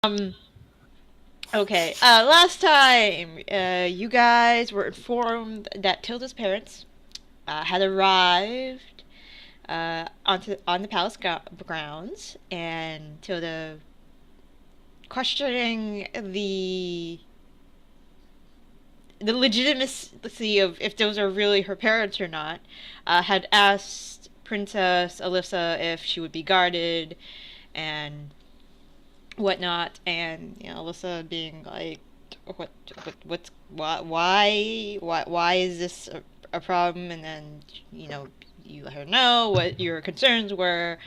Um, okay, last time, you guys were informed that Tilda's parents, had arrived, on the palace grounds, and Tilda, questioning the legitimacy of if those are really her parents or not, had asked Princess Alyssa if she would be guarded and whatnot, and Alyssa being like, "What, why is this a problem?" And then you let her know what your concerns were,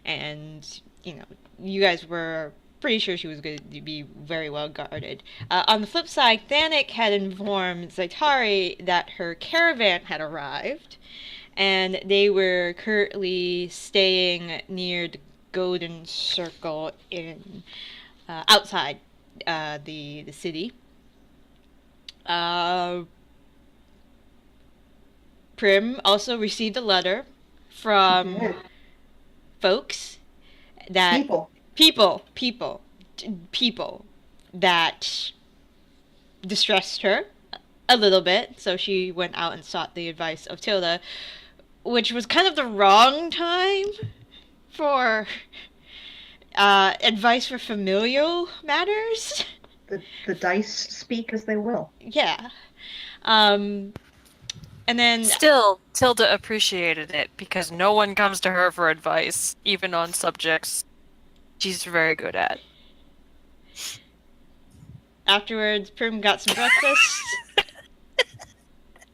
and you guys were pretty sure she was going to be very well guarded. On the flip side, Thanic had informed Zaitari that her caravan had arrived, and they were currently staying near the Golden Circle in outside the city. Uh, Prim also received a letter from folks that people that distressed her a little bit, so she went out and sought the advice of Tilda, which was kind of the wrong time for advice for familial matters. The dice speak as they will. Yeah. And then Still, Tilda appreciated it because no one comes to her for advice, even on subjects she's very good at. Afterwards, Prim got some breakfast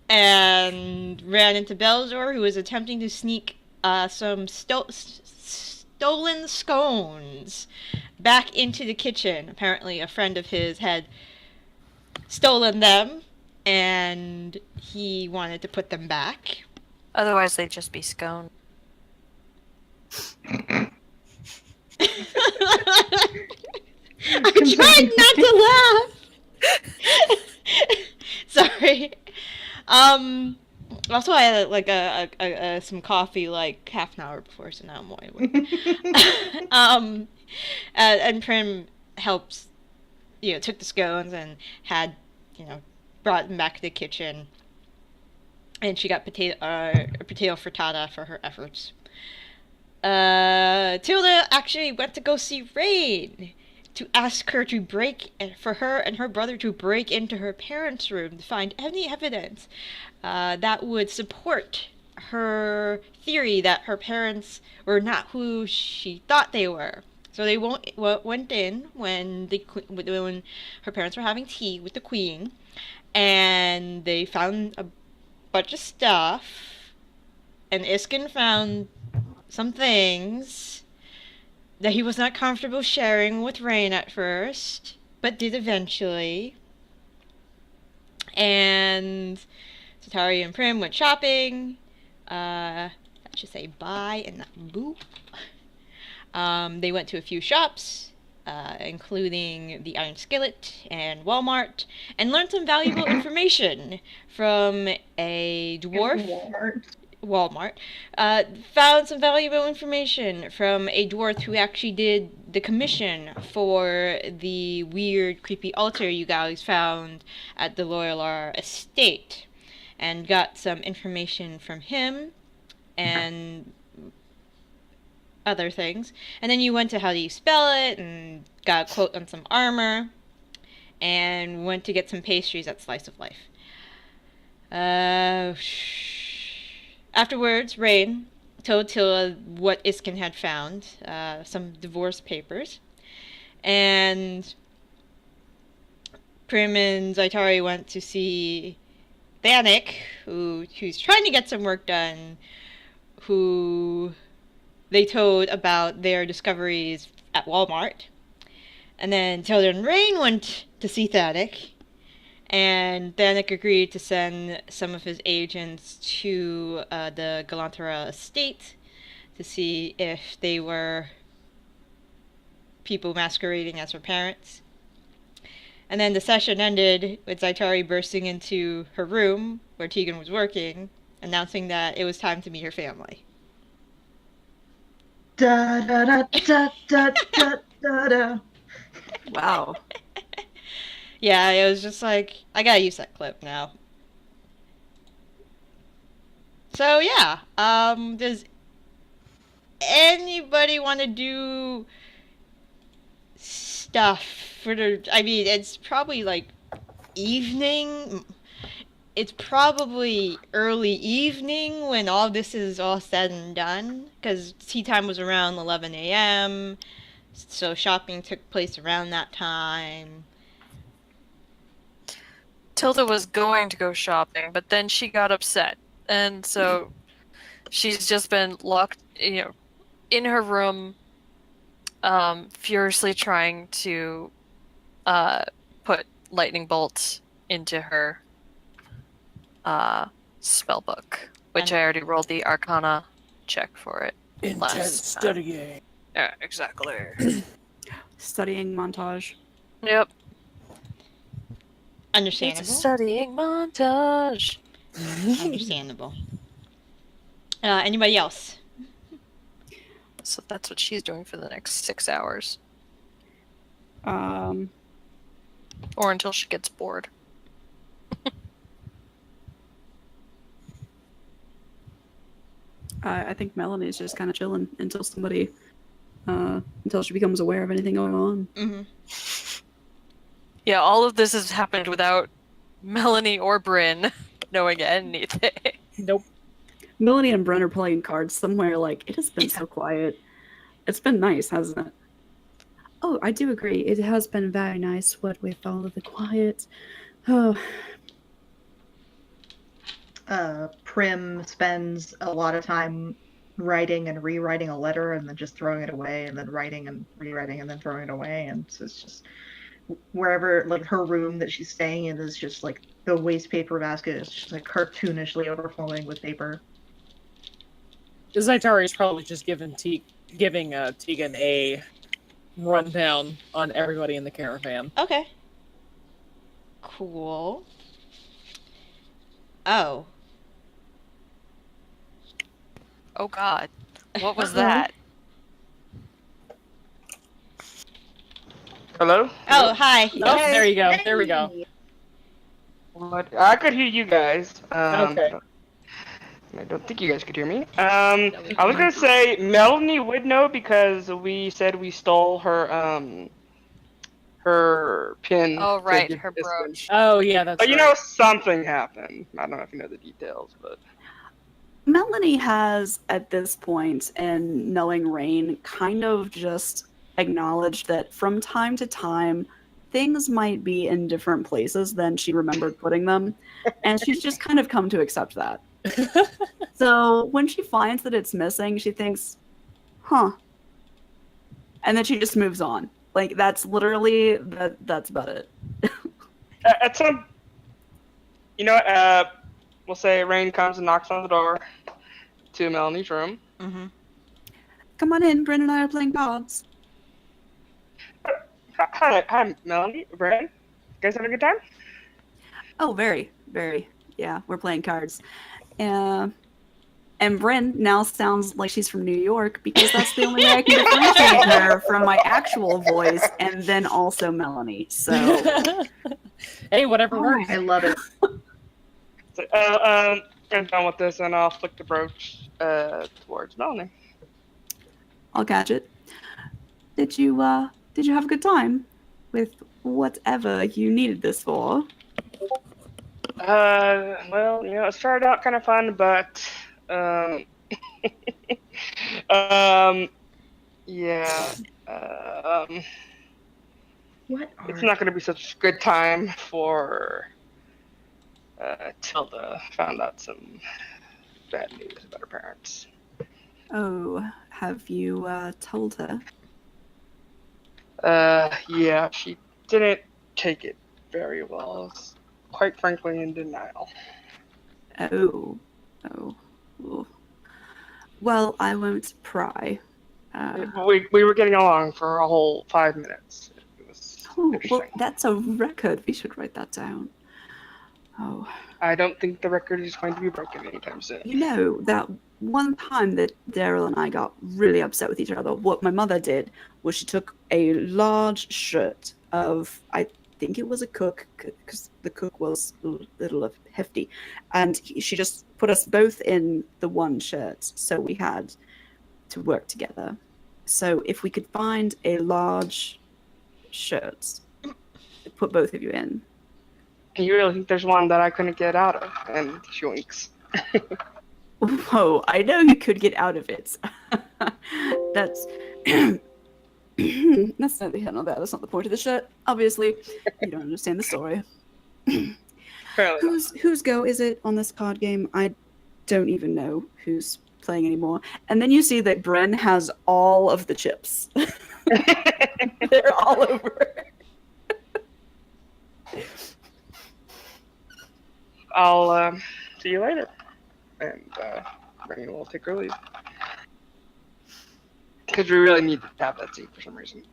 and ran into Belzor, who was attempting to sneak some stolen scones back into the kitchen. Apparently, a friend of his had stolen them, and he wanted to put them back. Otherwise, they'd just be scone. I'm trying not to laugh. Sorry. Also, I had like some coffee like half an hour before, so now I'm wide awake. And Prim helps, took the scones and had, brought them back to the kitchen, and she got potato frittata for her efforts. Tilda actually went to go see Rain to ask her for her and her brother to break into her parents' room to find any evidence that would support her theory that her parents were not who she thought they were. So they went in when her parents were having tea with the queen, and they found a bunch of stuff, and Iskin found some things that he was not comfortable sharing with Rain at first, but did eventually. And Zaitari and Prim went shopping. I should say buy and not boop. They went to a few shops, including the Iron Skillet and Walmart, and learned some valuable information from a dwarf. Walmart, found some valuable information from a dwarf who actually did the commission for the weird, creepy altar you guys found at the Loyalar estate, and got some information from him and other things. And then you went to How Do You Spell It and got a quote on some armor, and went to get some pastries at Slice of Life. Afterwards, Rain told Tilda what Iskin had found, some divorce papers, and Prim and Zaitari went to see Thanic, who's trying to get some work done, who they told about their discoveries at Walmart. And then Tilda and Rain went to see Thanic, and Thanic agreed to send some of his agents to the Galantara estate to see if they were people masquerading as her parents. And then the session ended with Zaitari bursting into her room, where Tegan was working, announcing that it was time to meet her family. Da da da da da da da da. Wow. Yeah, it was just like, I gotta use that clip now. So yeah, does anybody want to do stuff for the? I mean, it's probably like evening. It's probably early evening when all this is all said and done, because tea time was around 11 a.m. So shopping took place around that time. Tilda was going to go shopping, but then she got upset. And so she's just been locked, in her room, furiously trying to put lightning bolts into her spell book, which I already rolled the Arcana check for it. Intense studying. Yeah, exactly. Studying montage. Yep. Understandable. It's a studying montage. Understandable. Anybody else? So that's what she's doing for the next 6 hours. Or Or until she gets bored. I think Melanie's just kind of chilling until until she becomes aware of anything going on. Mm-hmm. Yeah, all of this has happened without Melanie or Bryn knowing anything. Nope. Melanie and Bryn are playing cards somewhere. Like, it has been so quiet. It's been nice, hasn't it? Oh, I do agree. It has been very nice what we followed the quiet. Oh, Prim spends a lot of time writing and rewriting a letter and then just throwing it away and then writing and rewriting and then throwing it away. And so it's just wherever, like, her room that she's staying in is just like the waste paper basket is just like cartoonishly overflowing with paper. Zaitari is probably just giving Tegan a rundown on everybody in the caravan. Okay. Cool. Oh. Oh god. What was that? Hello? Oh, hi. Oh, there you go. There we go. What? I could hear you guys. Okay. I don't think you guys could hear me. I was gonna say Melanie would know because we said we stole her pin. Oh, right, to give her this one. brooch. Oh, yeah, that's But you right. know something happened. I don't know if you know the details, but Melanie has, at this point, in knowing Rain, kind of just acknowledged that from time to time, things might be in different places than she remembered putting them, and she's just kind of come to accept that. So when she finds that it's missing, she thinks, huh. And then she just moves on. Like, that's literally, that's about it. at some, we'll say Rain comes and knocks on the door to Melanie's room. Mm-hmm. Come on in, Bryn and I are playing cards. Hi, Melanie, Brad. You guys having a good time? Oh, very, very. Yeah, we're playing cards. And Bryn now sounds like she's from New York because that's the only way I can differentiate her from my actual voice and then also Melanie. So, Hey, whatever works. I love it. So, I'm done with this, and I'll flick the brooch towards Melanie. I'll catch it. Did you have a good time with whatever you needed this for? Well, it started out kind of fun, but yeah, What it's are not going to be such a good time for Tilda found out some bad news about her parents. Oh, have you told her? Yeah, she didn't take it very well. Quite frankly, in denial. Oh. Ooh. Well, I won't pry. We were getting along for a whole 5 minutes. It was Oh, well, interesting. that's a record. We should write that down. Oh. I don't think the record is going to be broken anytime soon. You know, that one time that Daryl and I got really upset with each other, what my mother did was she took a large shirt of, I think it was a cook, because the cook was a little hefty, and she just put us both in the one shirt, so we had to work together. So if we could find a large shirt to put both of you in. You really think there's one that I couldn't get out of? And she winks. Whoa, I know you could get out of it. That's that's not that's not the point of the shirt. Obviously, you don't understand the story. Whose go is it on this card game? I don't even know who's playing anymore. And then you see that Bren has all of the chips. They're all over. I'll see you later. And Rain will take her leave. Because we really need to have that seat for some reason.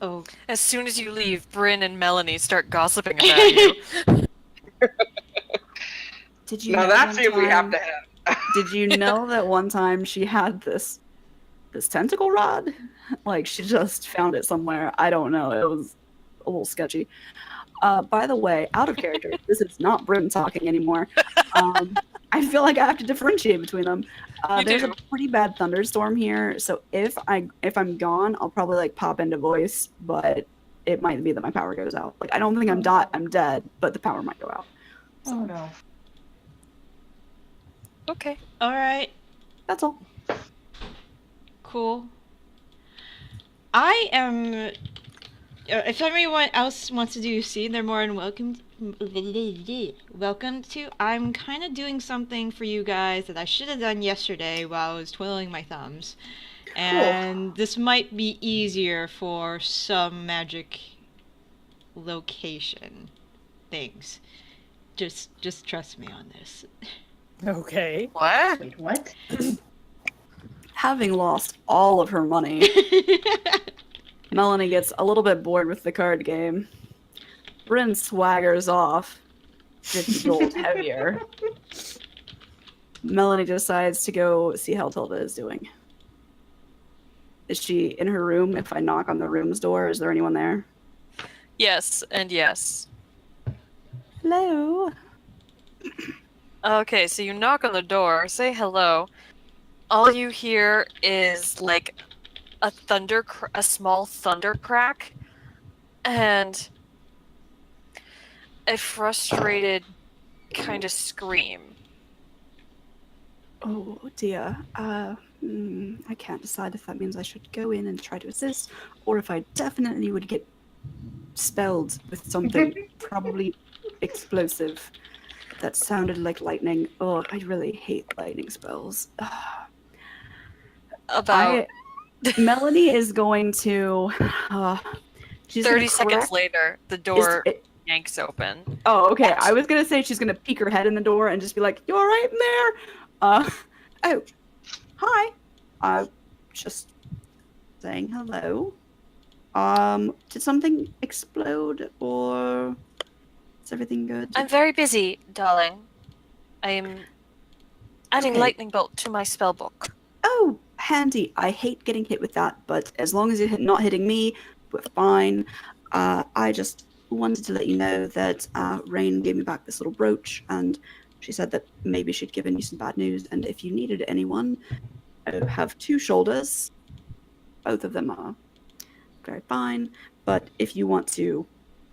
Oh, As soon as you leave, Bryn and Melanie start gossiping about you. Did you Now know that's one it we have time- to have. Did you know that one time she had this tentacle rod? Like, she just found it somewhere. I don't know. It was a little sketchy. By the way, out of character, this is not Brim talking anymore. I feel like I have to differentiate between them. There's a pretty bad thunderstorm here, so if I'm gone, I'll probably like pop into voice, but it might be that my power goes out. Like, I don't think I'm dead, but the power might go out. So, Oh no. Okay. all right, that's all. cool. I am. If anyone else wants to do scene, they're more than welcome. Welcome to. I'm kind of doing something for you guys that I should have done yesterday while I was twiddling my thumbs, and this might be easier for some magic location things. Just trust me on this. Okay. What? Wait, what? Having lost all of her money, Melanie gets a little bit bored with the card game. Bryn swaggers off, 50 gold heavier. Melanie decides to go see how Tilda is doing. Is she in her room? If I knock on the room's door, is there anyone there? Yes, and yes. Hello? Okay, so you knock on the door, say hello. All you hear is like a small thunder crack, and a frustrated kind of scream. Oh dear. I can't decide if that means I should go in and try to assist, or if I definitely would get spelled with something probably explosive that sounded like lightning. Oh, I really hate lightning spells. Melanie is going to. She's 30 gonna seconds later, the door yanks open. Oh, okay. I was gonna say she's gonna peek her head in the door and just be like, "You all right in there?" Oh, hi. Just saying hello. Did something explode or is everything good? I'm very busy, darling. I'm adding Okay. lightning bolt to my spell book. Oh, handy. I hate getting hit with that, but as long as you're not hitting me, we're fine. I just wanted to let you know that Rain gave me back this little brooch, and she said that maybe she'd given you some bad news, and if you needed anyone, I have 2 shoulders. Both of them are very fine, but if you want to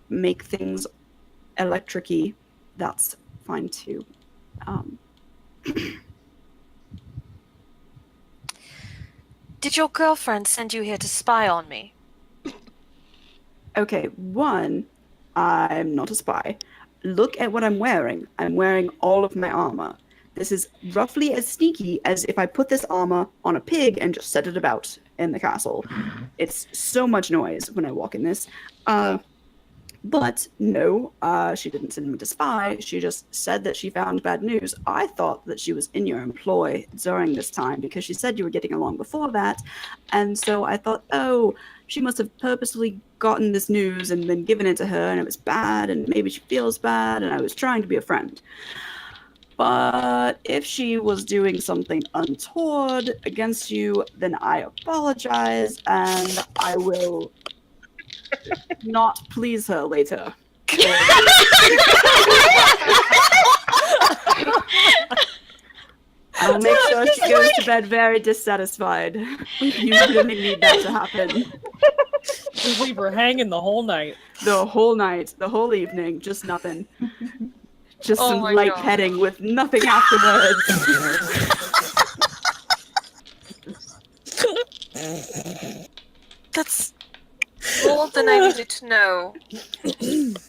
make things electric-y, that's fine too. Did your girlfriend send you here to spy on me? Okay, one, I'm not a spy. Look at what I'm wearing. I'm wearing all of my armor. This is roughly as sneaky as if I put this armor on a pig and just set it about in the castle. It's so much noise when I walk in this. But no, she didn't send me to spy. She just said that she found bad news. I thought that she was in your employ during this time because she said you were getting along before that. And so I thought, oh, she must have purposely gotten this news and then given it to her and it was bad and maybe she feels bad and I was trying to be a friend. But if she was doing something untoward against you, then I apologize, and I will not please her later. I'll make sure she goes to bed very dissatisfied. You really need that to happen. Just leave her hanging the whole night. The whole night, the whole evening, just nothing. Just Oh some my light God. petting with nothing afterwards. That's all that I needed to know,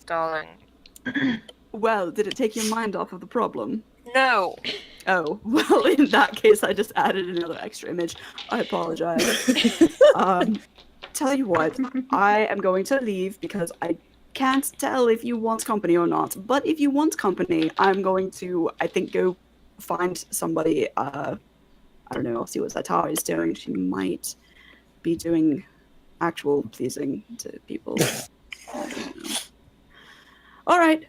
darling. Well, did it take your mind off of the problem? No. Oh, well, in that case, I just added another extra image. I apologize. Tell you what, I am going to leave because I can't tell if you want company or not. But if you want company, I'm going to, I think, go find somebody. I don't know, I'll see what Zaitari is doing. She might be doing actual pleasing to people. I don't know. All right.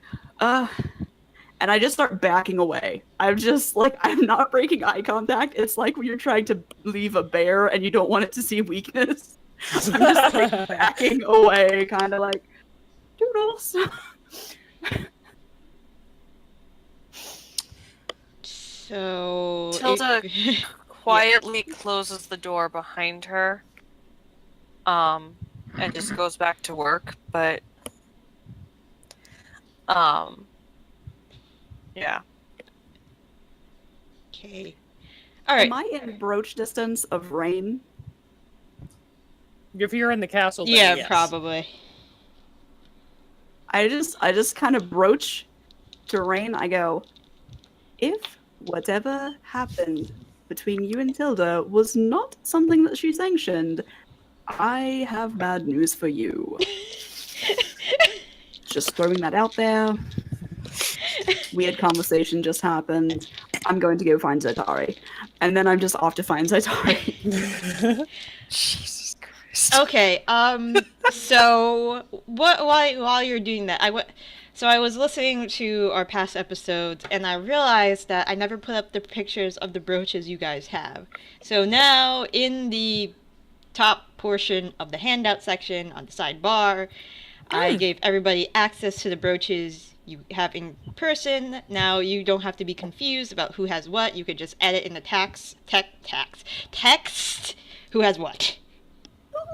And I just start backing away. I'm just like, I'm not breaking eye contact. It's like when you're trying to leave a bear and you don't want it to see weakness. I'm just like backing away, kind of like, doodles. So Tilda quietly closes the door behind her, and just goes back to work. But, yeah. Okay. All right. Am I in broach distance of rain? If you're in the castle, then Yeah, yes. probably. I just kind of broach to rain. I go, if whatever happened between you and Tilda was not something that she sanctioned, I have bad news for you. Just throwing that out there. Weird conversation just happened. I'm going to go find Zaitari. And then I'm just off to find Zaitari. Jesus Christ. Okay. So while you're doing that, I was listening to our past episodes, and I realized that I never put up the pictures of the brooches you guys have. So now, in the top portion of the handout section on the sidebar, I gave everybody access to the brooches you have in person. Now you don't have to be confused about who has what. You could just edit in the text who has what.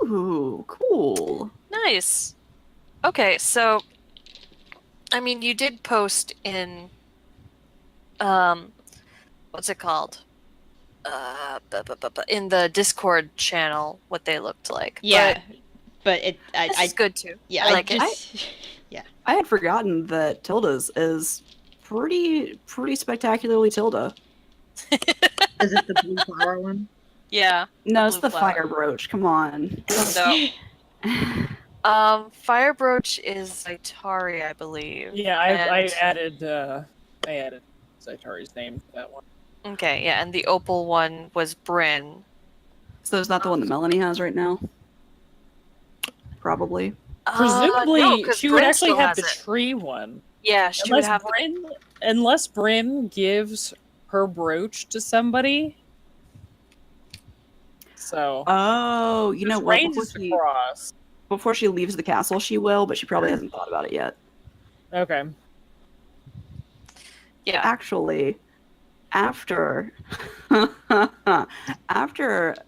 Ooh, cool. Nice. Okay, so, I mean, you did post in, what's it called? In the Discord channel what they looked like. Yeah, but It's good too. Yeah, I like it. I had forgotten that Tilda's is pretty spectacularly Tilda. Is it the blue flower one? Yeah. No, it's blue the flower. fire brooch. Come on. No. Fire brooch is Zaitari, I believe. Yeah, I And- added Zaitari's name to that one. Okay, yeah, and the opal one was Bryn. So is that the one that Melanie has right now? Probably. Presumably, no, 'cause she would Bryn actually still have has the it. tree one. Yeah, she would have. Unless Prim gives her brooch to somebody. So. Oh, you know what? Range is across. Before she leaves the castle, she will, but she probably hasn't thought about it yet. Okay. Yeah. Actually, after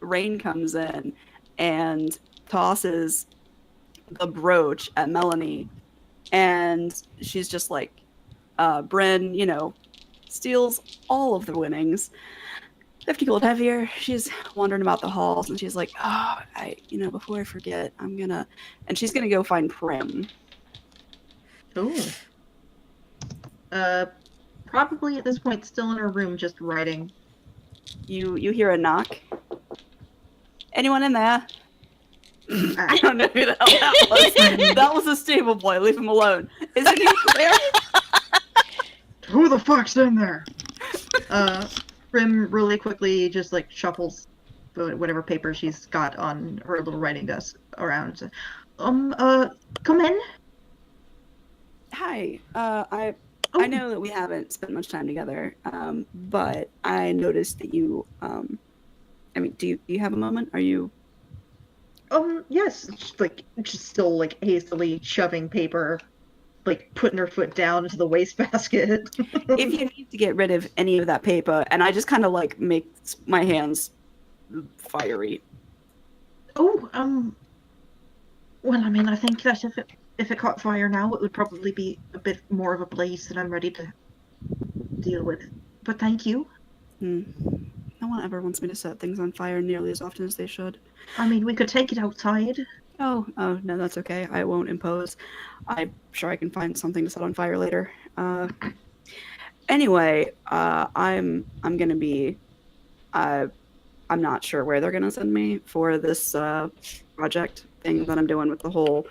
Rain comes in and tosses the brooch at Melanie, and she's just like, Bryn, steals all of the winnings. 50 gold heavier. She's wandering about the halls, and she's like, before I forget, and she's gonna go find Prim. Ooh. Probably at this point still in her room, just writing. You hear a knock. Anyone in there? I don't know who the hell that was. That was a stable boy. Leave him alone. Is anyone there? Who the fuck's in there? Prim really quickly just like shuffles whatever paper she's got on her little writing desk around. Come in. Hi. I know that we haven't spent much time together, but I noticed that you, I mean, do you have a moment? Are you... Yes, just still like hastily shoving paper, like putting her foot down into the wastebasket. If you need to get rid of any of that paper, and I just kind of like make my hands fiery. Oh, well, I mean, I think that if it caught fire now, it would probably be a bit more of a blaze than I'm ready to deal with. But thank you. No one ever wants me to set things on fire nearly as often as they should. I mean, we could take it outside. Oh, no, that's okay. I won't impose. I'm sure I can find something to set on fire later. Anyway, I'm gonna be... I'm not sure where they're gonna send me for this project thing that I'm doing with the whole,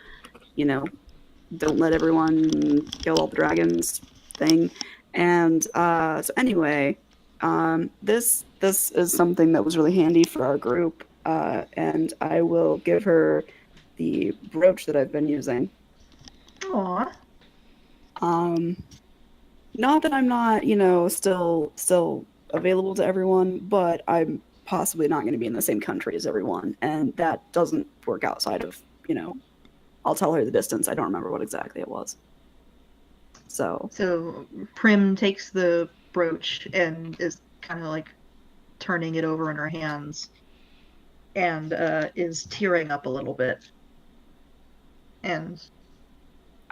don't let everyone kill all the dragons thing. And so anyway, this is something that was really handy for our group, and I will give her the brooch that I've been using. Aww. Not that I'm not, still available to everyone, but I'm possibly not going to be in the same country as everyone, and that doesn't work outside of, I'll tell her the distance. I don't remember what exactly it was. So Prim takes the brooch and is kind of like turning it over in her hands, and is tearing up a little bit. And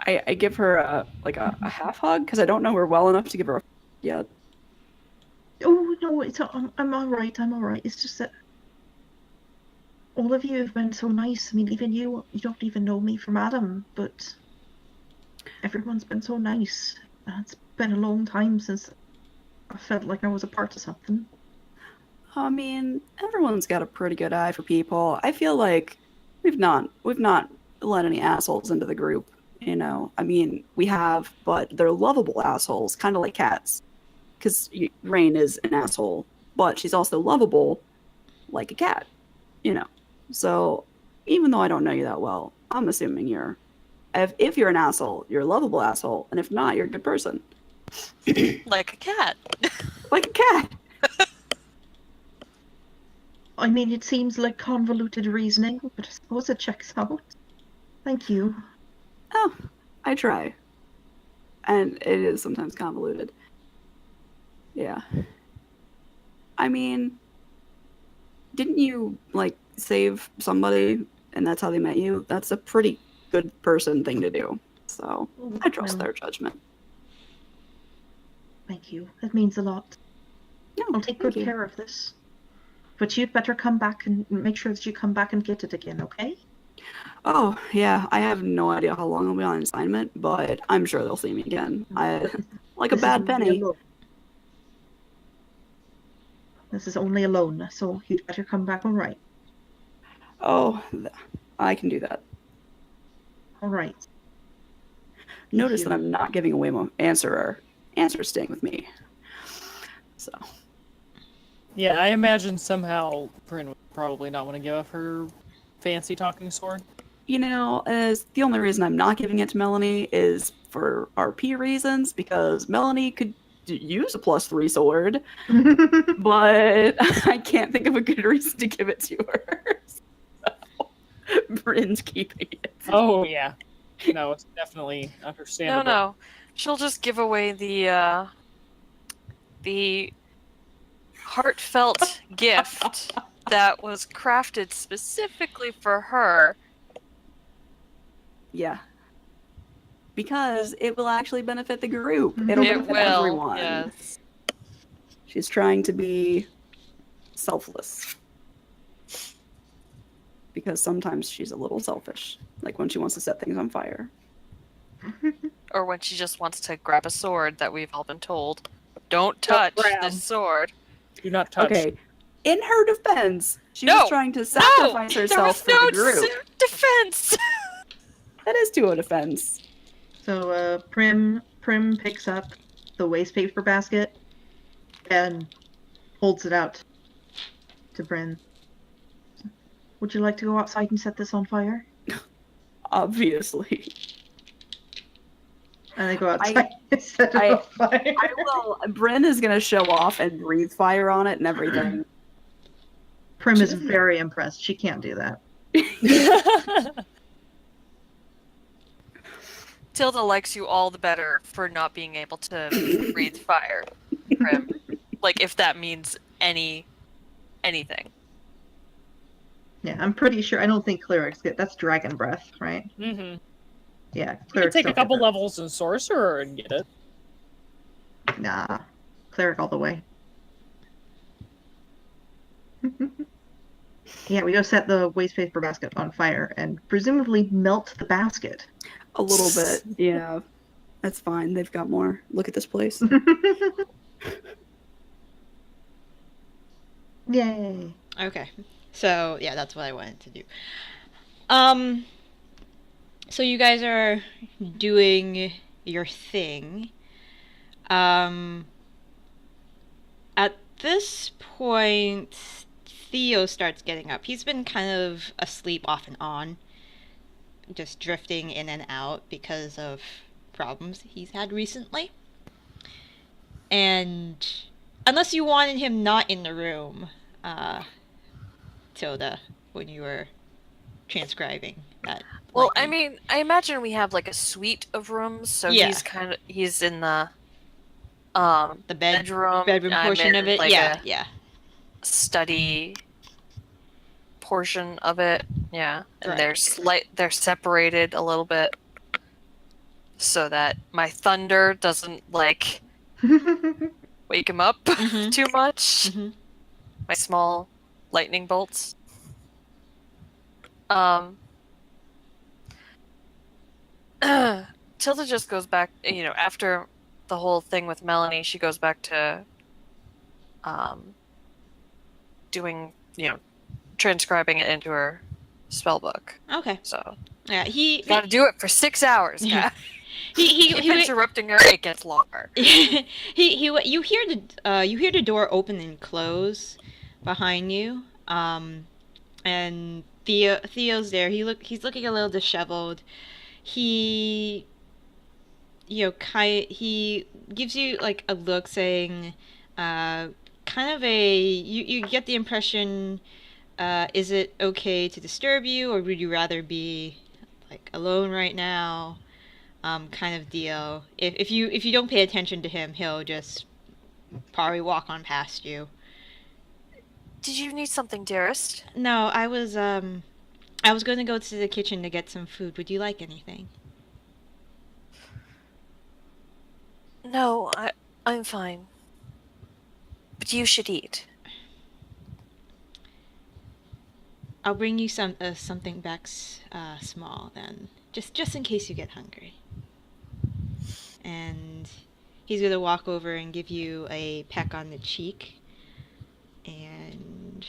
I give her a half hug because I don't know her well enough to give her a yet. Oh no, I'm all right. I'm all right. It's just that all of you have been so nice. I mean, even you don't even know me from Adam, but everyone's been so nice. It's been a long time since I felt like I was a part of something. I mean, everyone's got a pretty good eye for people. I feel like we've not let any assholes into the group. I mean, we have, but they're lovable assholes, kind of like cats. Because Rain is an asshole, but she's also lovable, like a cat. So even though I don't know you that well, I'm assuming if you're an asshole, you're a lovable asshole, and if not, you're a good person. Like a cat. Like a cat. I mean, it seems like convoluted reasoning, but I suppose it checks out. Thank you. Oh, I try. And it is sometimes convoluted. Yeah. I mean, didn't you, save somebody and that's how they met you? That's a pretty good person thing to do. So, I trust their judgment. Thank you. That means a lot. No, I'll take good care of this. But you'd better come back and make sure that you come back and get it again, okay? Oh, yeah. I have no idea how long I'll be on assignment, but I'm sure they'll see me again. Like a bad penny. This is only a loan, so you'd better come back all right. Oh, I can do that. All right. Notice that I'm not giving away my answer. Answer's staying with me. So. Yeah, I imagine somehow Prin would probably not want to give up her fancy talking sword. As the only reason I'm not giving it to Melanie is for RP reasons, because Melanie could use a +3 sword, but I can't think of a good reason to give it to her. So, Bryn's keeping it. Oh, yeah. No, it's definitely understandable. No. She'll just give away the heartfelt gift that was crafted specifically for her. Yeah. Because it will actually benefit the group. It'll benefit everyone. Yes. She's trying to be selfless. Because sometimes she's a little selfish. Like when she wants to set things on fire. Or when she just wants to grab a sword that we've all been told, don't touch this sword. Do not touch. Okay. In her defense, she was trying to sacrifice herself for the group. Defense! That is to a defense. So, Prim picks up the waste paper basket and holds it out to Bryn. Would you like to go outside and set this on fire? Obviously. And they go outside. Set it on fire. I will. Bryn is gonna show off and breathe fire on it and everything. Prim is very impressed. She can't do that. Tilda likes you all the better for not being able to breathe fire, Prim. Like, if that means anything. Yeah, I'm pretty sure. I don't think clerics get that's dragon breath, right? Mm-hmm. Yeah, You can clerics take a don't couple get that. levels in sorcerer and get it. Nah, cleric all the way. Yeah, we go set the waste paper basket on fire and presumably melt the basket. A little bit, yeah. That's fine. They've got more. Look at this place. Yay. Okay. So, yeah, that's what I wanted to do. So you guys are doing your thing. At this point, Theo starts getting up. He's been kind of asleep off and on, just drifting in and out because of problems he's had recently. And unless you wanted him not in the room, Tilda, when you were transcribing that. Well, I lightning. mean, I imagine we have like a suite of rooms, so Yeah. he's in the the bedroom bedroom portion of it. like Yeah, a yeah. study portion of it. Yeah, and Right. they're separated a little bit so that my thunder doesn't like wake him up Mhm. too much. Mhm. My small lightning bolts. Tilda just goes back, after the whole thing with Melanie, she goes back to doing, transcribing it into her spell book. Okay. So, Yeah, he gotta do it for 6 hours, Yeah. guys. he Keep interrupting her, it gets longer. you hear the door open and close behind you. And Theo's there. He's looking a little disheveled. He he gives you like a look saying kind of you get the impression is it okay to disturb you, or would you rather be like alone right now, kind of deal. If you don't pay attention to him, he'll just probably walk on past you. Did you need something, dearest? No, I was going to go to the kitchen to get some food. Would you like anything? No, I'm fine. But you should eat. I'll bring you something back small then, just in case you get hungry. And he's gonna walk over and give you a peck on the cheek, and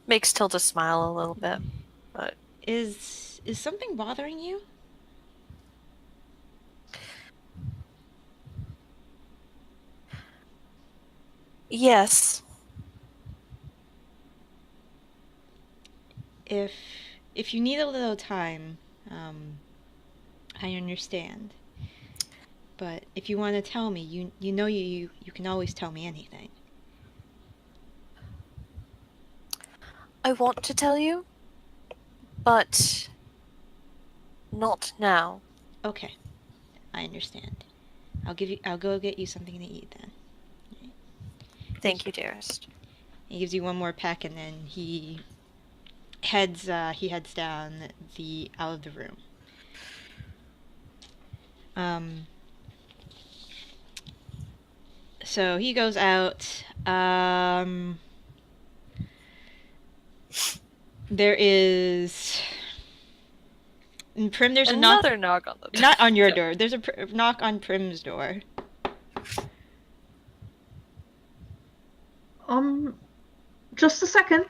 Makes Tilda smile a little bit, but is something bothering you? yes. If you need a little time, I understand. But if you want to tell me, you can always tell me anything. I want to tell you, but not now. Okay, I understand. I'll go get you something to eat then. Thank you, dearest. He gives you one more peck, and then he heads down out of the room. So he goes out. There is in Prim. There's Another knock on the door. Not on your door. There's a knock on Prim's door. Just a second.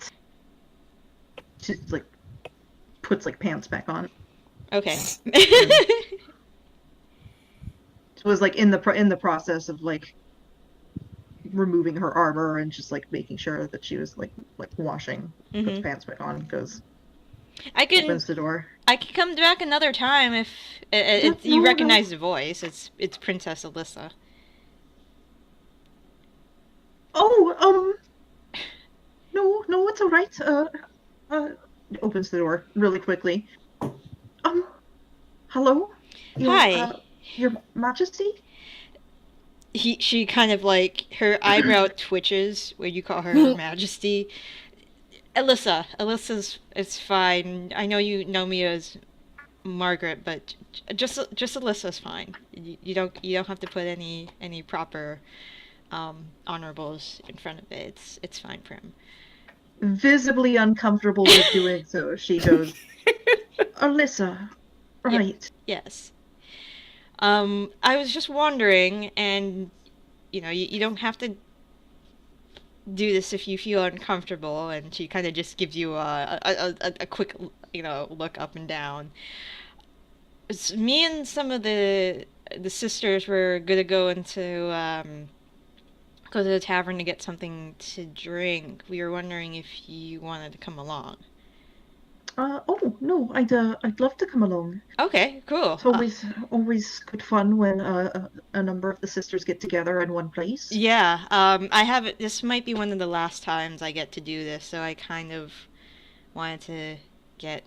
She like puts like pants back on. Okay. It was like in the process of like removing her armor and just like making sure that she was like washing, puts pants back on, goes, I can opens the door. I could come back another time if you No, recognize the voice. It's Princess Alyssa. Oh, no, it's all right. Opens the door really quickly. Hello, Hi. your Majesty. She kind of like her eyebrow twitches when you call her Majesty. Alyssa's it's fine. I know you know me as Margaret, but just Alyssa's fine. You don't have to put any proper honorables in front of it. It's fine, Prim. Visibly uncomfortable with doing so, she goes, Alyssa, right. Yes. I was just wondering, and you don't have to do this if you feel uncomfortable. And she kind of just gives you a quick look up and down. Me and some of the sisters were gonna go to the tavern to get something to drink. We were wondering if you wanted to come along. Oh no, I'd love to come along. Okay, cool. It's always good fun when a number of the sisters get together in one place. Yeah, this might be one of the last times I get to do this, so I kind of wanted to get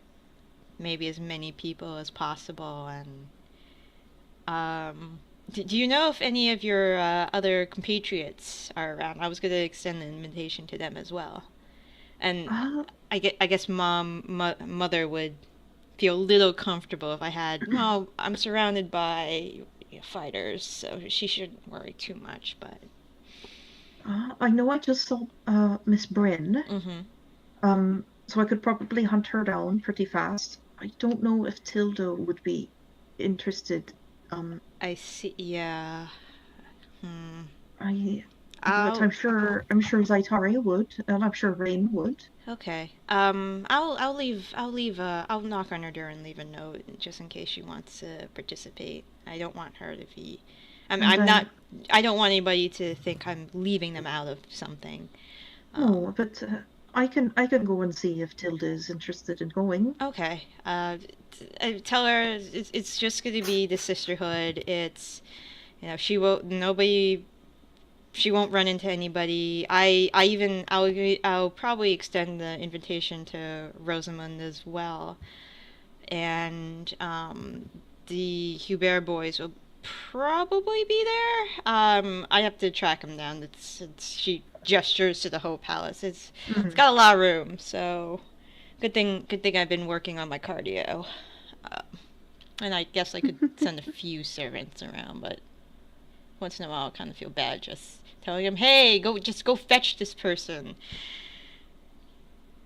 maybe as many people as possible. And do you know if any of your other compatriots are around? I was going to extend an invitation to them as well. And I guess mother would feel a little comfortable if I had. No, I'm surrounded by fighters, so she shouldn't worry too much. But I know I just saw Miss Bryn. Mm-hmm. So I could probably hunt her down pretty fast. I don't know if Tilda would be interested. I see. Yeah. But I'm sure Zaitari would, and I'm sure Rain would. Okay. I'll knock on her door and leave a note just in case she wants to participate. I don't want her to be. I don't want anybody to think I'm leaving them out of something. No, but I can go and see if Tilda is interested in going. Okay. Tell her it's just going to be the sisterhood. It's, she won't run into anybody. I'll probably extend the invitation to Rosamund as well. And the Hubert boys will probably be there. I have to track them down. She gestures to the whole palace. It's got a lot of room, so good thing I've been working on my cardio. And I guess I could send a few servants around, but once in a while I kind of feel bad just telling them, hey, go fetch this person.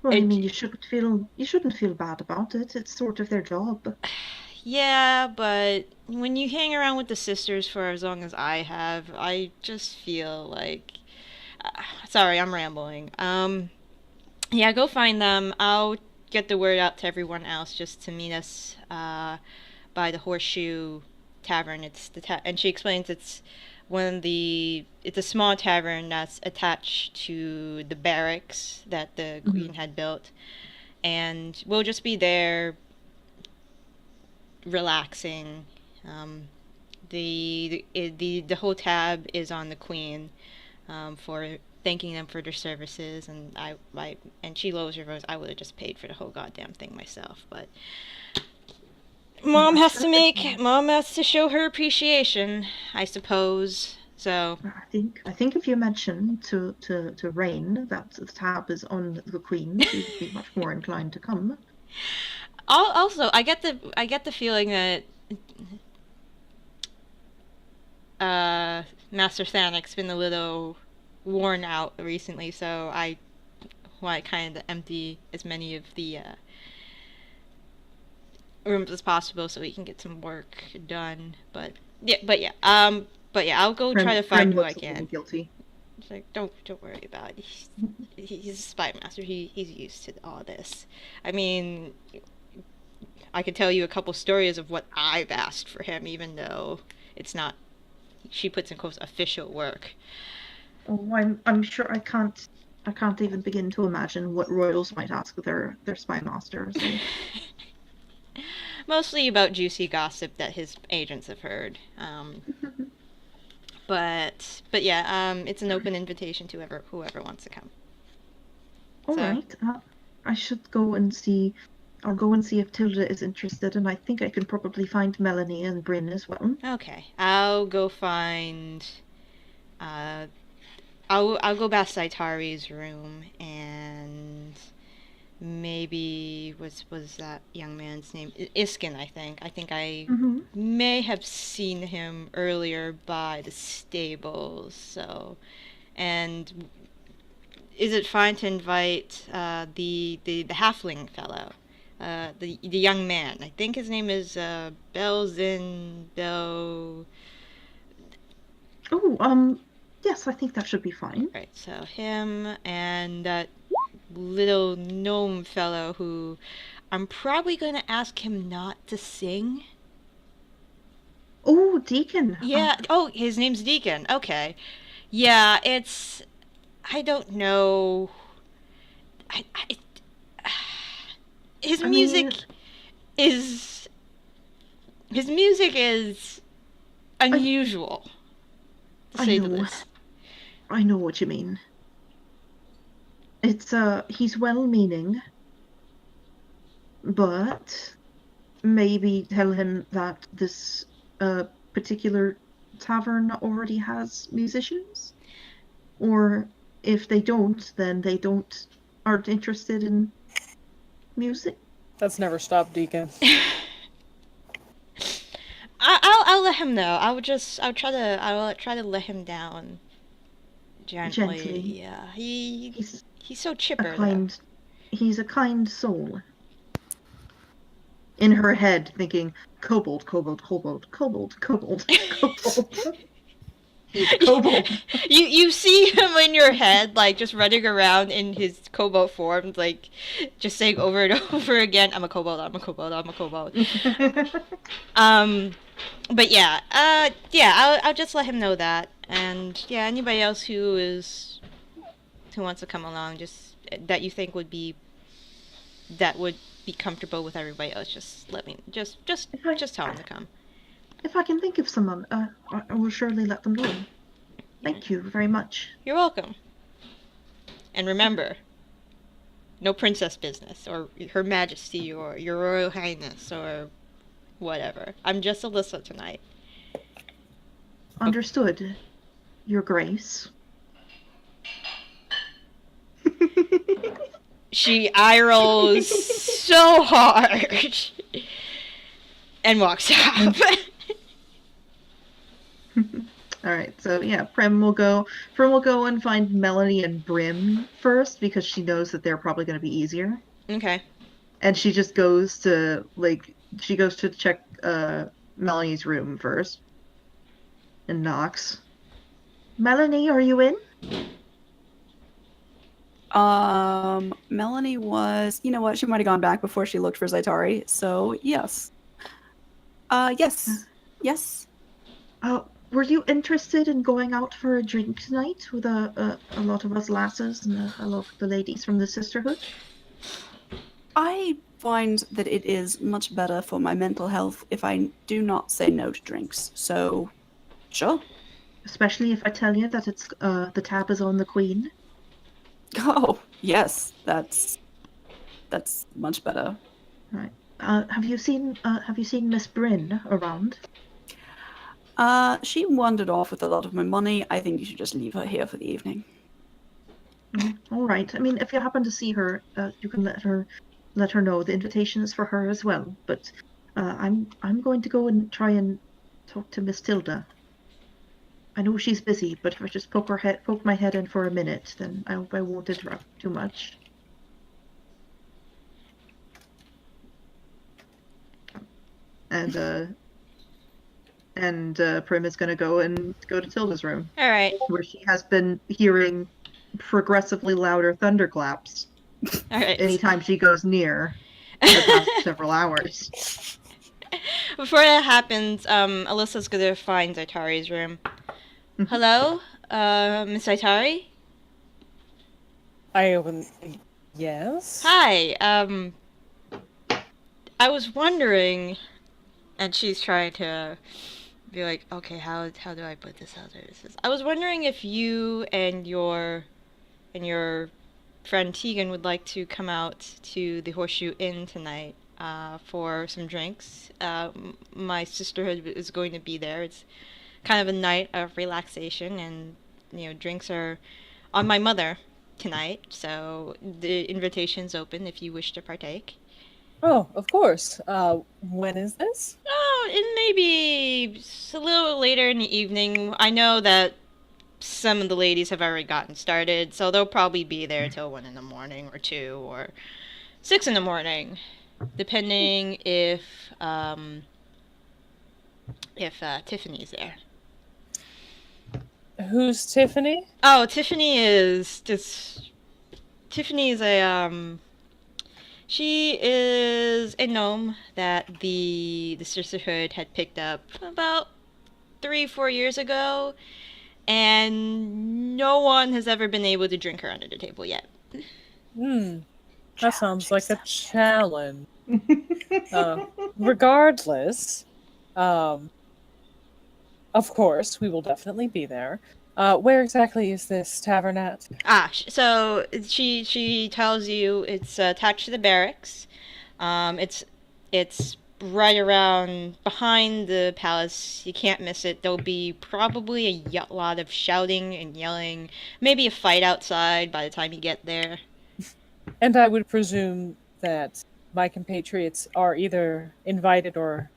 Well, I mean, you shouldn't feel bad about it. It's sort of their job. Yeah, but when you hang around with the sisters for as long as I have, I just feel like... sorry, I'm rambling. Yeah, go find them. I'll get the word out to everyone else just to meet us by the Horseshoe Tavern. And she explains it's a small tavern that's attached to the barracks that the queen had built, and we'll just be there relaxing. The whole tab is on the queen for thanking them for their services, and and she lowers her voice. I would have just paid for the whole goddamn thing myself, but Mom has to show her appreciation, I suppose. So I think if you mention to Rain that the tab is on the queen, she would be much more inclined to come. Also, I get the feeling that Master Thanic's been a little worn out recently, so I want to kind of empty as many of the rooms as possible so we can get some work done. But yeah, I'll go try to find who I can. Guilty. It's like, don't worry about it. He's a spy master. He's used to all this. I mean, I could tell you a couple stories of what I've asked for him, even though it's not, she puts in quotes, official work. Oh, I'm sure I can't even begin to imagine what royals might ask their spy masters. mostly about juicy gossip that his agents have heard. But yeah, it's an open invitation to whoever wants to come. All So- right. I should go and see. I'll go and see if Tilda is interested, and I think I can probably find Melanie and Bryn as well. Okay, I'll go find. I'll go back to Zaitari's room and maybe was that young man's name? Iskin, I think. I think I Mm-hmm. may have seen him earlier by the stables. So, and is it fine to invite the halfling fellow, the young man? I think his name is Belzin Bel. Oh, yes, I think that should be fine. Right, so him and that little gnome fellow who I'm probably going to ask him not to sing. Oh, Deacon. Yeah, oh, his name's Deacon. Okay. Yeah, it's I don't know. His I music mean- is his music is unusual, to I say the know. least. I know what you mean. It's he's well-meaning, but maybe tell him that this particular tavern already has musicians, or if they don't, then they aren't interested in music. That's never stopped, Deacon. I'll let him know. I'll try to let him down gently. Gently. Yeah, he's so A chipper. he's a kind soul. In her head, thinking kobold, kobold, kobold, kobold, kobold, kobold. Kobold. You see him in your head, like just running around in his kobold form, like just saying over and over again, "I'm a kobold, I'm a kobold, I'm a kobold." But yeah, I'll just let him know that, and yeah, anybody else who wants to come along, just that you think would be comfortable with everybody else, just let me just tell him to come. If I can think of someone, I will surely let them know. Thank you very much. You're welcome. And remember, no princess business, or Her Majesty, or Your Royal Highness, or whatever. I'm just Alyssa tonight. Understood, Your Grace. She eye rolls so hard and walks out. All right, so yeah, Prim will go and find Melanie and Brim first because she knows that they're probably going to be easier. Okay. And she just goes to check Melanie's room first and knocks. Melanie, are you in? Melanie was, you know what, she might have gone back before she looked for Zaitari, so yes. Yes. Were you interested in going out for a drink tonight with a lot of us lasses and a lot of the ladies from the sisterhood? I find that it is much better for my mental health if I do not say no to drinks, so sure. Especially if I tell you that it's the tab is on the Queen. Oh, yes, that's much better. Right. Have you seen Miss Bryn around? She wandered off with a lot of my money. I think you should just leave her here for the evening. All right. I mean, if you happen to see her, you can let her know the invitation is for her as well. But I'm going to go and try and talk to Miss Tilda. I know she's busy, but if I just poke my head in for a minute, then I hope I won't interrupt too much. And Prim is going to go to Tilda's room, All right. where she has been hearing progressively louder thunderclaps All right. anytime she goes near for the past several hours. Before that happens, Alyssa's gonna find Zaitari's room. Hello, Miss Zaitari? I open. Yes. Hi. I was wondering, and she's trying to be like, okay, how do I put this out there? I was wondering if you and your friend Tegan would like to come out to the Horseshoe Inn tonight for some drinks. My sisterhood is going to be there. It's kind of a night of relaxation, and drinks are on my mother tonight, so the invitation's open if you wish to partake. Oh, of course. When is this? Oh, it may be a little later in the evening. I know that some of the ladies have already gotten started, so they'll probably be there till 1 in the morning, or 2, or 6 in the morning, depending if Tiffany's there. Who's Tiffany? Oh, Tiffany is a she is a gnome that the sisterhood had picked up about 3-4 years ago, and no one has ever been able to drink her under the table yet. That sounds like a challenge. Regardless, of course, we will definitely be there. Where exactly is this tavern at? So she tells you it's attached to the barracks. It's right around behind the palace. You can't miss it. There'll be probably a lot of shouting and yelling, maybe a fight outside by the time you get there. And I would presume that my compatriots are either invited or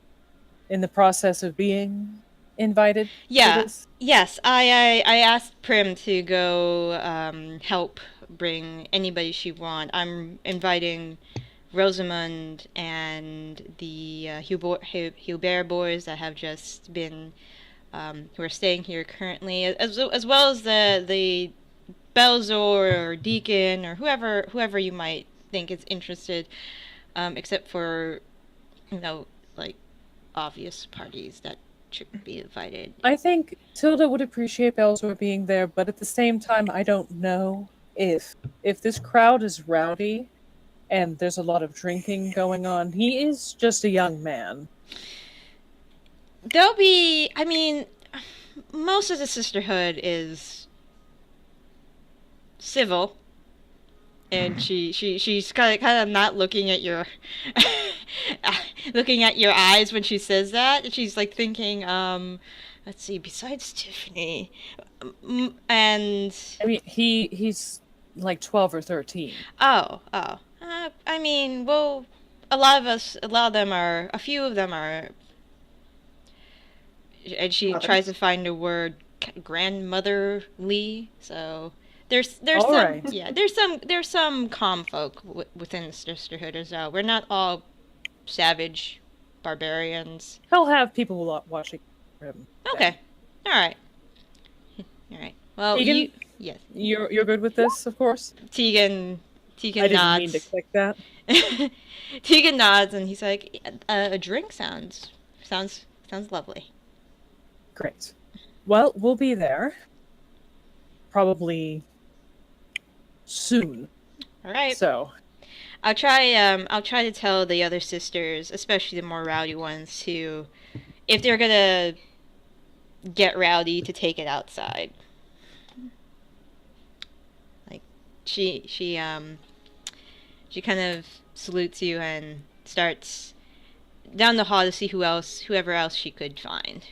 in the process of being invited. Yeah. Yes. I asked Prim to go help bring anybody she wants. I'm inviting Rosamund and the Hubert boys that have just been who are staying here currently, as well as the Belzor or Deacon or whoever you might think is interested, except for like obvious parties that should be invited. I think Tilda would appreciate Belzor being there, but at the same time, I don't know if this crowd is rowdy and there's a lot of drinking going on. He is just a young man. There'll be, most of the sisterhood is civil, and she's kind of not looking at your looking at your eyes when she says that. She's like thinking, let's see, besides Tiffany, and he's like 12 or 13. Well, a few of them are, and she tries to find a word, grandmotherly. So there's all some right. there's some calm folk within the sisterhood as well. We're not all savage barbarians. He'll have people watching him. Okay, all right. Well, Tegan, yes, you're good with this, of course. Tegan I didn't nods. mean to click that. Tegan nods, and he's like, "A drink sounds lovely." Great. Well, we'll be there. Probably soon. All right. So I'll try to tell the other sisters, especially the more rowdy ones, to, if they're gonna get rowdy, to take it outside. Like she kind of salutes you and starts down the hall to see whoever else she could find.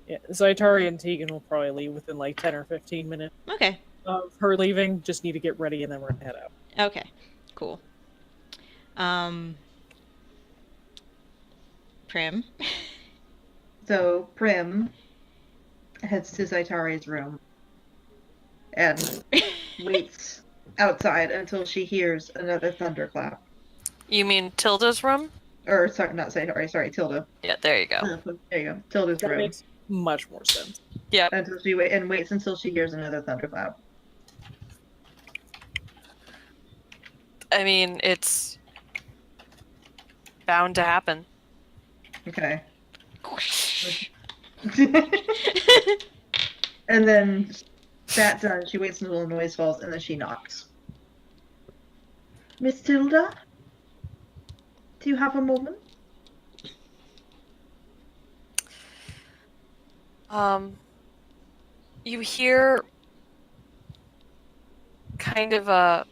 yeah, Zaitari and Tegan will probably leave within like 10 or 15 minutes Okay. of her leaving. Just need to get ready and then we're gonna head out. Okay. Cool. Prim. So Prim heads to Zaitari's room and waits outside until she hears another thunderclap. You mean Tilda's room? Or sorry, not Zaitari, sorry, Tilda. Yeah, there you go. There you go, Tilda's That room. makes much more sense. Yeah. Until she waits until she hears another thunderclap. I mean, it's bound to happen. Okay. And then that's done. She waits until the noise falls, and then she knocks. Miss Tilda? Do you have a moment? You hear kind of a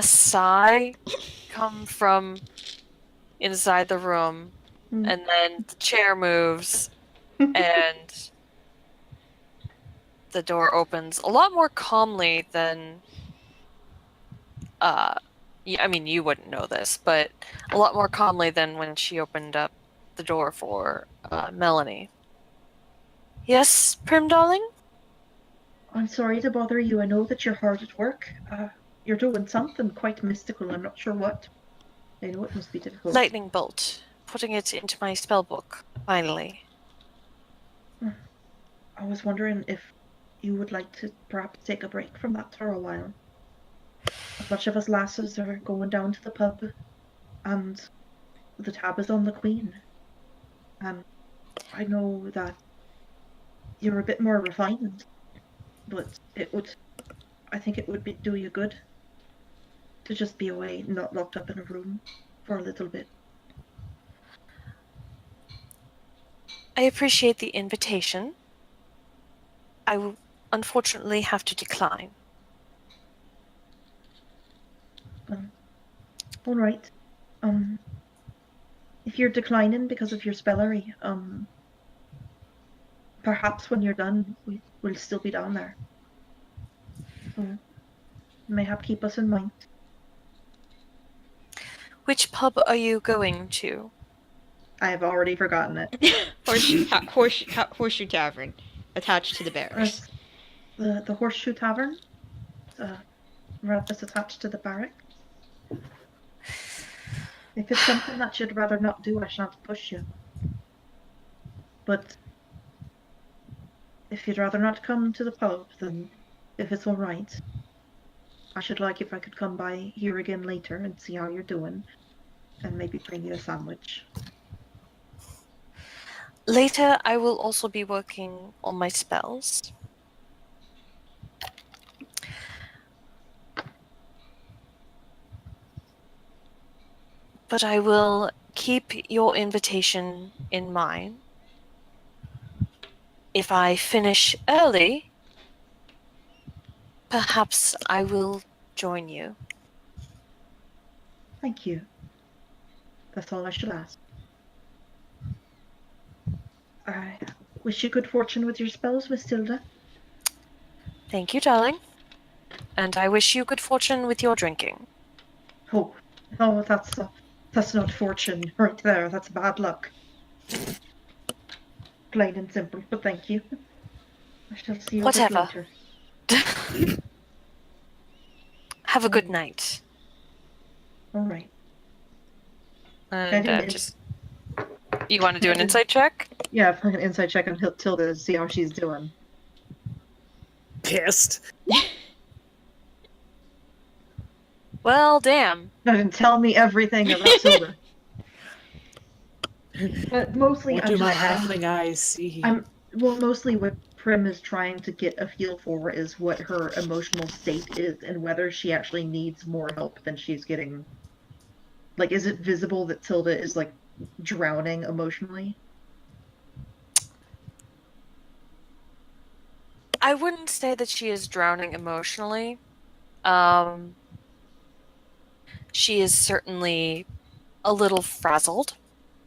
sigh come from inside the room, and then the chair moves, and the door opens a lot more calmly than I mean, you wouldn't know this, but a lot more calmly than when she opened up the door for Melanie. Yes, Prim, darling? I'm sorry to bother you. I know that you're hard at work. You're doing something quite mystical. I'm not sure what. I know it must be difficult. Lightning bolt. Putting it into my spell book, finally. I was wondering if you would like to perhaps take a break from that for a while. Much of us lasses are going down to the pub, and the tab is on the Queen. And I know that you're a bit more refined, but I think it would do you good to just be away, not locked up in a room for a little bit. I appreciate the invitation. I will unfortunately have to decline. All right. If you're declining because of your spellery, perhaps when you're done, we'll still be down there. So, mayhap keep us in mind. Which pub are you going to? I have already forgotten it. Horseshoe Tavern, attached to the barracks. The Horseshoe Tavern? It's attached to the barracks. If it's something that you'd rather not do, I shan't push you. But if you'd rather not come to the pub, then if it's all right, I should like if I could come by here again later and see how you're doing, and maybe bring you a sandwich. Later, I will also be working on my spells. But I will keep your invitation in mind. If I finish early, perhaps I will join you. Thank you. That's all I should ask. I wish you good fortune with your spells, Miss Tilda. Thank you, darling. And I wish you good fortune with your drinking. Oh, that's not fortune right there. That's bad luck. Plain and simple, but thank you. I shall see you Whatever. later. Have a good night. All right. And just... You want to do an insight check? Yeah, if I can insight check on Tilda to see how she's doing. Pissed. Well, damn. And tell me everything about Tilda. But mostly, What do my halfling eyes see? Mostly what Prim is trying to get a feel for is what her emotional state is and whether she actually needs more help than she's getting. Like, is it visible that Tilda is, like, drowning emotionally? I wouldn't say that she is drowning emotionally. She is certainly a little frazzled.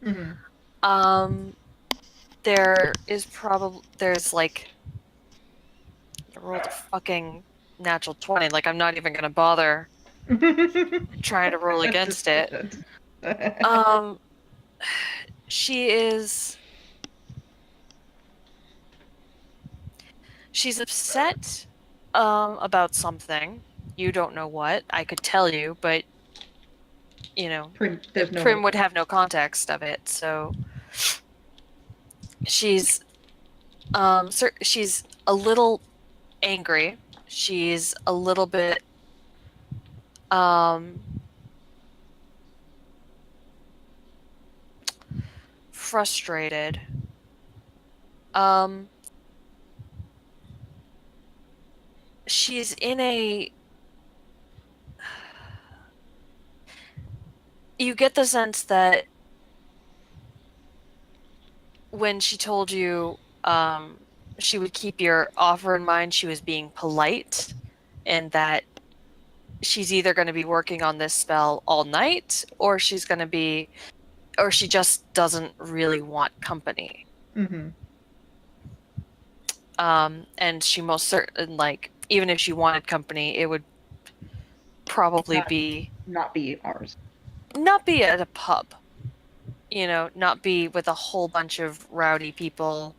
Mm-hmm. There's like, I rolled a fucking natural 20. Like, I'm not even gonna bother trying to roll against it. She's upset about something. You don't know what. I could tell you, but you know, Prim would have no context of it. So she's a little angry. She's a little bit frustrated. She's in you get the sense that when she told you she would keep your offer in mind, she was being polite, and that she's either going to be working on this spell all night, or she just doesn't really want company. Mm-hmm. And she most certain, like, even if she wanted company, it would probably Not be ours. not be at a pub. Not be with a whole bunch of rowdy people.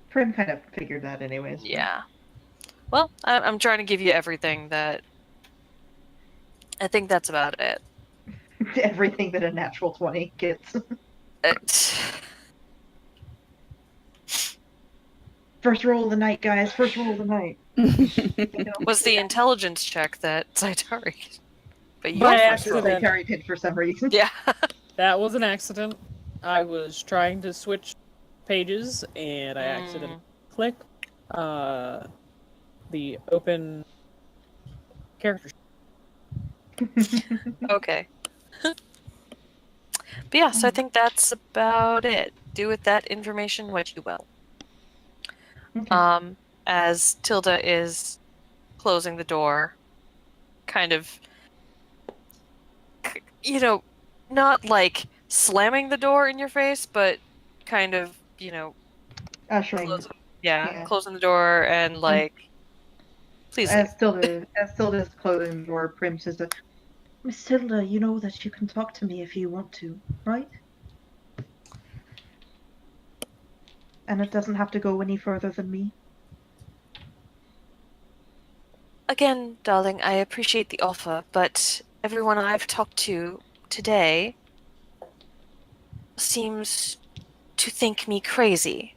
Prim kind of figured that anyways. Yeah. Well, I'm trying to give you everything that... I think that's about it. Everything that a natural 20 gets. First roll of the night, guys. First roll of the night. Was the intelligence check that Zaitari... But you By That's what accident. Zaitari did for some reason. Yeah. That was an accident. I was trying to switch pages, and I accidentally clicked the open character. Okay. But yeah, so I think that's about it. Do with that information what you will. Okay. As Tilda is closing the door, kind of, not like slamming the door in your face, but kind of, Ushering. closing the door and like, please leave. As Tilda's closing the door, Prim says, Miss Tilda, you know that you can talk to me if you want to, right? And it doesn't have to go any further than me. Again, darling, I appreciate the offer, but everyone I've talked to today seems to think me crazy,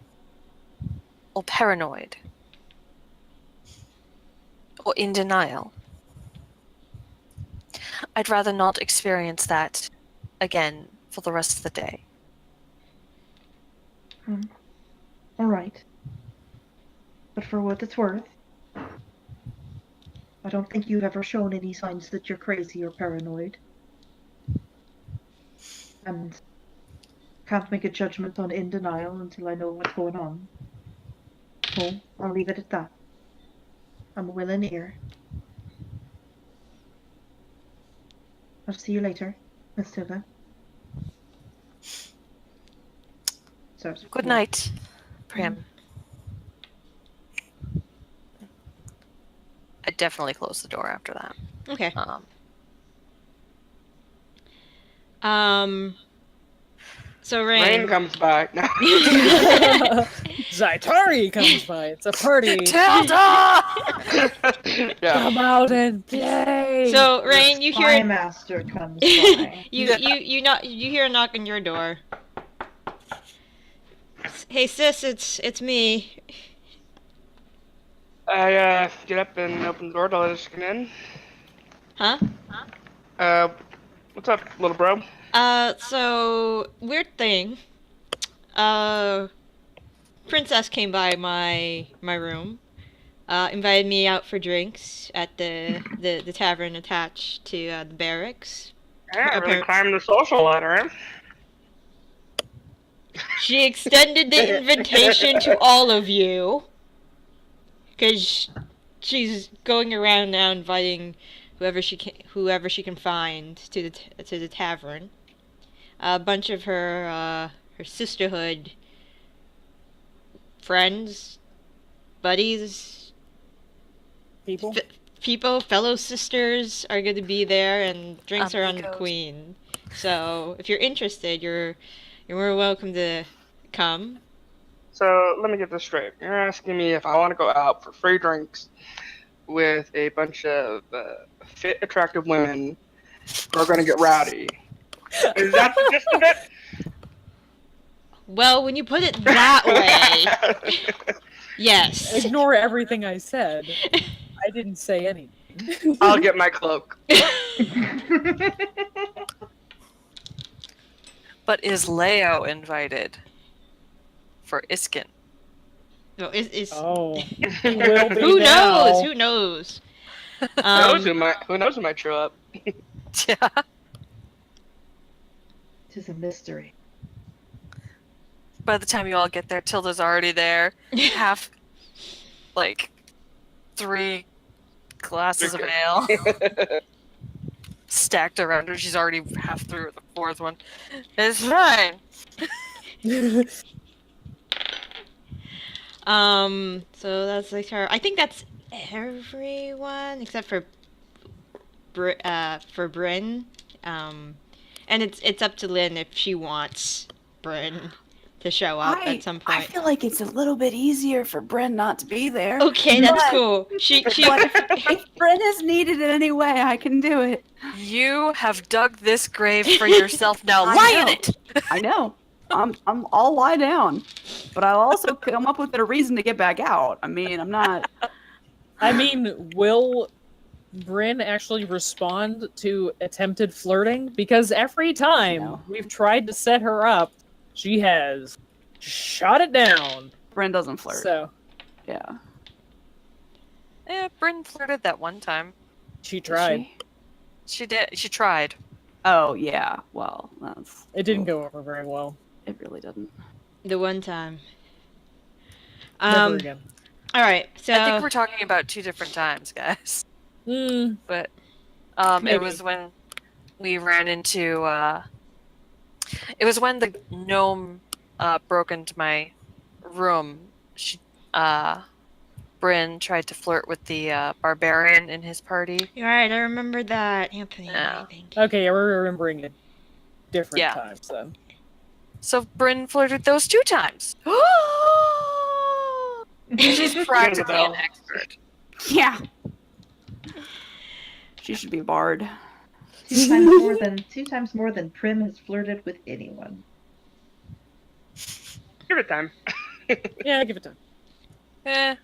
or paranoid, or in denial. I'd rather not experience that again for the rest of the day. All right. But for what it's worth, I don't think you've ever shown any signs that you're crazy or paranoid. And can't make a judgment on in denial until I know what's going on. So I'll leave it at that. I'm a willing ear. I'll see you later, Miss Tilda. So, Good night, Prim. I definitely close the door after that. Okay. So Rain comes by. No. Zaitari comes by. It's a party. Tilda! Yeah. Come out and play. So Rain, you Spy hear master comes by. you hear a knock on your door. Hey sis, it's me. I get up and open the door to let us get in. Huh? What's up, little bro? So weird thing. Princess came by my room. Invited me out for drinks at the tavern attached to the barracks. Yeah, really climbed the social ladder, eh? She extended the invitation to all of you. Because she's going around now inviting whoever she can find to the tavern. A bunch of her sisterhood friends, buddies, fellow sisters are going to be there, and drinks are on the queen. So if you're interested, you're more welcome to come. So let me get this straight. You're asking me if I want to go out for free drinks with a bunch of fit, attractive women who are going to get rowdy. Is that the gist of it? Well, when you put it that way, yes. Ignore everything I said. I didn't say anything. I'll get my cloak. But is Leo invited for Iskin? No, Oh. Who knows? Who knows? Who knows who might show up? Yeah. 'Tis a mystery. By the time you all get there, Tilda's already there. Half, like, 3 glasses of ale stacked around her. She's already half through with the 4th one. It's fine. So that's like her. I think that's everyone except for Bryn. And it's up to Lynn if she wants Bryn to show up at some point. I feel like it's a little bit easier for Bryn not to be there. Okay, that's but- cool. She But if Bryn is needed in any way, I can do it. You have dug this grave for yourself. Now I lie in know. it. I know. I'll lie down, but I'll also come up with a reason to get back out. I mean, I'm not. I mean, will Bryn actually respond to attempted flirting? Because every time No. we've tried to set her up, she has shot it down. Bryn doesn't flirt. So Yeah. Bryn flirted that one time. she Did tried. she? She did. She tried. Oh yeah. Well, that's. It didn't go over very well. It really didn't. the one time. Never again. All right. So I think we're talking about 2 different times, guys. But it Maybe. was when we ran into. It was when the gnome broke into my room. She, Bryn tried to flirt with the barbarian in his party. you're right. I remember that, Anthony. Yeah. I think. Okay, yeah, we're remembering it different Yeah. times then. So Bryn flirted those 2 times. She's practically an expert. Yeah. She should be barred. 2 times more than Prim has flirted with anyone. Give it time. Yeah, give it time.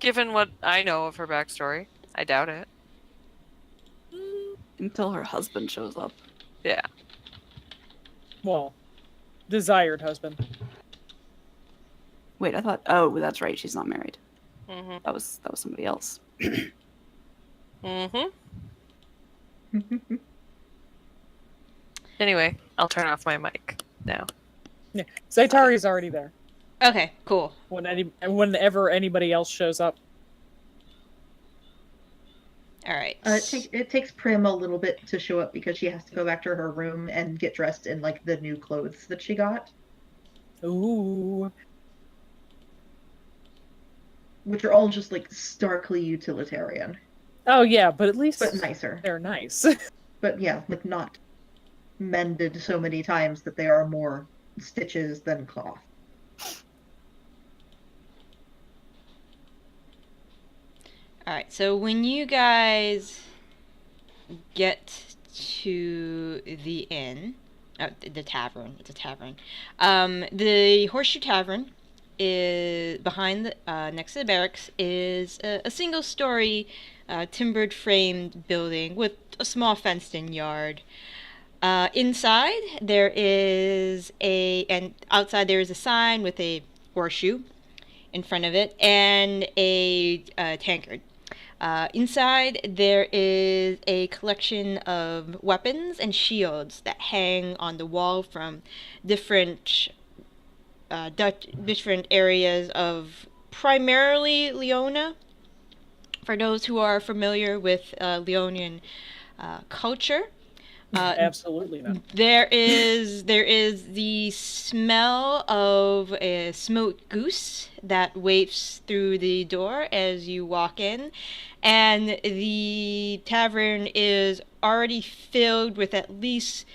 Given what I know of her backstory, I doubt it. Until her husband shows up. Yeah. Well, desired husband. Wait, I thought. Oh, that's right. She's not married. Mm-hmm. That was somebody else. Mm-hmm. Anyway, I'll turn off my mic now. Yeah, Zaitari's already there. Okay. Cool. Whenever anybody else shows up. All right. It takes Prim a little bit to show up because she has to go back to her room and get dressed in like the new clothes that she got, Ooh. which are all just like starkly utilitarian, Oh yeah, but at least but nicer. they're nice. But yeah, like not mended so many times that they are more stitches than cloth. All right. So when you guys get to the inn, the tavern. It's a tavern. The Horseshoe Tavern is behind the next to the barracks. Is a single-story, timbered framed building with a small fenced-in yard. Inside there is and outside there is a sign with a horseshoe in front of it and a tankard. Inside there is a collection of weapons and shields that hang on the wall from different different areas of primarily Leona. For those who are familiar with Leonian culture. Absolutely not. There is the smell of a smoked goose that wafts through the door as you walk in, and the tavern is already filled with at least,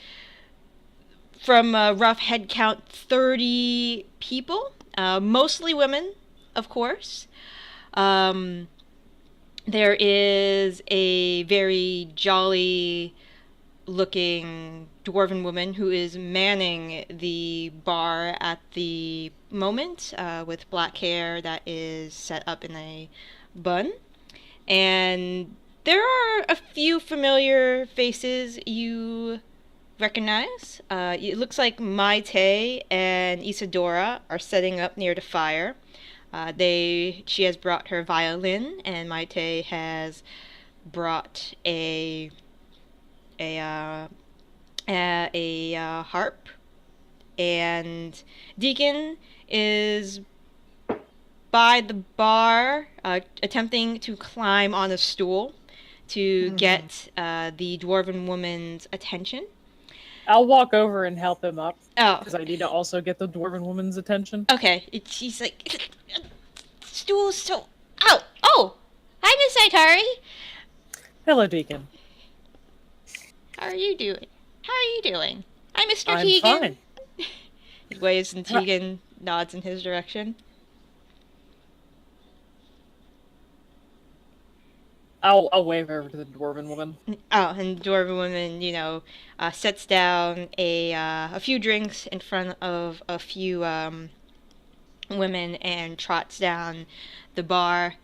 from a rough head count, 30 people, mostly women, of course. There is a very jolly looking dwarven woman who is manning the bar at the moment, with black hair that is set up in a bun. And there are a few familiar faces you recognize. It looks like Maite and Isadora are setting up near the fire. She has brought her violin, and Maite has brought a a harp, and Deacon is by the bar, attempting to climb on a stool to get the dwarven woman's attention. I'll walk over and help him up Oh, because I need to also get the dwarven woman's attention. okay. She's like, stool's so. Oh, oh! Hi, Miss Zaitari. Hello, Deacon. How are you doing? How are you doing? Hi, Mr. I'm Tegan. fine. He waves and Tegan nods in his direction. I'll wave over to the dwarven woman. Oh, and the dwarven woman, sets down a few drinks in front of a few women and trots down the bar.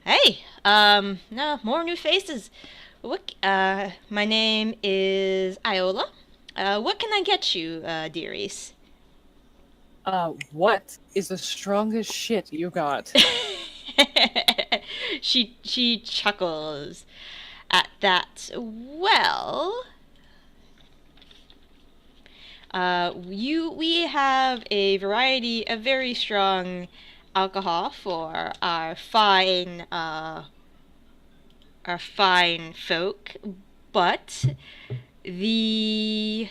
Hey, no, more new faces. What? My name is Iola. What can I get you, dearies? What is the strongest shit you got? She chuckles at that. Well, we have a variety of very strong alcohol for our fine folk, but the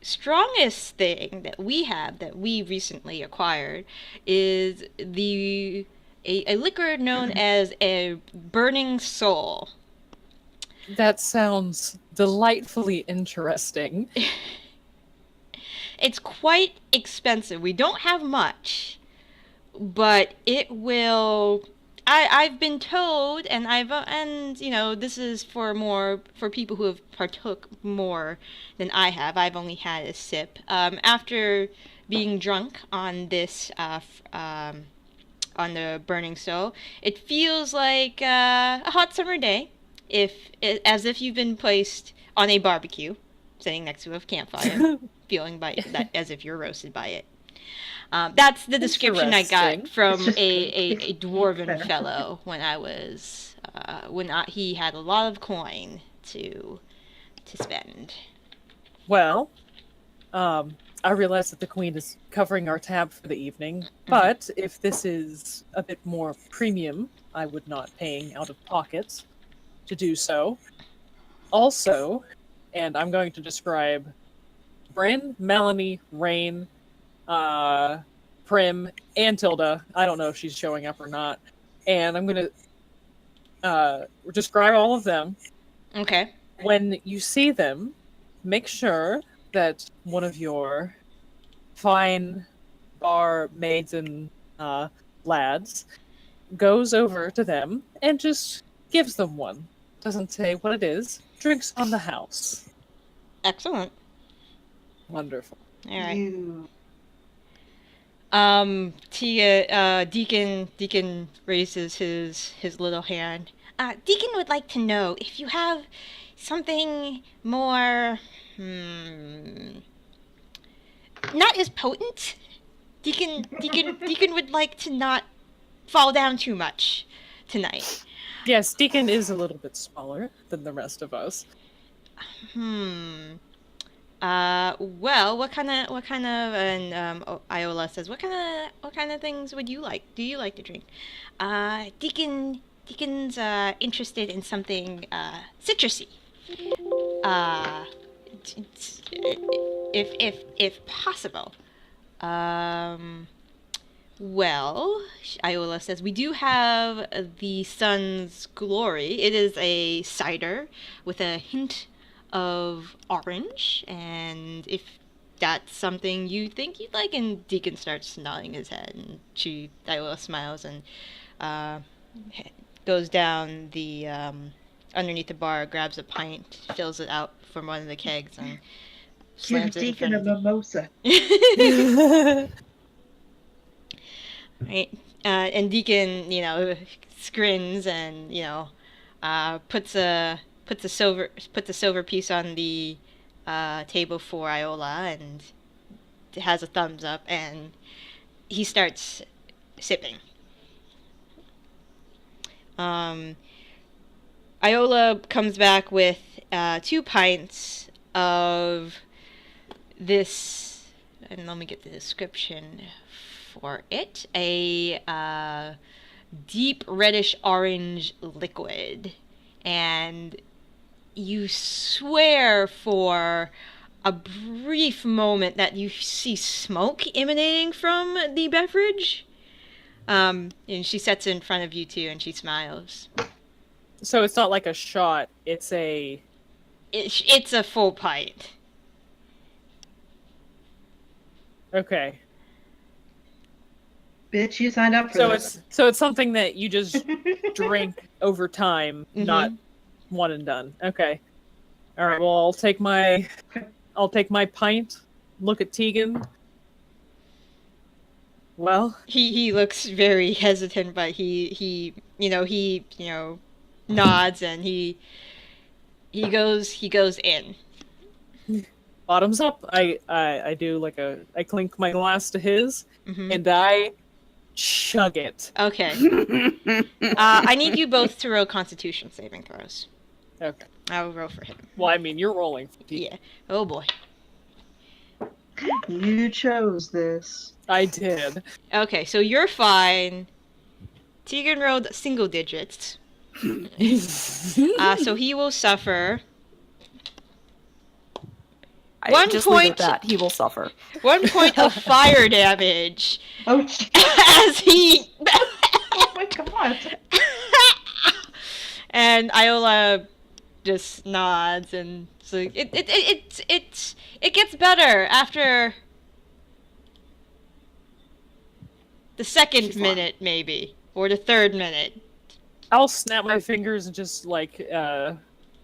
strongest thing that we have that we recently acquired is a liquor known as a burning soul. That sounds delightfully interesting. It's quite expensive. We don't have much, but it will. I've been told, and this is for people who have partook more than I have. I've only had a sip. After being drunk on this, on the burning soul, it feels like a hot summer day, as if you've been placed on a barbecue, sitting next to a campfire, feeling as if you're roasted by it. That's the description I got from a dwarven fellow when I was he had a lot of coin to spend. Well, I realize that the queen is covering our tab for the evening, but if this is a bit more premium, I would not paying out of pocket to do so. Also, and I'm going to describe Bryn, Melanie, Rain, Prim, and Tilda. I don't know if she's showing up or not. And I'm going to describe all of them. Okay. When you see them, make sure that one of your fine bar maids and lads goes over to them and just gives them one. Doesn't say what it is. Drinks on the house. Excellent. Wonderful. All right. Deacon raises his little hand. Deacon would like to know if you have something more, not as potent. Deacon would like to not fall down too much tonight. Yes, Deacon is a little bit smaller than the rest of us. Well, what kind of, and Iola says, what kind of things would you like? Do you like to drink? Deacon's interested in something citrusy. If possible. Well, Iola says, we do have the Sun's Glory. It is a cider with a hint of orange, and if that's something you think you'd like, and Deacon starts nodding his head, and Iola smiles and goes down the underneath the bar, grabs a pint, fills it out from one of the kegs, and slams it in Deacon front a of mimosa. Right, and Deacon, grins and puts a silver piece on the table for Iola and has a thumbs up, and he starts sipping. Iola comes back with 2 pints of this, and let me get the description for it. A deep reddish orange liquid, and you swear for a brief moment that you see smoke emanating from the beverage. And she sets it in front of you too, and she smiles. So it's not like a shot, it's a full pint. Okay. Bitch, you signed up for this. So it's something that you just drink over time, not one and done. Okay. All right. Well, I'll take my pint. Look at Tegan. Well, he looks very hesitant, but he nods, and he goes in. Bottoms up. I do I clink my glass to his, and I chug it. Okay. I need you both to roll Constitution saving throws. Okay. I'll roll for him. Well, I mean, you're rolling. Yeah. Oh boy. You chose this. I did. Okay, so you're fine. Tegan rolled single digits. So he will suffer. Just leave it at that. He will suffer. 1 point of fire damage. Oh, as he. Oh my god. And Iola just nods, and so it gets better after the second minute, maybe, or the third minute. I'll snap my fingers and just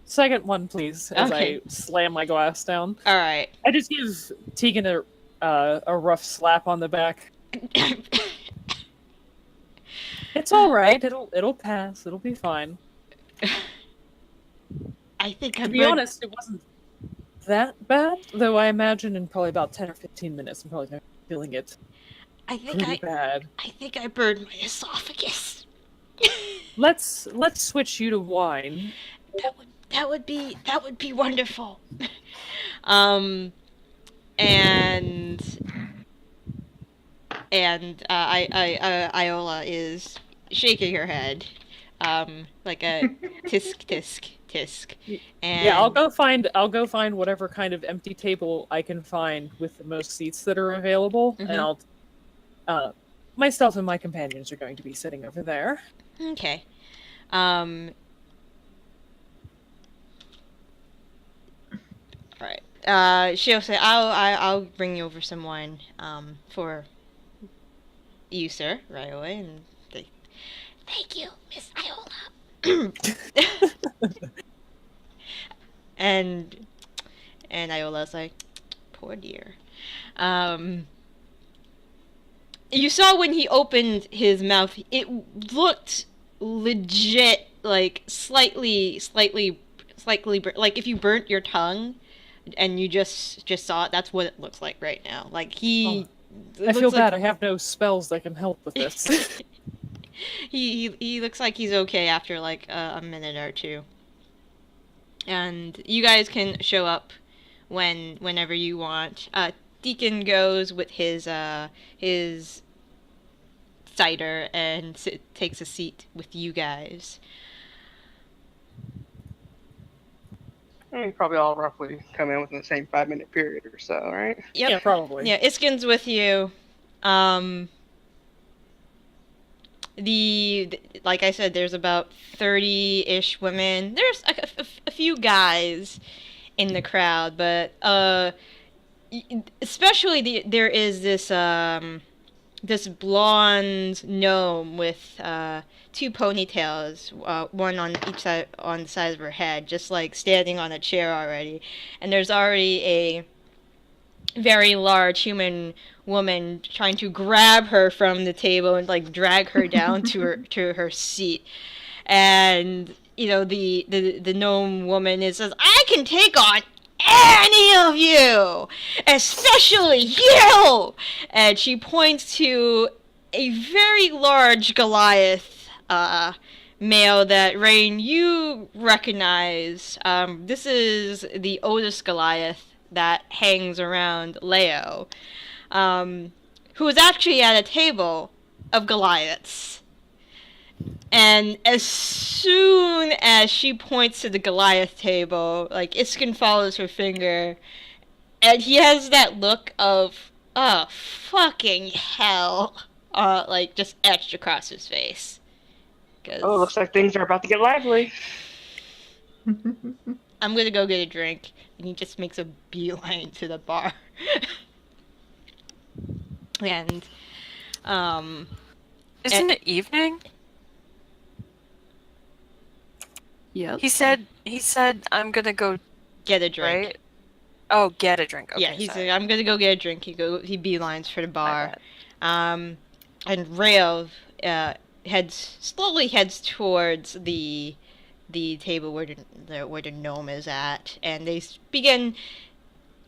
second one, please, as I slam my glass down. All right. I just give Tegan a rough slap on the back. It's all right. It'll pass. It'll be fine. I think to be honest, it wasn't that bad, though. I imagine in probably about 10 or 15 minutes, I'm probably feeling it. Pretty bad. I think I burned my esophagus. Let's switch you to wine. That would be wonderful. And Iola is shaking her head, like a tisk tisk tisk. And yeah, I'll go find whatever kind of empty table I can find with the most seats that are available, and I'll myself and my companions are going to be sitting over there. Okay. Alright. She'll say, I'll bring you over some wine, for you, sir, right away, and thank you, Miss Iola. and Iola's like, poor dear. You saw when he opened his mouth, it looked legit, like slightly, like if you burnt your tongue and you just saw it, that's what it looks like right now. Like he. I feel bad. I have no spells that can help with this. he looks like he's okay after like a minute or two. And you guys can show up whenever you want. Deacon goes with his cider and takes a seat with you guys. I mean, probably all roughly come in within the same 5-minute period or so, right? Yep. Yeah, probably. Yeah, Iskin's with you. Like I said, there's about 30-ish women. There's a few guys in the crowd, but especially there is this this blonde gnome with 2 ponytails, one on each side, on the sides of her head, just like standing on a chair already. And there's already a very large human woman trying to grab her from the table and like drag her down to her seat. And the gnome woman says, "I can take on any of you, especially you!" And she points to a very large Goliath male that, Rain, you recognize. This is the oldest Goliath that hangs around Leo, who is actually at a table of Goliaths. And as soon as she points to the Goliath table, like, Iskin follows her finger, and he has that look of, oh, fucking hell, like, just etched across his face. Oh, looks like things are about to get lively. I'm gonna go get a drink, and he just makes a beeline to the bar. And, Isn't it evening? Yep. He said, I'm gonna go, get a drink. right? Oh, get a drink. Okay, Yeah, he's sorry. like, I'm gonna go get a drink. He beelines for the My bar. bad. And Rail slowly heads towards the table where the gnome is at, and they begin.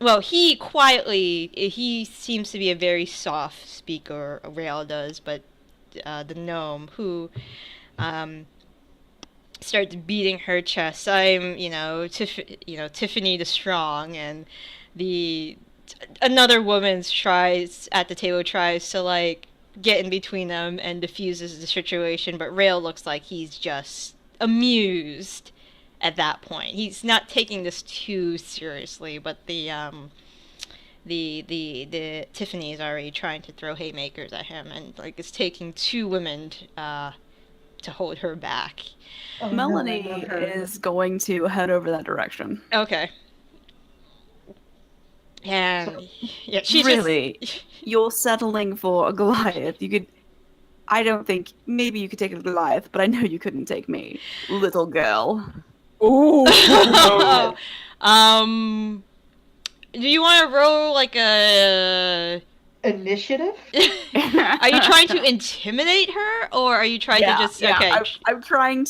Well, he seems to be a very soft speaker. Rail does, but the gnome who starts beating her chest. I'm, Tiffany the Strong, and another woman at the table tries to, like, get in between them and diffuses the situation, but Rail looks like he's just amused at that point. He's not taking this too seriously, but the Tiffany is already trying to throw haymakers at him, and, like, it's taking two women to hold her back. Oh, Melanie no, I love her. is going to head over that direction. Okay. And yeah, she's Really? just... You're settling for a Goliath. I don't think, maybe you could take a Goliath, but I know you couldn't take me, little girl. Ooh. Do you want to roll like a... Initiative? Are you trying to intimidate her, or are you trying to just... Okay. I'm trying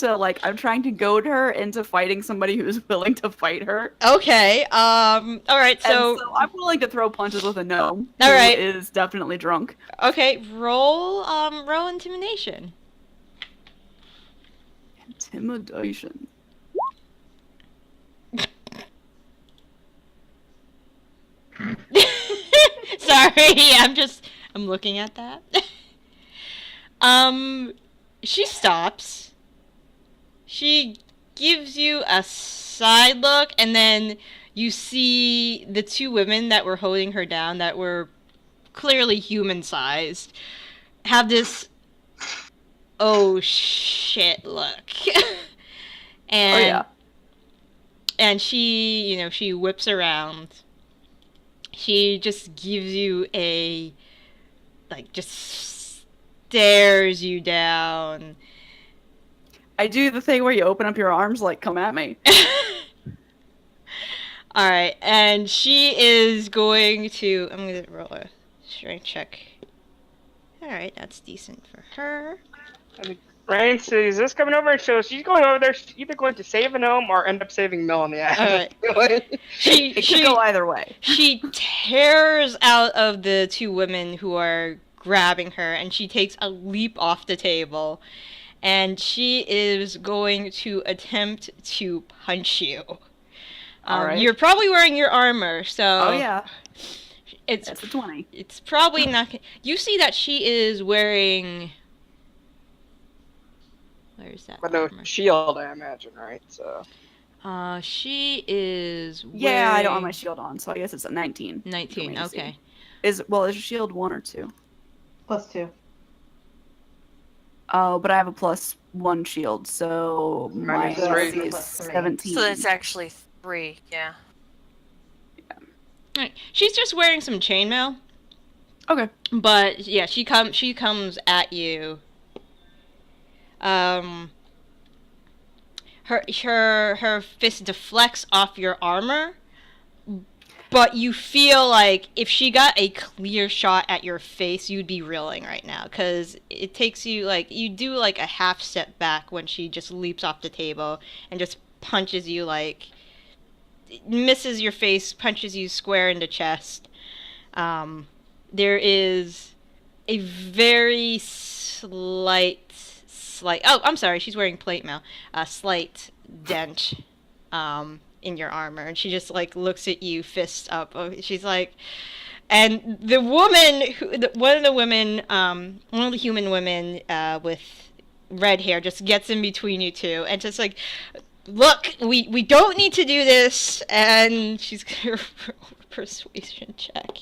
to goad her into fighting somebody who's willing to fight her. Okay. All right. So I'm willing to throw punches with a gnome. All right. Who is definitely drunk. Okay. Roll intimidation. Intimidation. Sorry, I'm looking at that. She stops. She gives you a side look, and then you see the two women that were holding her down, that were clearly human-sized, have this oh shit look. And, Oh yeah. And she whips around. She just gives you just stares you down. I do the thing where you open up your arms, like, come at me. Alright, and she is going to... I'm going to roll a strength check. Alright, that's decent for her. Rain sees this coming over, and so she's going over there. She's either going to save a gnome or end up saving Melanie. Alright. It could go either way. She tears out of the two women who are grabbing her, and she takes a leap off the table, and she is going to attempt to punch you. All right. You're probably wearing your armor, so... Oh yeah. It's That's a 20. It's probably not... You see that she is wearing... Where's that But no armor? shield, I imagine, right? So. She is wearing... Yeah, I don't have my shield on, so I guess it's a 19. 19, okay. Is your shield 1 or 2? +2. Oh, but I have a +1 shield, so my Mine is three. AC is +3. 17. So that's actually 3, yeah. Alright. She's just wearing some chainmail, Okay. but yeah, she comes at you. Her fist deflects off your armor, but you feel like if she got a clear shot at your face, you'd be reeling right now, because it takes you, like, you do like a half step back when she just leaps off the table and just punches you, like, misses your face, punches you square in the chest. There is a very slight, oh, I'm sorry, she's wearing plate mail. A slight dent in your armor, and she just like looks at you, fists up. She's like, and the woman, one of the human women with red hair, just gets in between you two, and just like, look, we don't need to do this, and she's gonna roll a persuasion check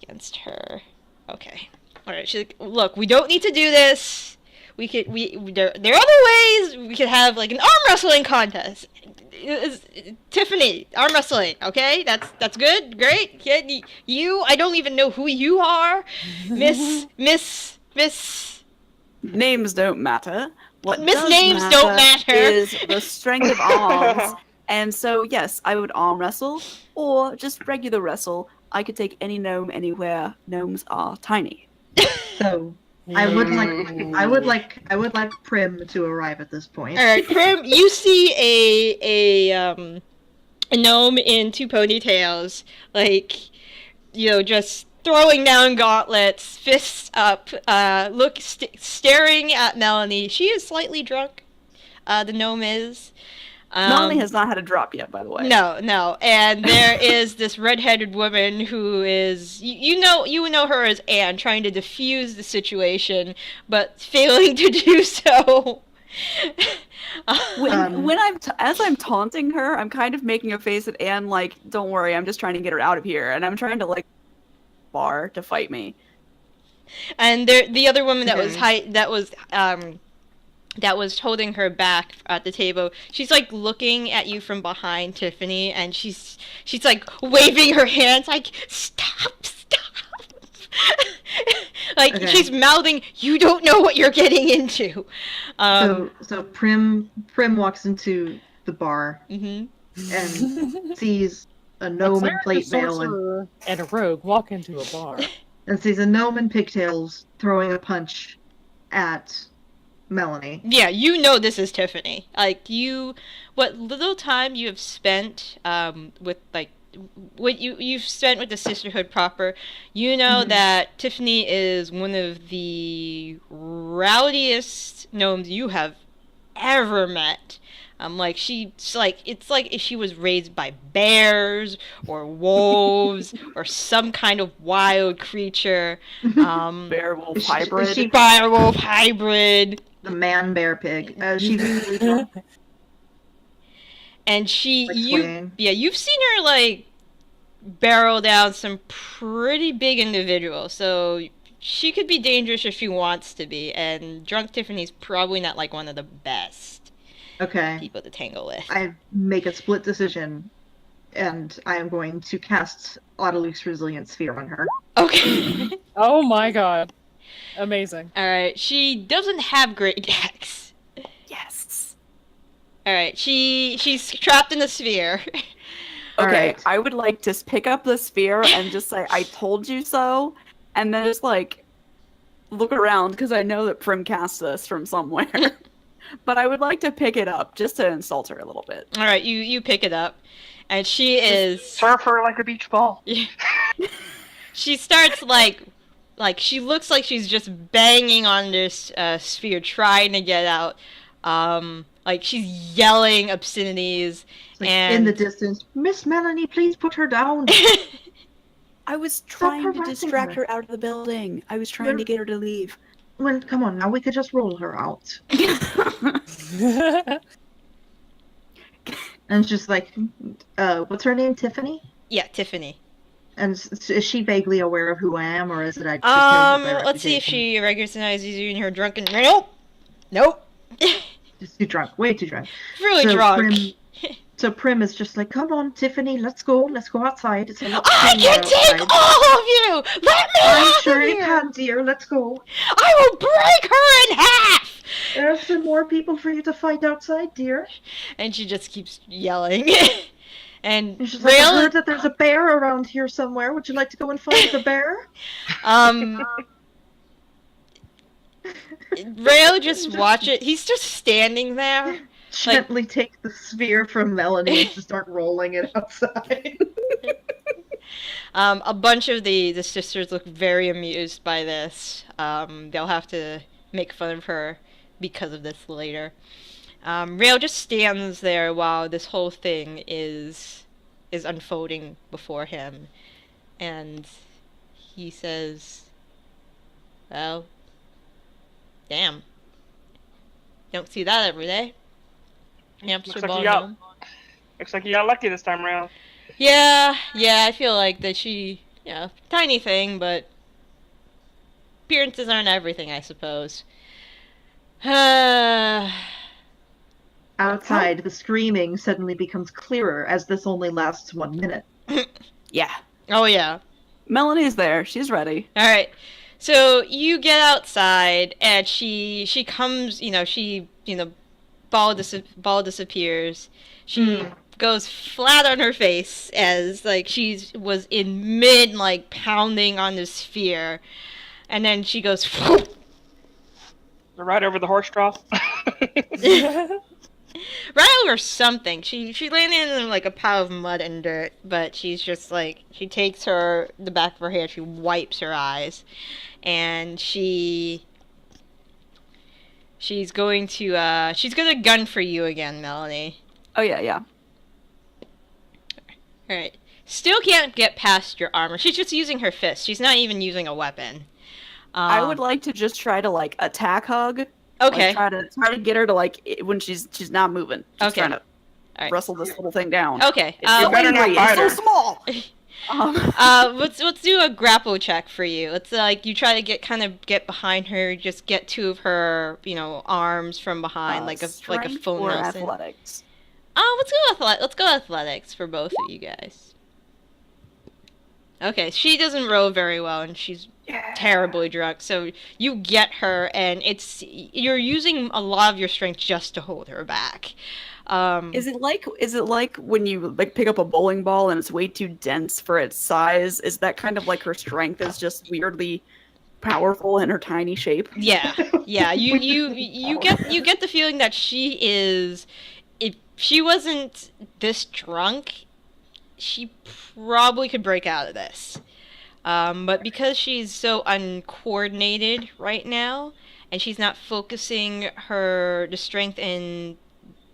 against her. Okay, all right. She's like, look, we don't need to do this. There are other ways. We could have like an arm wrestling contest. Tiffany, arm wrestling. Okay, that's good. Great. Yeah, you. I don't even know who you are, Miss. Names don't matter. What Miss does Names don't matter is the strength of arms. And so, yes, I would arm wrestle or just regular wrestle. I could take any gnome anywhere. Gnomes are tiny. So I would like Prim to arrive at this point. All right, Prim, you see a gnome in 2 ponytails, like, just throwing down gauntlets, fists up, staring at Melanie. She is slightly drunk. The gnome is. Melanie has not had a drop yet, by the way. No. And there is this red-headed woman who is, you know her as Anne, trying to defuse the situation, but failing to do so. As I'm taunting her, I'm kind of making a face at Anne, like, don't worry, I'm just trying to get her out of here, and I'm trying to like bar to fight me. And the other woman that was holding her back at the table, she's like looking at you from behind, Tiffany, and she's like waving her hands like, stop. Like, okay. She's mouthing, you don't know what you're getting into. So Prim walks into the bar and sees a gnome in plate mail and a rogue walk into a bar. And sees a gnome in pigtails throwing a punch at Melanie. Yeah, you know this is Tiffany. Like, what little time you have spent with, like, what you've spent with the Sisterhood proper, you know that Tiffany is one of the rowdiest gnomes you have ever met. It's like if she was raised by bears or wolves or some kind of wild creature. Bear-wolf hybrid. Bear-wolf hybrid. The man-bear pig. She's and you've seen her like barrel down some pretty big individuals, so she could be dangerous if she wants to be, and drunk Tiffany's probably not like one of the best people to tangle with. I make a split decision, and I am going to cast Autoluke's Resilient Sphere on her. Okay. Oh my god. Amazing. Alright, she doesn't have great dex. Yes. Alright, she's trapped in the sphere. Okay, right. I would like to pick up the sphere and just say, I told you so, and then just like look around, because I know that Prim cast this from somewhere. But I would like to pick it up just to insult her a little bit. Alright, you pick it up, and she is... Serve her like a beach ball. She starts like she looks like she's just banging on this sphere, trying to get out. Like she's yelling obscenities, like and in the distance, Miss Melanie, please put her down. I was trying to distract her out of the building. I was trying to get her to leave. Well, come on now, we could just roll her out. And just like, what's her name? Tiffany? Yeah, Tiffany. And is she vaguely aware of who I am, or is it I just let's see if she recognizes you in her drunken... Nope. Just too drunk. Way too drunk. Really drunk. So Prim is just like, come on, Tiffany, let's go outside. It's I can take all of you! Let me I'm sure you can, dear. Let's go. I will break her in half! There are some more people for you to fight outside, dear. And she just keeps yelling. And she's like, I heard that there's a bear around here somewhere. Would you like to go and fight the bear? Rail just watch it. He's just standing there. Gently take the sphere from Melanie and just start rolling it outside. A bunch of the sisters look very amused by this. They'll have to make fun of her because of this later. Rail just stands there while this whole thing is unfolding before him, and he says, "Well, damn, don't see that every day." Hamster ball gnome. Looks like you got lucky this time around. Yeah, I feel like that she, tiny thing, but appearances aren't everything, I suppose. Outside, the screaming suddenly becomes clearer as this only lasts 1 minute. Yeah. Oh, yeah. Melanie's there. She's ready. All right. So you get outside, and she comes, ball disappears. She goes flat on her face as, she was in mid, pounding on the sphere. And then she goes... Right over the horse trough. Right over something. She landed in a pile of mud and dirt, but she's just she takes the back of her hair, she wipes her eyes, and she's going to gun for you again, Melanie. Oh yeah. Alright. Still can't get past your armor. She's just using her fist. She's not even using a weapon. I would like to just try to attack hug. Okay. Try to get her to when she's not moving. Just Okay. trying to wrestle this little thing down. Okay. You better not It's fight so her. small. Let's do a grapple check for you. Let's you try to get behind her, just get two of her, arms from behind, like a full or Nelson. athletics. Let's go athletics for both of you guys. Okay, she doesn't row very well, and she's terribly drunk. So you get her, and you're using a lot of your strength just to hold her back. Is it like when you pick up a bowling ball and it's way too dense for its size? Is that kind of like her strength is just weirdly powerful in her tiny shape? Yeah. You get the feeling that she is. If she wasn't this drunk, she probably could break out of this. But because she's so uncoordinated right now, and she's not focusing the strength in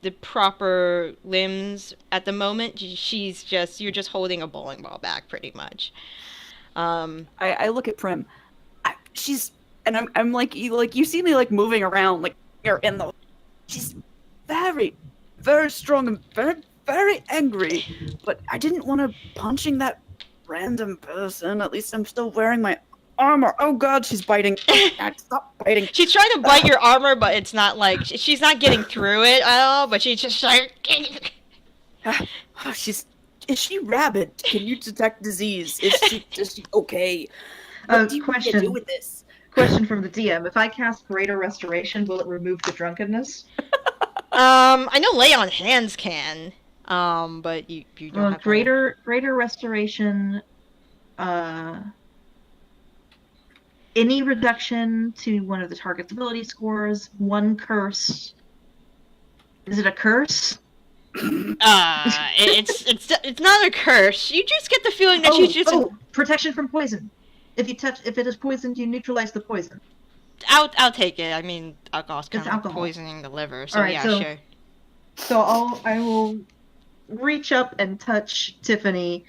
the proper limbs at the moment, you're just holding a bowling ball back pretty much. I look at Prim. I'm like you see me moving around you're in the. She's very, very strong and very, very angry, but I didn't want to punching that random person. At least I'm still wearing my armor. Oh god, she's biting. Stop biting. She's trying to bite your armor, but it's not she's not getting through it at all, but she's just Is she rabid? Can you detect disease? Is she okay? What do you want to do with this? Question from the DM. If I cast Greater Restoration, will it remove the drunkenness? I know Lay on Hands can. But you don't have Greater Restoration, any reduction to one of the target's ability scores, one curse. Is it a curse? It's not a curse. You just get the feeling that she's just protection from poison. If it is poisoned, you neutralize the poison. I'll take it. I mean, alcohol's kind of alcohol. Poisoning the liver, so Alright, sure. So I will reach up and touch Tiffany,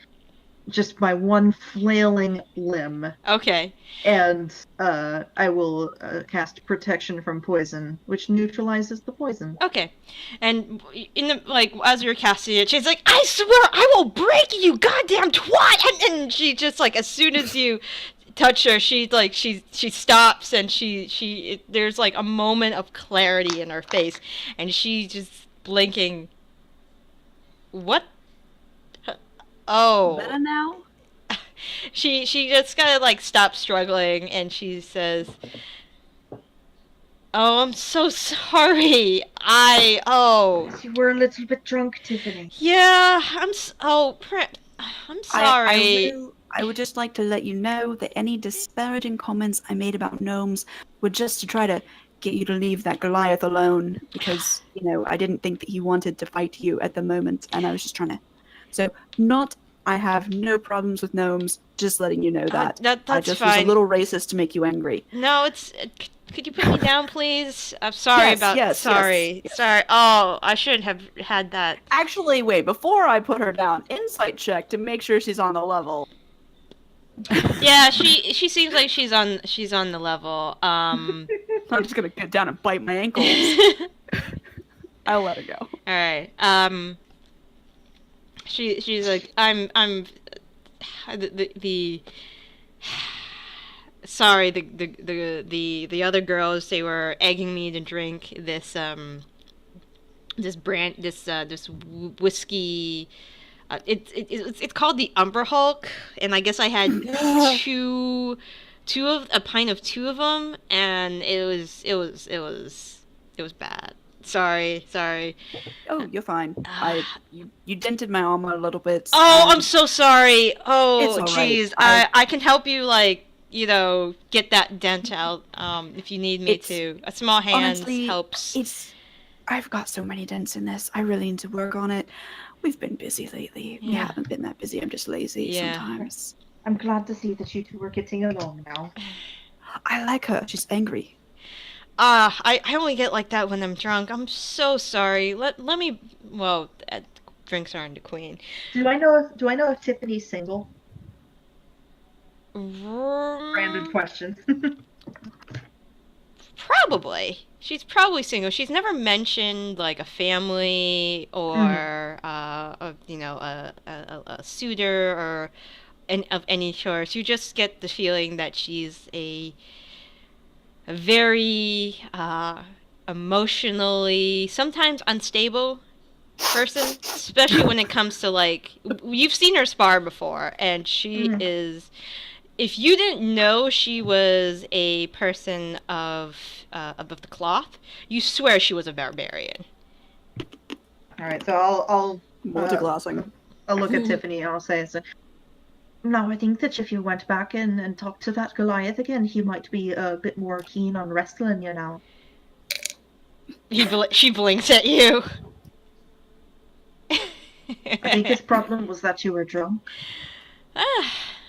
just my one flailing limb. Okay. And I will cast Protection from Poison, which neutralizes the poison. Okay. And in the as you're casting it, she's like, "I swear I will break you, goddamn twat!" And she just as soon as you touch her, she stops, and there's a moment of clarity in her face, and she just blinking. What? Oh. Better now? She just kind of stops struggling, and she says, "Oh, I'm so sorry. You were a little bit drunk, Tiffany. Yeah, I'm sorry." I would just like to let you know that any disparaging comments I made about gnomes were just to try to get you to leave that Goliath alone, because, I didn't think that he wanted to fight you at the moment, and I was just trying to... So, I have no problems with gnomes, just letting you know that. That's I just fine. was a little racist to make you angry. No, Could you put me down, please? I'm sorry Yes, about. yes, sorry, yes. sorry. Oh, I shouldn't have had that. Actually, wait, before I put her down, insight check to make sure she's on the level. Yeah, she seems like she's on the level. I'm just gonna get down and bite my ankles. I'll let her go. All right. She's like the sorry, the other girls, they were egging me to drink this whiskey. It's called the Umber Hulk, and I guess I had a pint of two of them, and it was bad. Sorry. Oh, you're fine. You dented my armor a little bit. Oh, I'm so sorry. Oh, It's all right. jeez. I can help you, like, get that dent out, if you need me to. A small hand honestly, helps. I've got so many dents in this. I really need to work on it. We've been busy lately. We Yeah. haven't been that busy. I'm just lazy Yeah. sometimes. I'm glad to see that you two are getting along now. I like her. She's angry. I only get like that when I'm drunk. I'm so sorry. Let me. Well, drinks aren't the queen. Do I know if Tiffany's single? Random question. Probably. She's probably single. She's never mentioned like a family or a suitor or of any sort. You just get the feeling that she's a very emotionally, sometimes unstable person, especially when it comes to, like, you've seen her spar before, and she is. If you didn't know she was a person of the cloth, you swear she was a barbarian. All right, so I'll Multi-glassing. I'll look at Tiffany and I'll say, "No, I think that if you went back and talked to that Goliath again, he might be a bit more keen on wrestling you now." She blinks at you. I think his problem was that you were drunk.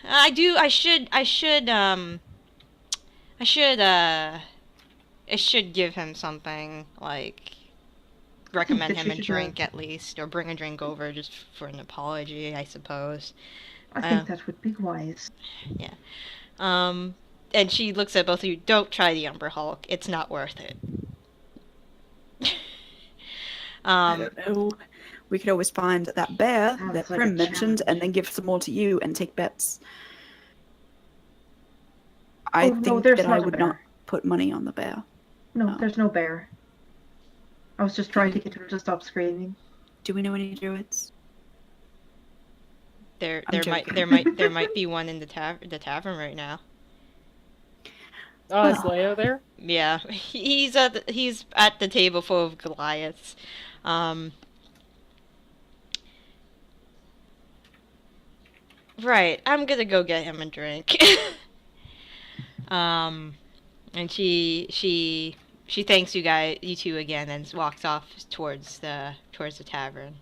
I should give him something, like recommend him a drink at least, or bring a drink over just for an apology, I suppose. I think that would be wise. Yeah. And she looks at both of you. Don't try the Umber Hulk. It's not worth it. I don't know. We could always find that bear Sounds that like Prim a mentioned and then give some more to you and take bets. I think there's that I not a would bear. not put money on the bear. No, Oh. there's no bear. I was just trying to get her to stop screaming. Do we know any druids? There I'm might be one in the tavern right now. Oh, is Leo there? Yeah, he's at the table full of Goliaths. Right, I'm gonna go get him a drink. And she thanks you two again, and walks off towards the tavern.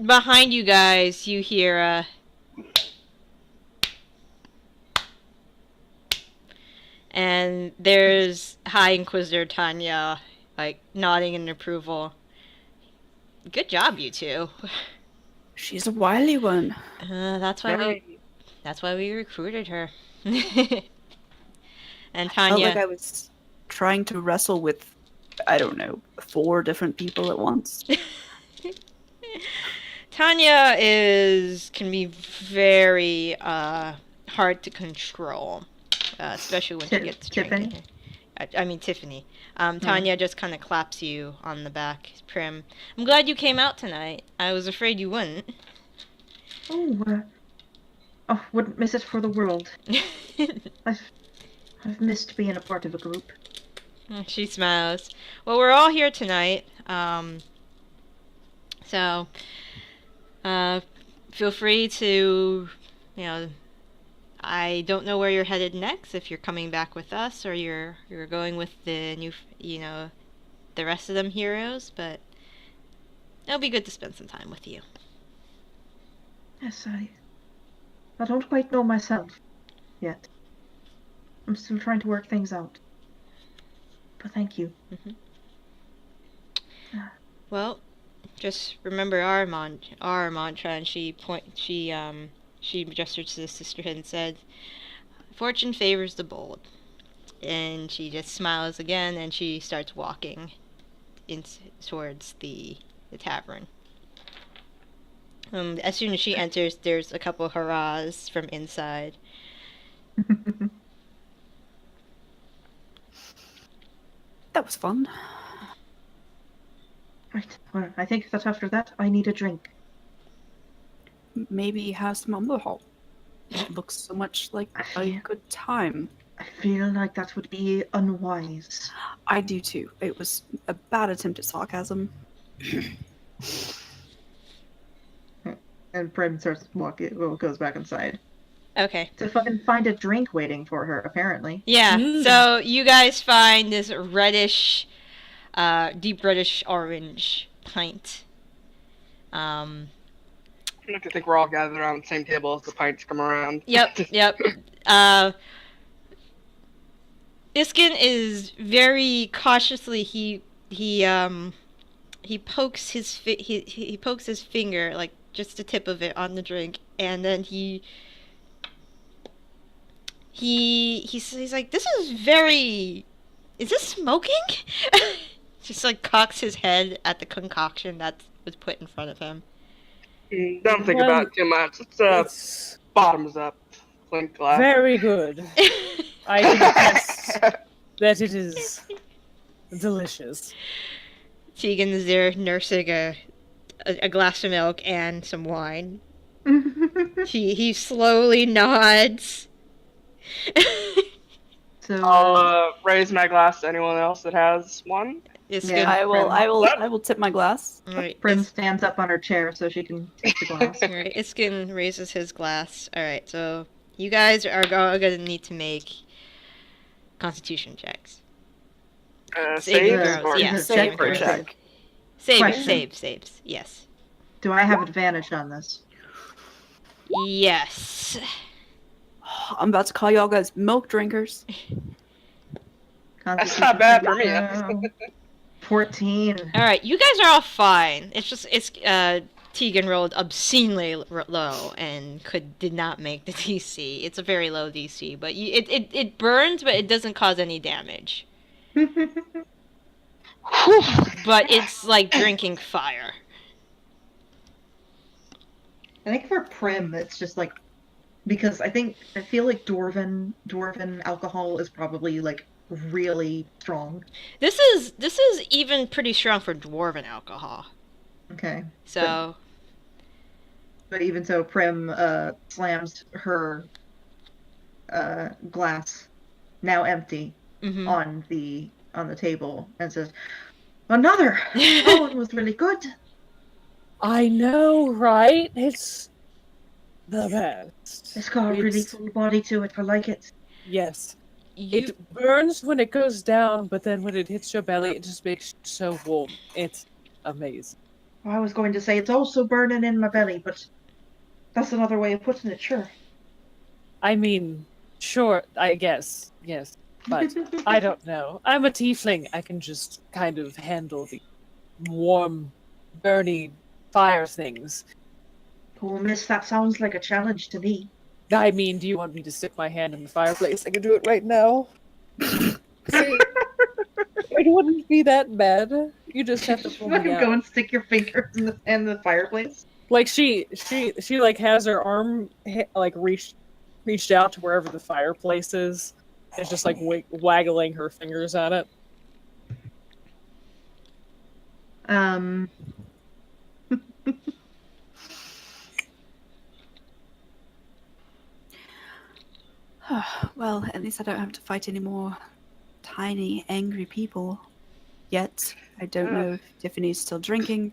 Behind you guys, you hear and there's High Inquisitor Tanya, like, nodding in approval. Good job, you two. She's a wily one. That's why we recruited her. And I felt Tanya, like I was trying to wrestle with, I don't know, 4 different people at once. Tanya can be very hard to control, especially when she gets drinking. Tiffany? I mean Tiffany. Tanya just kind of claps you on the back. Prim, I'm glad you came out tonight. I was afraid you wouldn't. Wouldn't miss it for the world. I've missed being a part of a group. She smiles. Well, we're all here tonight. So feel free to, I don't know where you're headed next, if you're coming back with us or you're going with the new, the rest of them heroes, but it'll be good to spend some time with you. Yes, I don't quite know myself yet. I'm still trying to work things out. But thank you. Well, just remember our mantra, and she gestured to the sisterhood and said, "Fortune favors the bold." And she just smiles again, and she starts walking towards the tavern. As soon as she enters, there's a couple hurrahs from inside. That was fun. Right. Well, I think that after that, I need a drink. Maybe have some alcohol. It looks so much like a good time. I feel like that would be unwise. I do too. It was a bad attempt at sarcasm. And Prim starts walking, goes back inside. Okay. To fucking find a drink waiting for her, apparently. Yeah, Mm. so you guys find this reddish, deep reddish orange pint. I like to think we're all gathered around the same table as the pints come around. Yep. Iskin is very cautiously, he pokes he pokes his finger, like just the tip of it, on the drink, and then he's like, "This is very, is this smoking?" Just like cocks his head at the concoction that was put in front of him. Don't think Well, about it too much. It's It's bottoms up. Clink glass. very good. I can attest that it is delicious. Tegan is there nursing a glass of milk and some wine. He slowly nods. So I'll raise my glass to anyone else that has one. It's Yeah. good. I will tip my glass. Alright, Prim stands up on her chair so she can take the glass. Alright, Iskin raises his glass. Alright, so you guys are gonna need to make Constitution checks. Saving Saves throws, or yeah, Save saving or throws. check? Saves, saves, yes. Do I have advantage on this? Yes. Oh, I'm about to call y'all guys milk drinkers. That's not bad for me. 14. Alright, you guys are all fine. Tegan rolled obscenely low and did not make the DC. It's a very low DC, but it burns, but it doesn't cause any damage. But it's like drinking fire. I think for Prim, it's just like, because I feel like dwarven alcohol is probably like really strong. This is even pretty strong for dwarven alcohol. Okay. So But even so, Prim slams her glass, now empty, mhm. on the table and says, "Another! That one was really good." I know, right? It's the best. It's got a really It's- cool body to it. I like it. Yes. You, It burns when it goes down, but then when it hits your belly, it just makes you so warm. It's amazing. I was going to say it's also burning in my belly, but that's another way of putting it, sure. I mean, sure, I guess. Yes. But I don't know. I'm a tiefling. I can just kind of handle the warm, burny fire things. Oh, miss, that sounds like a challenge to me. I mean, do you want me to stick my hand in the fireplace? I can do it right now. See, it wouldn't be that bad. You just have to pull me Go out. and stick your finger in the fireplace. Like she like has her arm like reached out to wherever the fireplace is. It's just like waggling her fingers at it. Well, at least I don't have to fight any more tiny, angry people. Yet, I don't know if Tiffany's still drinking.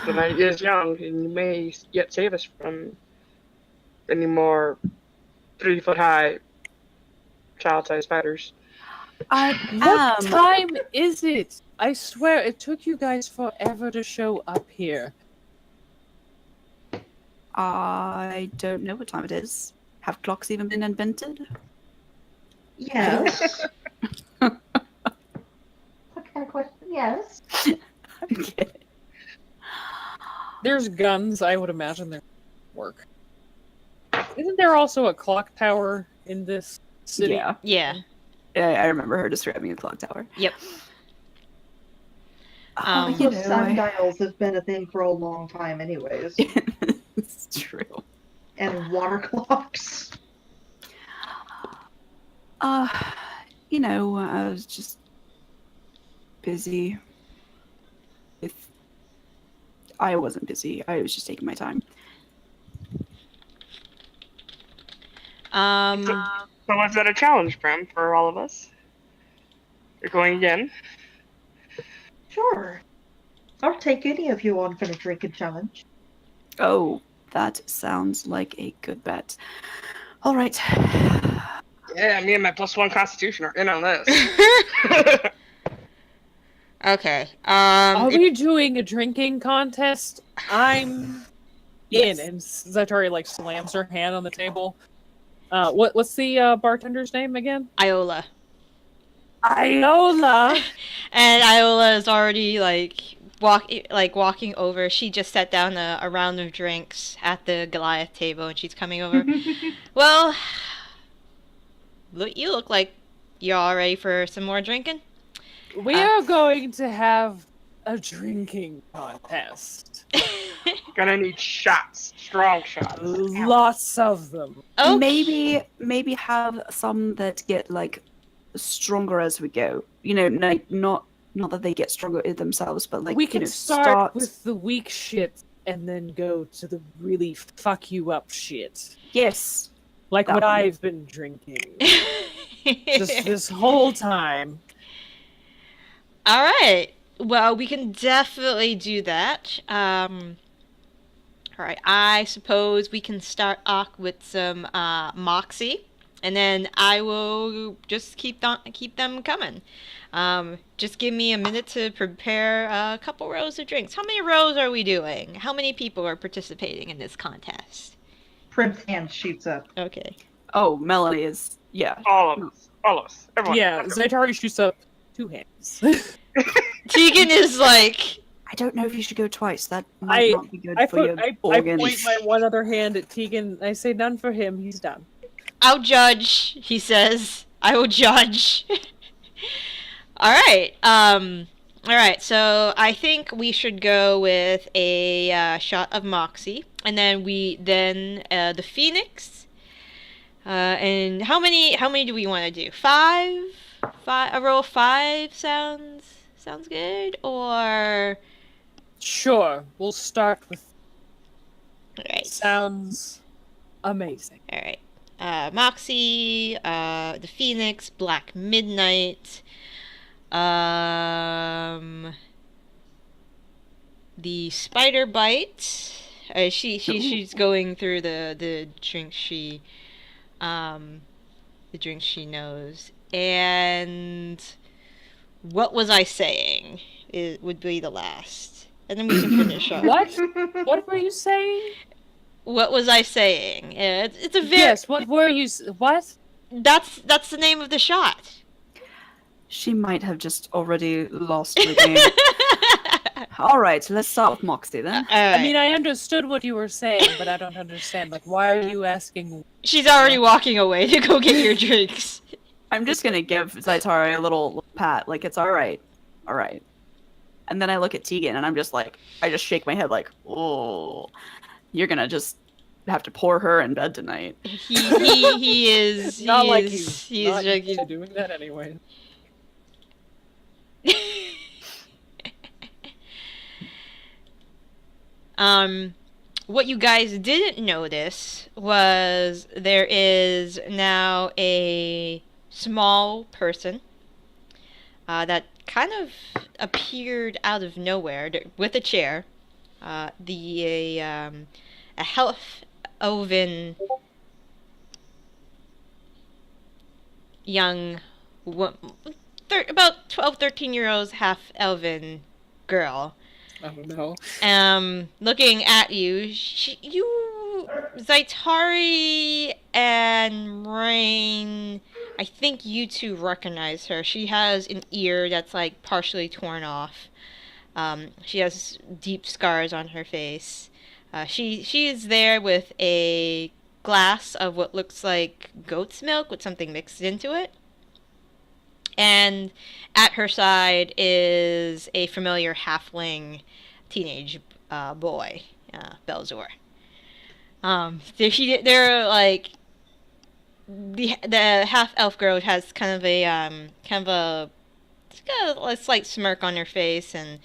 The night is young, and you may yet save us from any more 3-foot-high child-sized spiders. I What am. time is it? I swear it took you guys forever to show up here. I don't know what time it is. Have clocks even been invented? Yes. What kind of question? Yes. I'm kidding. There's guns. I would imagine they work. Isn't there also a clock tower in this city? Yeah. Yeah. I remember her describing a clock tower. Yep. Oh, Also, sundials have been a thing for a long time anyways. It's true. And water clocks. I was just busy with... I wasn't busy. I was just taking my time. So was that a challenge, Prim, for all of us? You're going again? Sure. I'll take any of you on for the drinking challenge. Oh, that sounds like a good bet. All right. Yeah, me and my +1 constitution are in on this. Okay. Are we doing a drinking contest? I'm in. And Zaitari like slams her hand on the table. What's the bartender's name again? Iola. Iola. And Iola is already walking over. She just set down a round of drinks at the Goliath table, and she's coming over. Well, you look like you're all ready for some more drinking. We are going to have a drinking contest. Gonna need shots. Strong shots. Lots of them. Oh, Maybe have some that get like stronger as we go. Not that they get stronger themselves, but like we can start with the weak shit and then go to the really fuck you up shit. Yes. Like That what one. I've been drinking. Just this whole time. All right. Well, we can definitely do that. All right. I suppose we can start off with some moxie, and then I will just keep them coming. Just give me a minute to prepare a couple rows of drinks. How many rows are we doing? How many people are participating in this contest? Prim's hand shoots up. Okay. Oh, Melanie is All of us. Everyone. Yeah, Zaitari shoots up 2 hands. Tegan is like, I don't know if you should go twice. That might not be good for your I organs. point my one other hand at Tegan. I say, none for him. He's done. I'll judge, he says. I will judge. All right. So I think we should go with a shot of moxie, and then the phoenix. And how many do we want to do? 5? A roll of 5 sounds good, or Sure, we'll start with. all right. Sounds amazing. All right. Moxie, the Phoenix, Black Midnight, the Spider Bite. She's going through the drinks she knows, and what was I saying? It would be the last, and then we can finish up. What? What were you saying? What was I saying? It's a very Yes. What were you? What? That's the name of the shot. She might have just already lost the game. All right, let's start with Moxie then. I mean, I understood what you were saying, but I don't understand. Like, why are you asking? She's already walking away to go get your drinks. I'm just gonna give Zaitari a little pat, like it's all right. And then I look at Tegan and I'm just like, I just shake my head like, oh, you're gonna just have to pour her in bed tonight. He is Not he like is he's he is not drinking. used to doing that anyway. What you guys didn't notice was there is now a small person that kind of appeared out of nowhere with a chair. A half elven young about 12-13-year-old half elven girl. I don't know. Looking at you, Zaitari and Rain I think you two recognize her. She has an ear that's like partially torn off. She has deep scars on her face. She is there with a glass of what looks like goat's milk with something mixed into it. And at her side is a familiar halfling teenage boy, Belzor. They're like the half elf girl has kind of a slight smirk on her face, and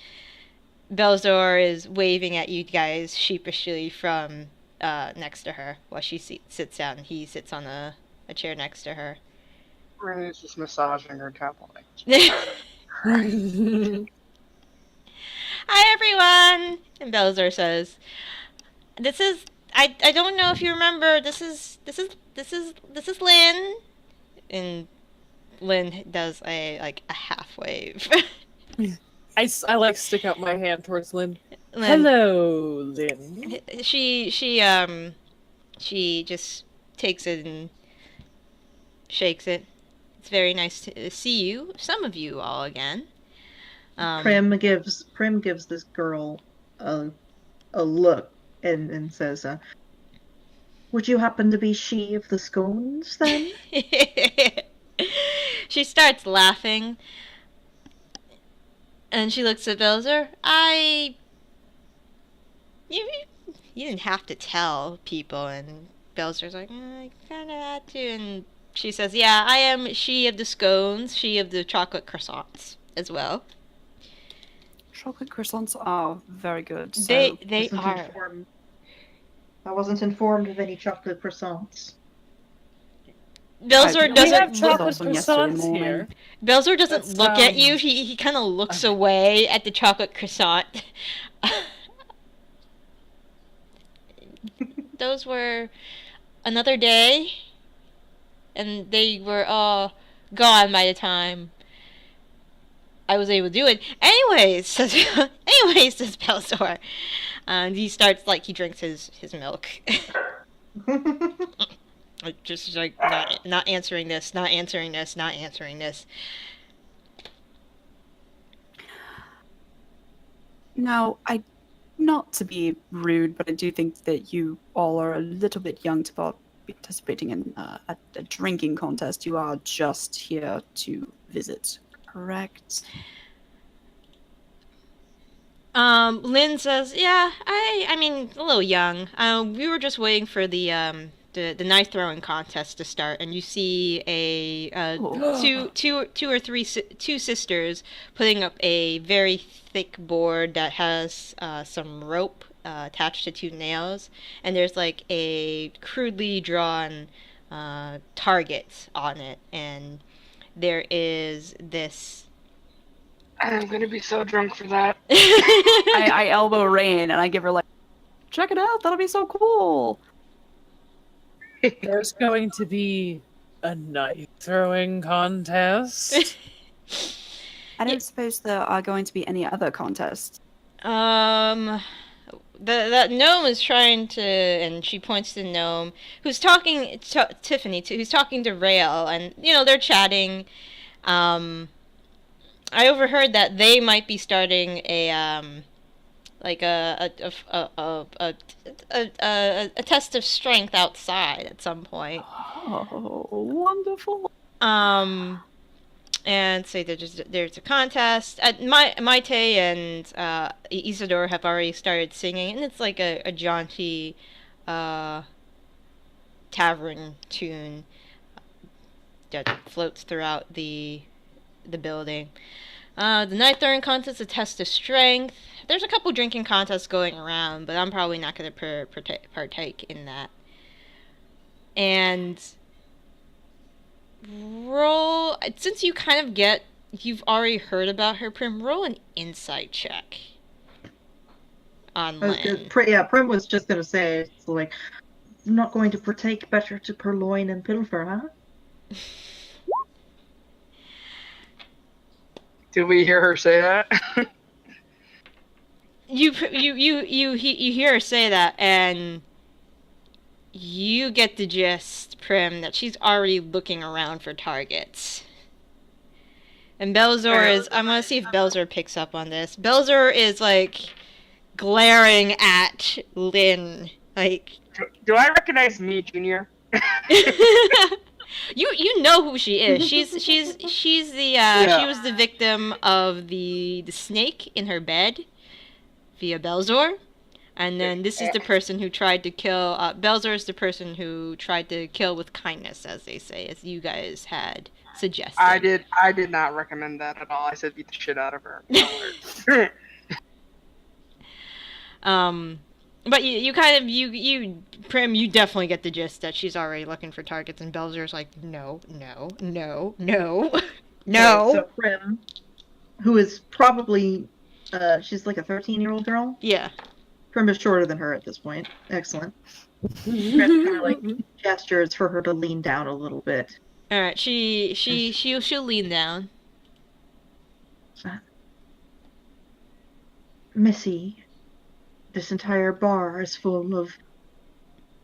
Belzor is waving at you guys sheepishly from next to her while she sits down, and he sits on a chair next to her. Renee's just massaging her temple. Hi everyone, and Belzor says, "This is I don't know if you remember. This is Lynn." And Lynn does a half wave. I like stick out my hand towards Lynn. Lynn. Hello, Lynn. She just takes it and shakes it. It's very nice to see you, some of you all again. Prim gives this girl a look and says, "Would you happen to be she of the scones then?" She starts laughing, and she looks at Belzer. You didn't have to tell people, and Belzer's like, I kind of had to, and she says, "Yeah, I am she of the scones, she of the chocolate croissants as well." Chocolate croissants are very good. So They are. I wasn't informed of any chocolate croissants. Belzer We doesn't have chocolate from yesterday croissants morning. here. Belzer doesn't That look at you. sounds- He kind of looks away at the chocolate croissant. Those were another day, and they were all gone by the time I was able to do it. Anyways, says Belzor. And he starts, he drinks his milk. Just not answering this, not answering this, not answering this. Now, not to be rude, but I do think that you all are a little bit young to be participating in a drinking contest. You are just here to visit, correct? Lynn says, "Yeah, I mean, a little young. We were just waiting for the knife throwing contest to start, and you see two sisters putting up a very thick board that has some rope attached to two nails, and there's a crudely drawn target on it, and there is this." I'm gonna be so drunk for that. I elbow Rain and I give her check it out, that'll be so cool. There's going to be a knife throwing contest. I don't suppose there are going to be any other contests. That gnome is trying to, and she points to the gnome, who's talking to Tiffany, who's talking to Rael, and they're chatting. I overheard that they might be starting a test of strength outside at some point. Oh, wonderful. And so there's a contest. Maite and Isidore have already started singing, and it's like a jaunty tavern tune that floats throughout the building. The knife throwing contest, a test of strength. There's a couple drinking contests going around, but I'm probably not going to partake in that. And roll, since you've already heard about her, Prim, roll an insight check on Lynn. Prim was just going to say, it's I'm not going to partake, better to purloin and pilfer, huh? Did we hear her say that? You hear her say that, and you get the gist, Prim, that she's already looking around for targets. And Belzor is... I want to see if Belzor picks up on this. Belzor is, like, glaring at Lynn. Like... Do I recognize me, Junior? You know who she is. She's the she was the victim of the snake in her bed via Belzor. And then this is the person who tried to kill Belzor is the person who tried to kill with kindness, as they say, as you guys had suggested. I did not recommend that at all. I said beat the shit out of her. But you kind of you Prim, you definitely get the gist that she's already looking for targets, and Belzer's like, no. So Prim, who is probably, she's like a 13-year-old girl. Yeah. Prim is shorter than her at this point. Excellent. Kind of like gestures for her to lean down a little bit. All right, she'll lean down. Missy, this entire bar is full of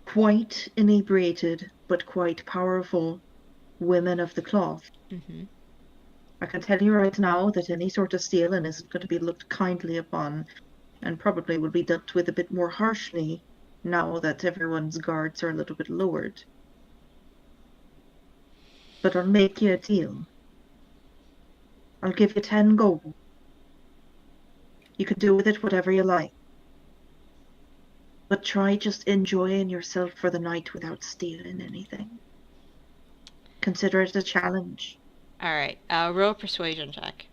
quite inebriated but quite powerful women of the cloth. Mm-hmm. I can tell you right now that any sort of stealing isn't going to be looked kindly upon, and probably will be dealt with a bit more harshly now that everyone's guards are a little bit lowered. But I'll make you a deal. I'll give you 10 gold. You can do with it whatever you like. But try just enjoying yourself for the night without stealing anything. Consider it a challenge. Alright, roll a persuasion check.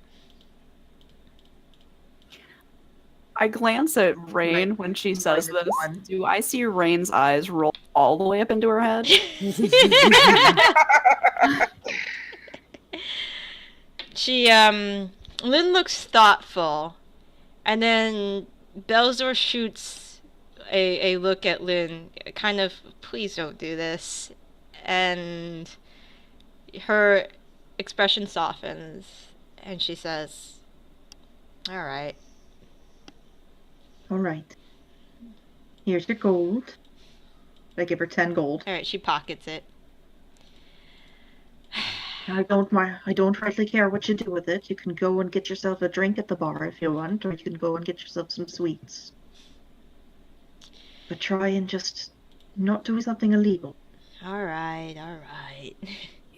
I glance at Rain when she says this. Do I see Rain's eyes roll all the way up into her head? She, Lynn looks thoughtful, and then Belzor shoots a look at Lynn, kind of, please don't do this, and her expression softens, and she says, alright. Alright. Here's your gold. I give her 10 gold. Alright, she pockets it. I don't really care what you do with it. You can go and get yourself a drink at the bar if you want, or you can go and get yourself some sweets. But try and just not do something illegal. Alright.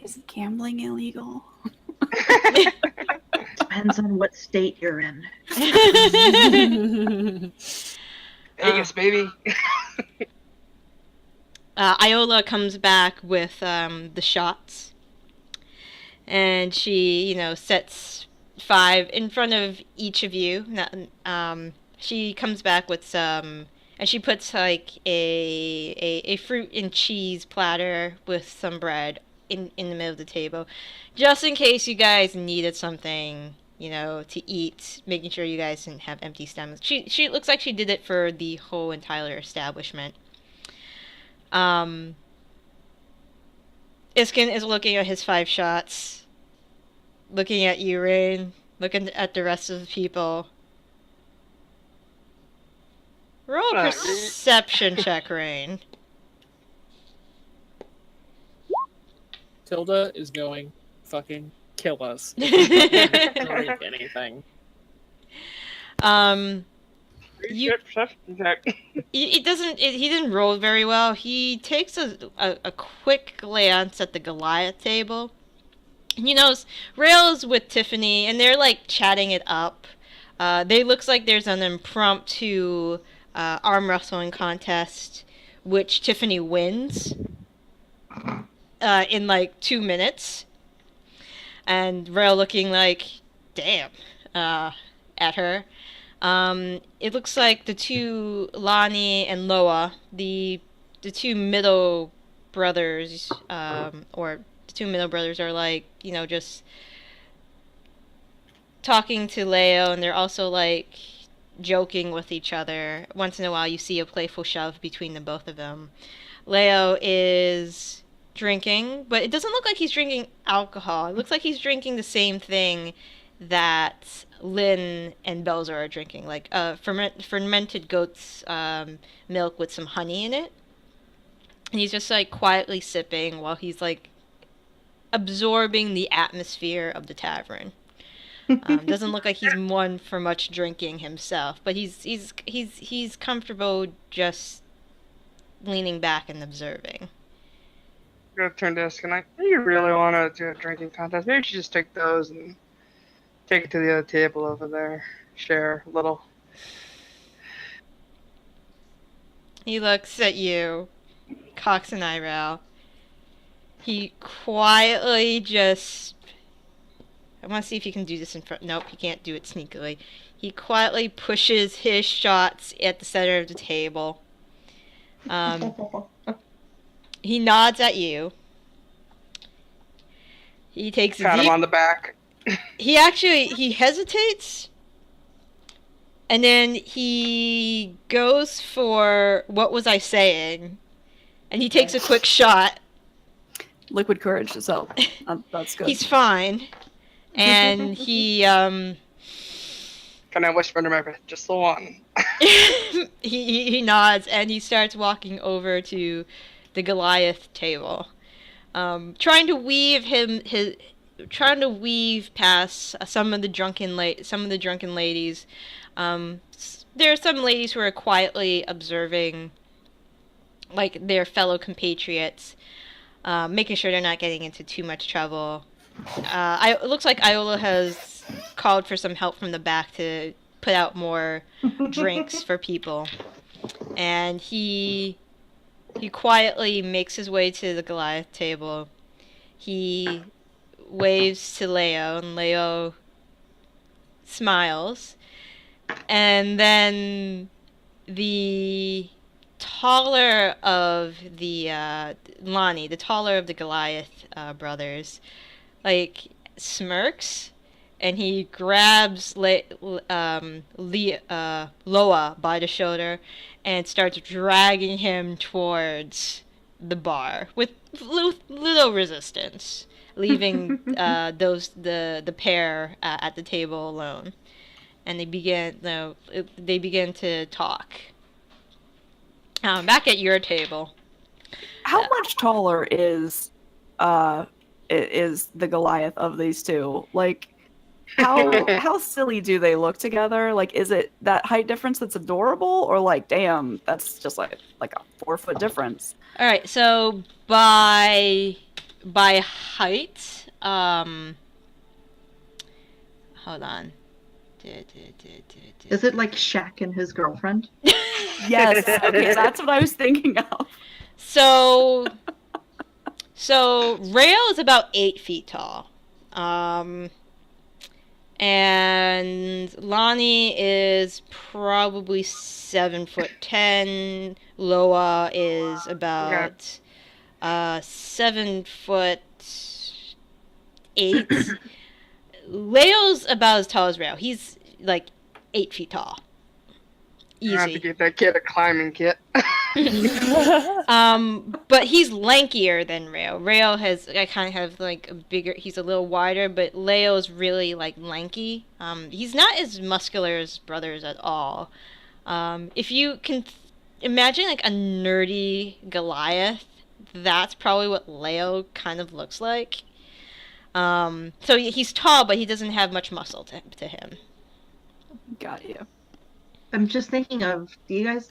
Is gambling illegal? Depends on what state you're in. Vegas, baby. Iola comes back with the shots. And she, sets 5 in front of each of you. She comes back with some, and she puts like a fruit and cheese platter with some bread in the middle of the table, just in case you guys needed something, to eat, making sure you guys didn't have empty stomachs. She looks like she did it for the whole entire establishment. Iskin is looking at his 5 shots, looking at you, Rain, looking at the rest of the people. Roll a perception check, Rain. Tilda is going fucking kill us. Like anything. He didn't roll very well. He takes a quick glance at the Goliath table. And Rail's with Tiffany, and they're like chatting it up. They looks like there's an impromptu arm wrestling contest, which Tiffany wins in like 2 minutes. And Rail looking like, damn, at her. It looks like the two, Lonnie and Loa, the two middle brothers, or the two middle brothers are like, just talking to Leo, and they're also like joking with each other. Once in a while you see a playful shove between the both of them. Leo is drinking, but it doesn't look like he's drinking alcohol. It looks like he's drinking the same thing that Lynn and Belzer are drinking, like fermented goat's milk with some honey in it. And he's just like quietly sipping while he's like absorbing the atmosphere of the tavern. Doesn't look like he's one for much drinking himself, but he's comfortable just leaning back and observing. I'm gonna turn to this and do you really want to do a drinking contest? Maybe you should just take those and take it to the other table over there. Share a little. He looks at you, cocks an eyebrow. He quietly just... I want to see if he can do this in front... Nope, he can't do it sneakily. He quietly pushes his shots at the center of the table. He nods at you. He takes a Pat him deep... on the back. He hesitates. And then he goes for, what was I saying? And he takes a quick shot. Liquid courage, so that's good. He's fine. And he, Can I whisper under my breath? Just the one. he nods and he starts walking over to the Goliath table. Trying to weave past some of the drunken ladies. There are some ladies who are quietly observing, like, their fellow compatriots, making sure they're not getting into too much trouble. It looks like Iola has called for some help from the back to put out more drinks for people. And he quietly makes his way to the Goliath table. He waves to Leo, and Leo smiles. And then the taller of the Lonnie, the taller of the Goliath brothers, like, smirks, and he grabs Loa by the shoulder and starts dragging him towards the bar with little resistance, leaving the pair at the table alone. And they begin to talk. Back at your table. How much taller is the Goliath of these two? Like, how silly do they look together? Like, is it that height difference that's adorable, or like, damn, that's just like a 4-foot difference? All right, so by height, hold on. Is it like Shaq and his girlfriend? Yes, okay, that's what I was thinking of. So Rail is about 8 feet tall. And Lonnie is probably 7'10". Loa is about 7'8". Leo's about as tall as Rail. He's like 8 feet tall. You have to Easy. give that kid a climbing kit. But he's lankier than Rail. Rail I kind of have like a bigger. He's a little wider, but Leo's really like lanky. He's not as muscular as brothers at all. If you can imagine like a nerdy Goliath, that's probably what Leo kind of looks like. So he's tall, but he doesn't have much muscle to him. Got you. I'm just thinking of, have you guys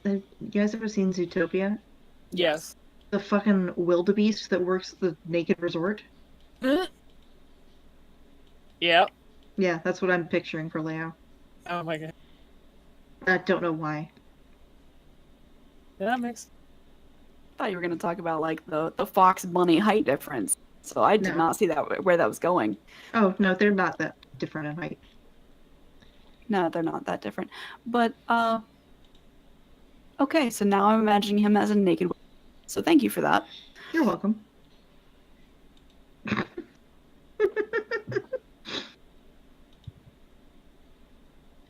ever seen Zootopia? Yes. The fucking wildebeest that works at the naked resort? Yep. Yeah, that's what I'm picturing for Leo. Oh my god. I don't know why. That makes... I thought you were going to talk about like the fox bunny height difference. So I did not see that where that was going. Oh, no, they're not that different in height. No, they're not that different. But, okay, so now I'm imagining him as a naked... So thank you for that. You're welcome.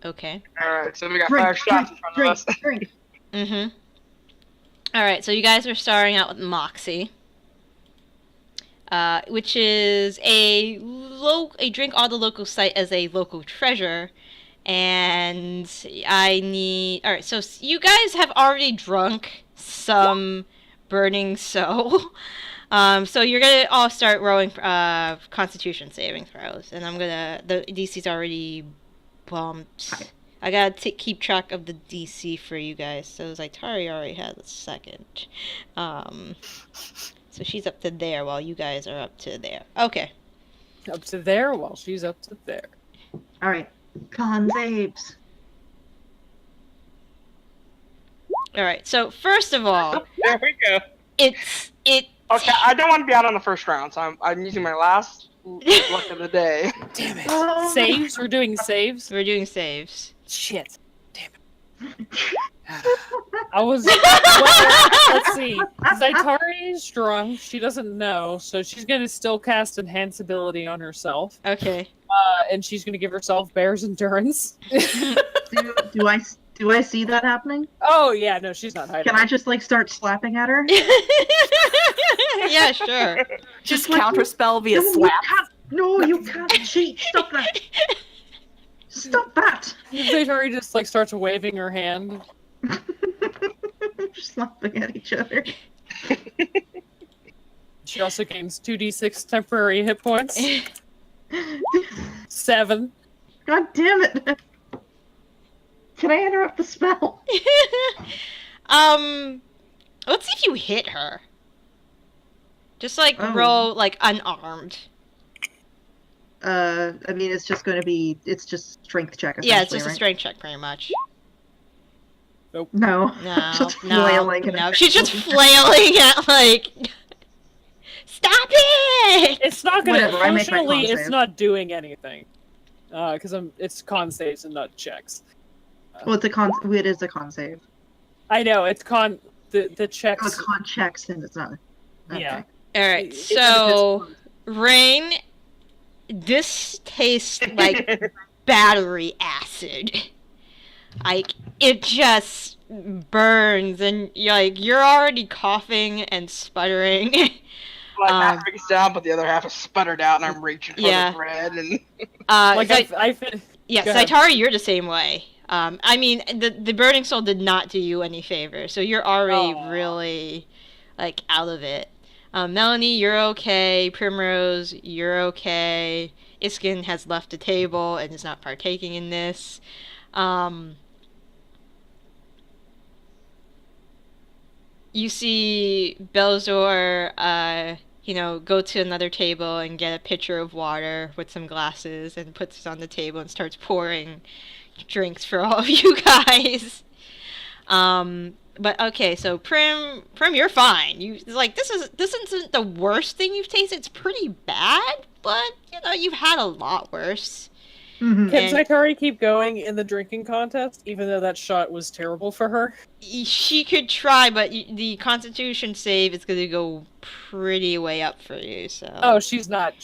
Okay. Alright, so we got 5 shots in front of us. Drink. Mm-hmm. Alright, so you guys are starting out with Moxie. Which is a drink all the locals cite as a local treasure. And I need... Alright, so you guys have already drunk some burning soul. So you're gonna all start rolling Constitution saving throws, and the DC's already bumped. Hi. I gotta keep track of the DC for you guys. So Zaitari already has a second. So she's up to there while you guys are up to there. Okay. Up to there while she's up to there. All right. Con saves. All right. So first of all, There we go. it. Okay, I don't want to be out on the first round, so I'm using my last luck of the day. Damn it. Oh. Saves? We're doing saves? We're doing saves. Shit. Damn it. I was... Well, let's see. Zaitari is strong. She doesn't know, so she's going to still cast Enhanceability on herself. Okay. And she's going to give herself Bear's Endurance. Do I see that happening? Oh, yeah, no, she's not hiding. Can I just like start slapping at her? Yeah, sure. Just counterspell via slap. You can't cheat. Stop that. Stop that. Zaitari just like starts waving her hand. Just slapping at each other. She also gains 2d6 temporary hit points. 7. God damn it. Can I interrupt the spell? Let's see if you hit her. Just like Oh. roll like unarmed. I mean, it's just strength check. Yeah, it's essentially, just a right? strength check pretty much. No. No, Just no, flailing. no. She's just flailing at like. Stop it! It's not gonna. Whatever, I make my Fortunately, con it's save. not doing anything. Because it's con saves and not checks. Well, it is a con save. I know it's con. The checks. Oh, it's con checks and it's not. Okay. Yeah. All right, It- so Rain, this tastes like battery acid. Like it just burns, and you're already coughing and sputtering. Like half breaks down, but the other half is sputtered out, and I'm reaching for Yeah. the bread. And Like Yeah, Go ahead. Zaitari, you're the same way. I mean, the burning soul did not do you any favor, so you're already Aw. really, like, out of it. Melanie, you're okay. Primrose, you're okay. Iskin has left the table and is not partaking in this. You see Belzor, go to another table and get a pitcher of water with some glasses and puts it on the table and starts pouring drinks for all of you guys. But okay, so Prim, you're fine. This isn't the worst thing you've tasted. It's pretty bad, but you've had a lot worse. Mhm. Can And- Zaitari keep going in the drinking contest, even though that shot was terrible for her? She could try, but the Constitution save is going to go pretty way up for you. So. Oh, she's not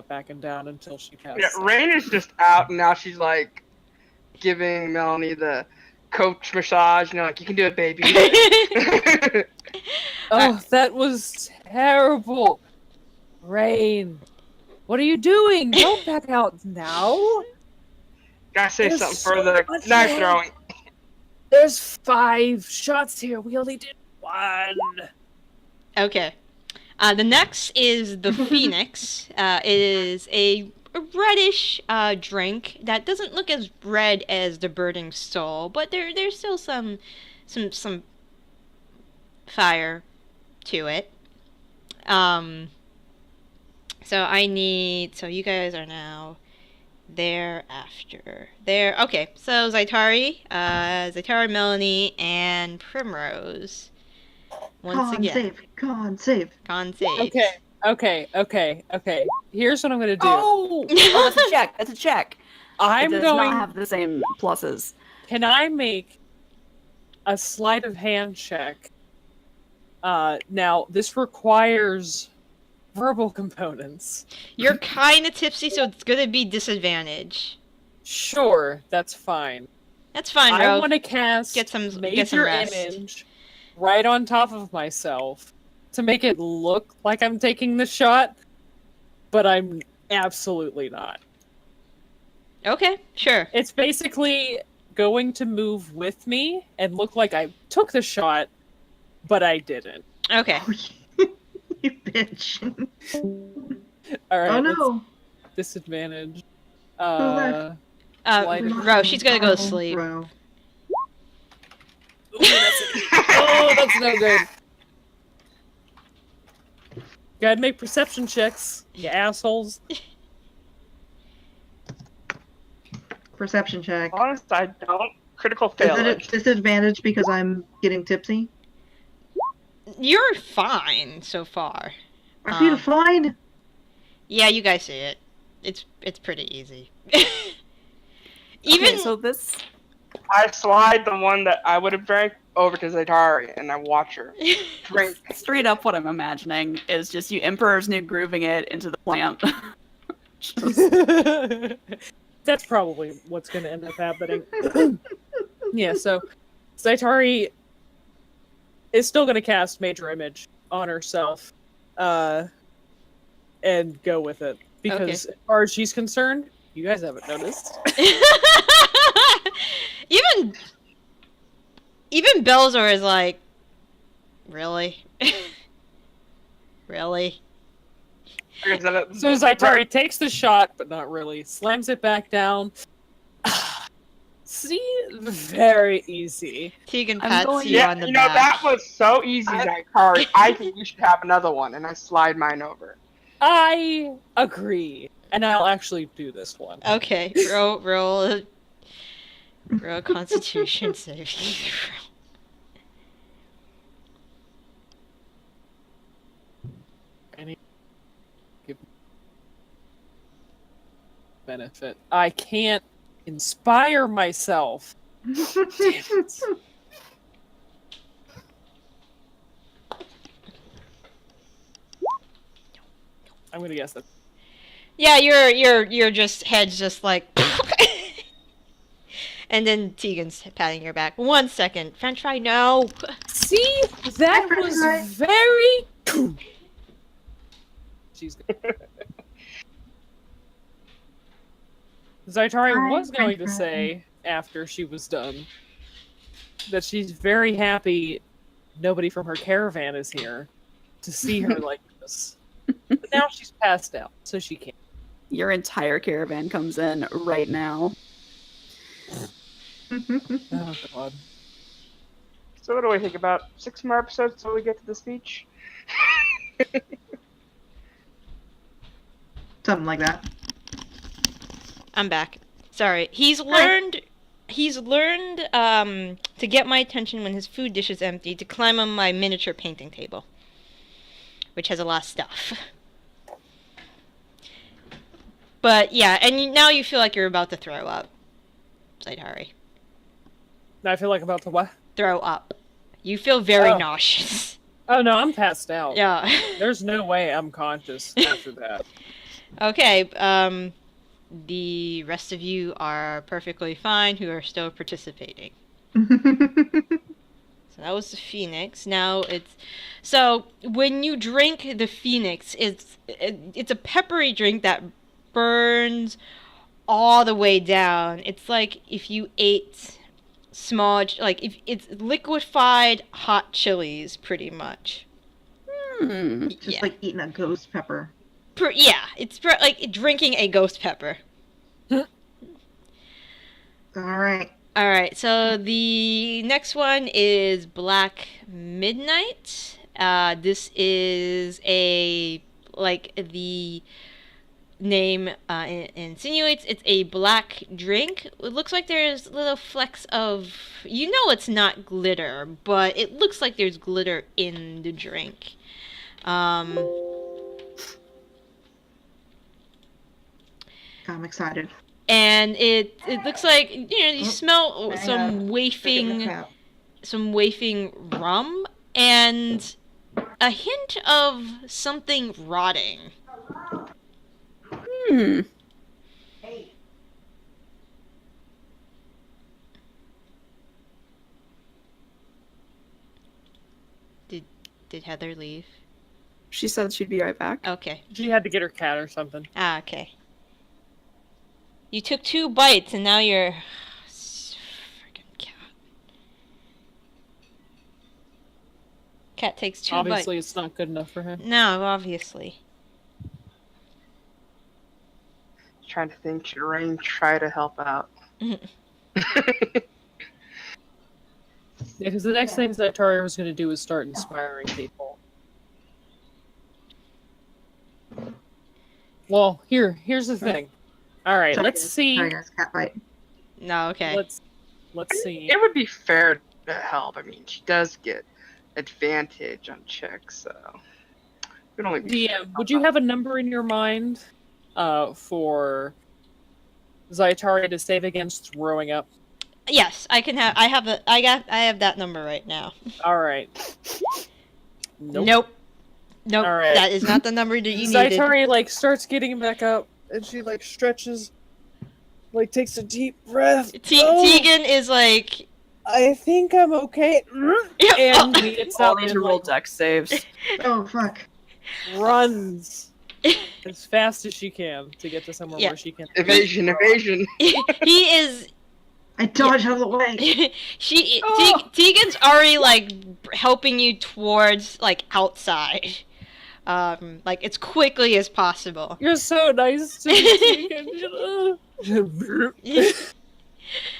backing down until she passes. yeah, Rain is just out, and now she's like giving Melanie the coach massage. Like, you can do it, baby. Oh, that was terrible. Rain, what are you doing? Don't back out now. Gotta say There's something so for the much knife more. throwing. There's 5 shots here. We only did 1. Okay. The next is the Phoenix. It is a reddish drink that doesn't look as red as the Burning Soul, but there's still some fire to it. So you guys are now thereafter. Okay, so Zaitari, Melanie, and Primrose. Once again. Con save. Con save. Okay. Here's what I'm gonna do. Oh, that's a check. That's a check. I'm it does going. not have the same pluses. Can I make a sleight of hand check? Now this requires verbal components. You're kind of tipsy, so it's gonna be disadvantage. Sure, that's fine. That's fine, I bro. want to cast Get some major rest. image right on top of myself to make it look like I'm taking the shot, but I'm absolutely not. Okay, sure. It's basically going to move with me and look like I took the shot, but I didn't. Okay. You bitch. All right. Oh let's- no. Disadvantage. left? Light of- Ro, she's gonna go to sleep. Ro. Oh, that's no good. Go ahead and make perception checks, you assholes. Perception check. Honest, I don't. Critical Is fail. it a disadvantage because I'm getting tipsy? You're fine so far. I feel fine. Yeah, you guys see it. It's pretty easy. Even Okay, so this I slide the one that I would have drank over to Zaitari, and I watch her drink. straight up what I'm imagining is just you Emperor's New Grooving it into the plant. Just- That's probably what's going to end up happening. Yeah, so Zaitari is still going to cast Major Image on herself and go with it. Because as far as she's concerned, you guys haven't noticed. even Belzor is like, really? Really? So Zaitari takes the shot, but not really. Slams it back down. See? Very easy. Tegan I'm pats going- you Yeah, on the you know, back. that was so easy, Zaitari. I think you should have another one, and I slide mine over. I agree. And I'll actually do this one. Okay, roll a Constitution saving throw. Any give benefit. I can't inspire myself. Damn it. I'm gonna guess that. Yeah, you're just head's just like, and then Tegan's patting your back. 1 second, French fry, no. See, that French was fry. very. She's good. Zaitari Hi, was going to French fry. say after she was done that she's very happy nobody from her caravan is here to see her like this. But now she's passed out, so she can't. Your entire caravan comes in right now. Oh god. So what do we think about 6 more episodes till we get to the speech? Something like that. I'm back. Sorry, he's learned to get my attention when his food dish is empty to climb on my miniature painting table, which has a lot of stuff. But yeah, and now you feel like you're about to throw up, Zaitari. Now I feel like about to what? Throw up. You feel very Oh. nauseous. Oh no, I'm passed out. Yeah. There's no way I'm conscious after that. Okay, the rest of you are perfectly fine who are still participating. So that was the Phoenix. Now it's... So, when you drink the Phoenix, it's a peppery drink that burns all the way down. It's like if you ate small... Like, if it's liquefied hot chilies, pretty much. Just Yeah. like eating a ghost pepper. Yeah, it's like drinking a ghost pepper. Alright. Alright, so the next one is Black Midnight. This is like the name insinuates, it's a black drink. It looks like there's little flecks of, it's not glitter, but it looks like there's glitter in the drink. I'm excited. And it looks like, you smell hang some on. wafting rum and a hint of something rotting. Did Heather leave? She said she'd be right back. Okay. She had to get her cat or something. Okay. You took 2 bites and now you're... Freaking cat. Cat takes 2 Obviously, bites. it's not good enough for him. No, obviously. Trying to think, should Rain try to help out? Yeah, because the next thing Zaitari was going to do was start inspiring people. Well, here's the thing. All right, let's see. Sorry, guys, cat fight. No, okay. Let's see. It would be fair to help. I mean, she does get advantage on checks, so it would only be fair to DM, would help you out. have a number in your mind for Zaitari to save against throwing up? Yes, I have that number right now. All right. Nope. Nope. All right. That is not the number that you needed. Zaitari starts getting back up, and she stretches, takes a deep breath. Tegan is like, I think I'm okay. And he gets All up need and to roll dex saves. Oh, fuck. runs as fast as she can to get to somewhere where she can. Evasion. he is. I dodged out of the way. Tegan's already helping you towards outside, as quickly as possible. You're so nice to me, Tegan.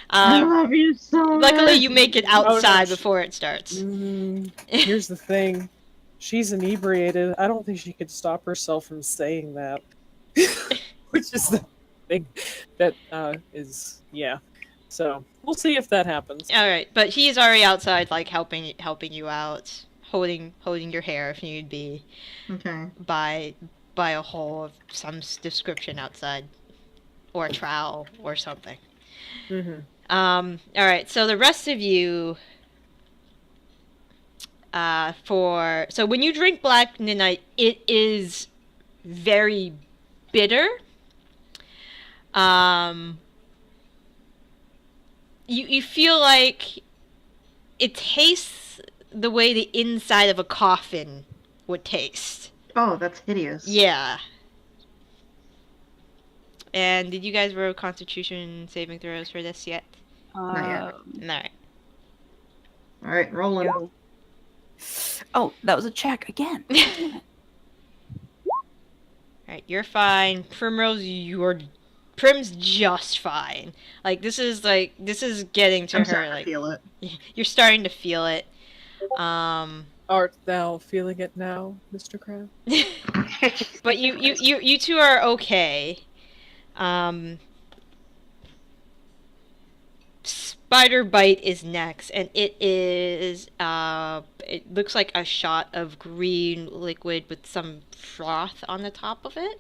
I love you so much. Luckily, you make it outside no. before it starts. Here's the thing. She's inebriated. I don't think she could stop herself from saying that. Which is the thing that is, yeah. So, we'll see if that happens. Alright, but he's already outside, helping you out, holding your hair if need be, Okay. by a hole of some description outside, or a trowel, or something. Alright, so the rest of you, so when you drink Black Midnight, it is very bitter. You feel like it tastes the way the inside of a coffin would taste. Oh, that's hideous. Yeah. And did you guys roll Constitution saving throws for this yet? Not yet. Alright. Alright, rolling. Oh, that was a check again. Alright, you're fine. Prim's just fine. This is getting to I'm her. starting to feel it. You're starting to feel it. Art thou feeling it now, Mr. Crab? But you two are okay. Spider Bite is next, and it is it looks like a shot of green liquid with some froth on the top of it.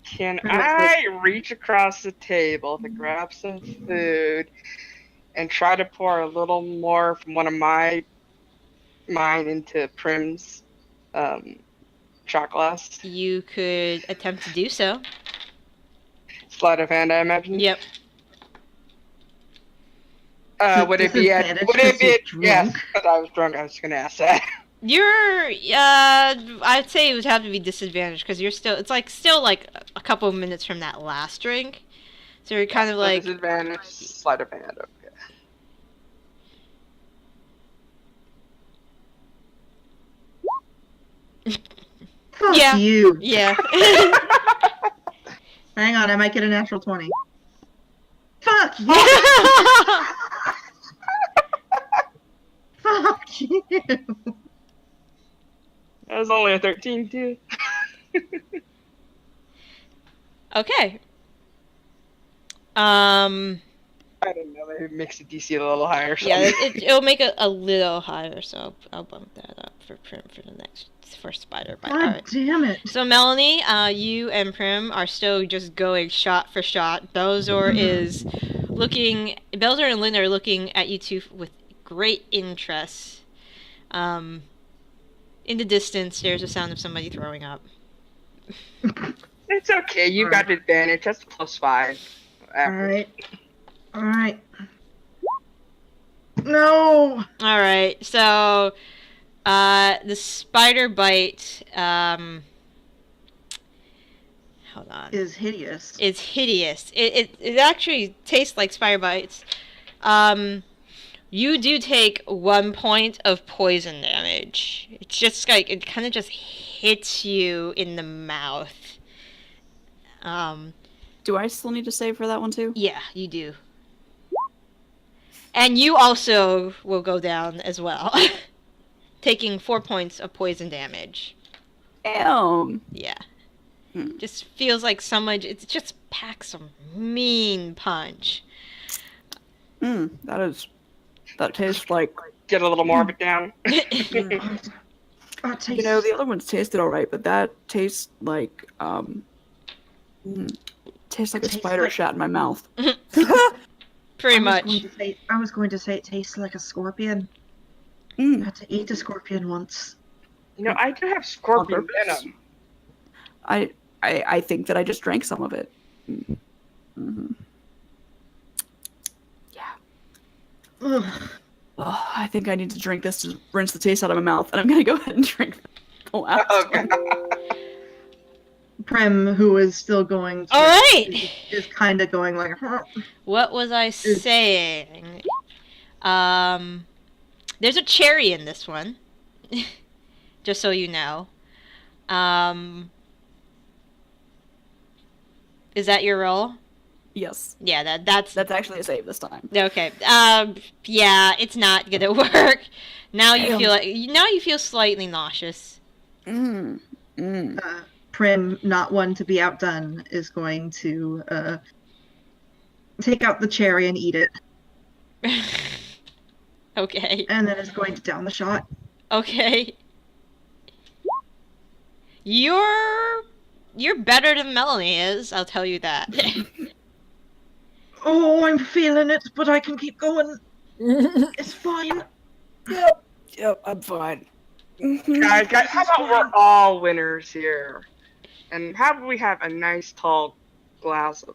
Can I reach across the table to grab some food and try to pour a little more from one of mine into Prim's shot glass? You could attempt to do so. Sleight of hand, I imagine. Yep. Would it be at? Would it be? Yes, because I was drunk. I was going to ask that. I'd say it would have to be disadvantaged because you're still. It's still a couple of minutes from that last drink, so you're kind of disadvantage, sleight of hand. Okay. Fuck Yeah. you. Yeah. Hang on, I might get a natural 20. Fuck you. Fuck you. That was only a 13 too. Okay. I don't know. Maybe it makes the DC a little higher. Or Yeah, something. it'll make it a little higher, so I'll bump that up for Prim for Spider Bite. God Alright. damn it. So Melanie, you and Prim are still just going shot for shot. Belzor and Lynn are looking at you two with great interest. In the distance, there's a sound of somebody throwing up. It's okay. You got advantage. That's +5. Alright. Alright. No! Alright, so the Spider Bite hold on. Is hideous. It's hideous. It actually tastes like spider bites. You do take 1 point of poison damage. It's just like, it kind of just hits you in the mouth. Do I still need to save for that one too? Yeah, you do. And you also will go down as well. Taking 4 points of poison damage. Damn. Yeah. Hmm. Just feels like someone, it just packs a mean punch. That tastes like, Get a little more of it down. Oh, it you know, tastes- the other ones tasted alright, but that tastes like, tastes like a Tastes spider like- shat in my mouth. Pretty I much. was going to say it tastes like a scorpion. I Mm. had to eat a scorpion once. You know, I do have scorpion purpose? venom. I think that I just drank some of it. Mm-hmm. Ugh. Oh, I think I need to drink this to rinse the taste out of my mouth, and I'm gonna go ahead and drink the last Okay. one. Prim, who is still going to, Alright! is kind of going like, huh. What was I saying? There's a cherry in this one. Just so you know. Is that your roll? Yes, Yeah, that's that's actually a save this time. okay. Yeah, it's not gonna work. Now you Damn. feel slightly nauseous. Prim, not one to be outdone, is going to take out the cherry and eat it, Okay. and then is going to down the shot. Okay. You're better than Melanie is, I'll tell you that. Oh, I'm feeling it, but I can keep going. It's fine. Yep, I'm fine. Guys, how about we're all winners here? And how about we have a nice tall glass of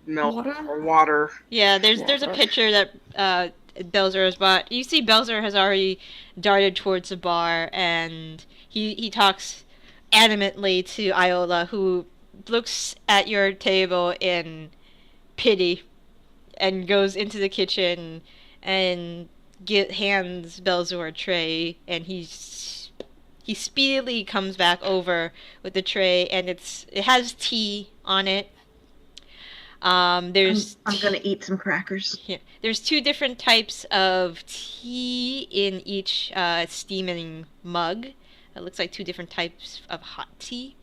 milk Water? or water? Yeah, there's a picture that Belzer has bought. You see Belzer has already darted towards the bar, and he talks animately to Iola, who looks at your table in pity and goes into the kitchen and hands Belzer a tray, and he speedily comes back over with the tray, and it has tea on it. There's I'm gonna eat some crackers. yeah, there's 2 different types of tea in each steaming mug. It looks like 2 different types of hot tea.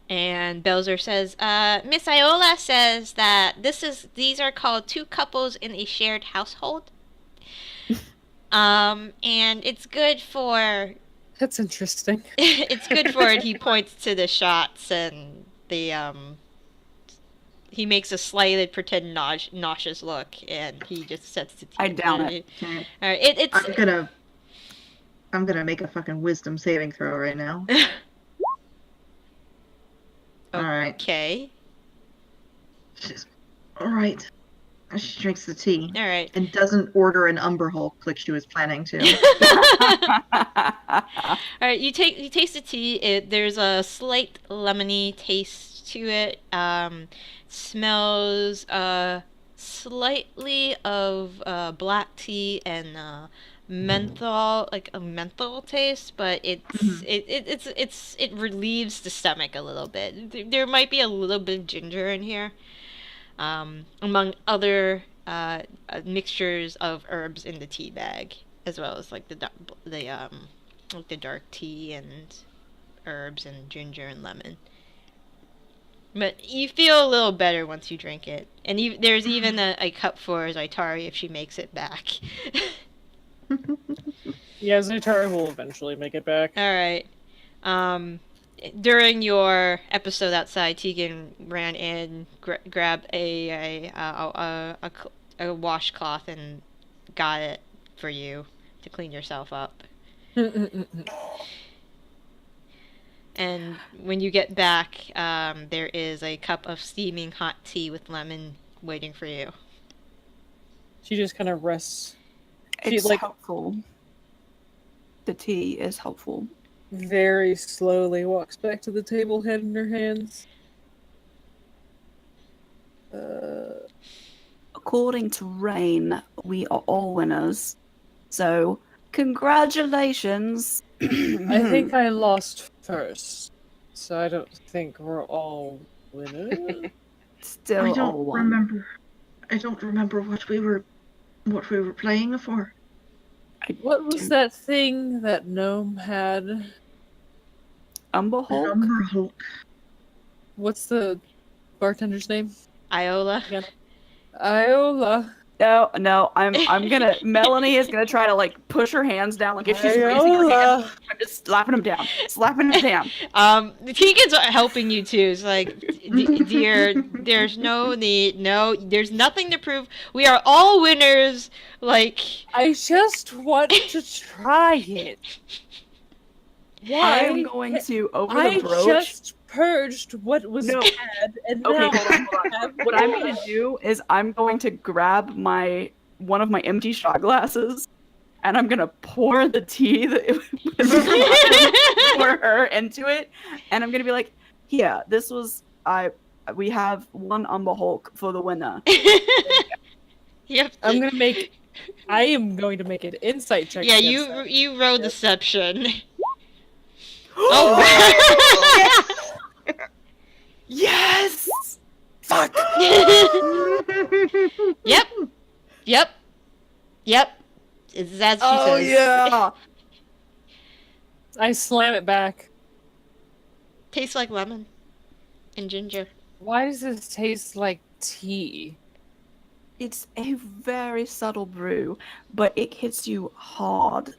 And Belzer says, Miss Iola says that these are called 2 couples in a shared household. And it's good for That's interesting. it's good for it. He points to the shots, and the he makes a slightly pretend nauseous look, and he just sets the tea. I down it. Okay. All right, it's I'm gonna make a fucking wisdom saving throw right now. All right. okay. All right. She drinks the tea All right. and doesn't order an Umber Hulk like she was planning to. All right, you taste the tea. There's a slight lemony taste to it. Smells slightly of black tea and menthol, like a menthol taste, but it relieves the stomach a little bit. There might be a little bit of ginger in here, among other mixtures of herbs in the tea bag, as well as like the dark tea and herbs and ginger and lemon. But you feel a little better once you drink it, and there's even a cup for Zaitari if she makes it back. Yeah, Zaitari will eventually make it back. All right. During your episode outside, Tegan ran in, grabbed a washcloth and got it for you to clean yourself up. And when you get back, there is a cup of steaming hot tea with lemon waiting for you. She just kind of rests. She, It's like, helpful. The tea is helpful. very slowly walks back to the table, head in her hands. according to Rain, we are all winners. So, congratulations. I think I lost first, so I don't think we're all winners. Still I all don't one. remember. I don't remember what we were playing for. What was that thing that gnome had? Umber Hulk? Umber Hulk. What's the bartender's name? Iola. Again? Iola. No, I'm gonna. Melanie is gonna try to like push her hands down, like if she's raising her hands, I'm just slapping them down, The Tegan's helping you too. It's like, dear, there's no need. No, there's nothing to prove. We are all winners. Like, I just want to try it. I am going to over the brooch. I just purged what was bad, and Okay, now hold on. What I'm gonna do is I'm going to grab one of my empty shot glasses, and I'm gonna pour the tea that for her into it, and I'm gonna be like, "Here, this was we have one Umber Hulk for the winner." Yep. I am going to make an insight check. Yeah, against that. you roll deception. Oh. Yes! Fuck! Yep. It's as she Oh says. yeah! I slam it back. Tastes like lemon and ginger. Why does this taste like tea? It's a very subtle brew, but it hits you hard.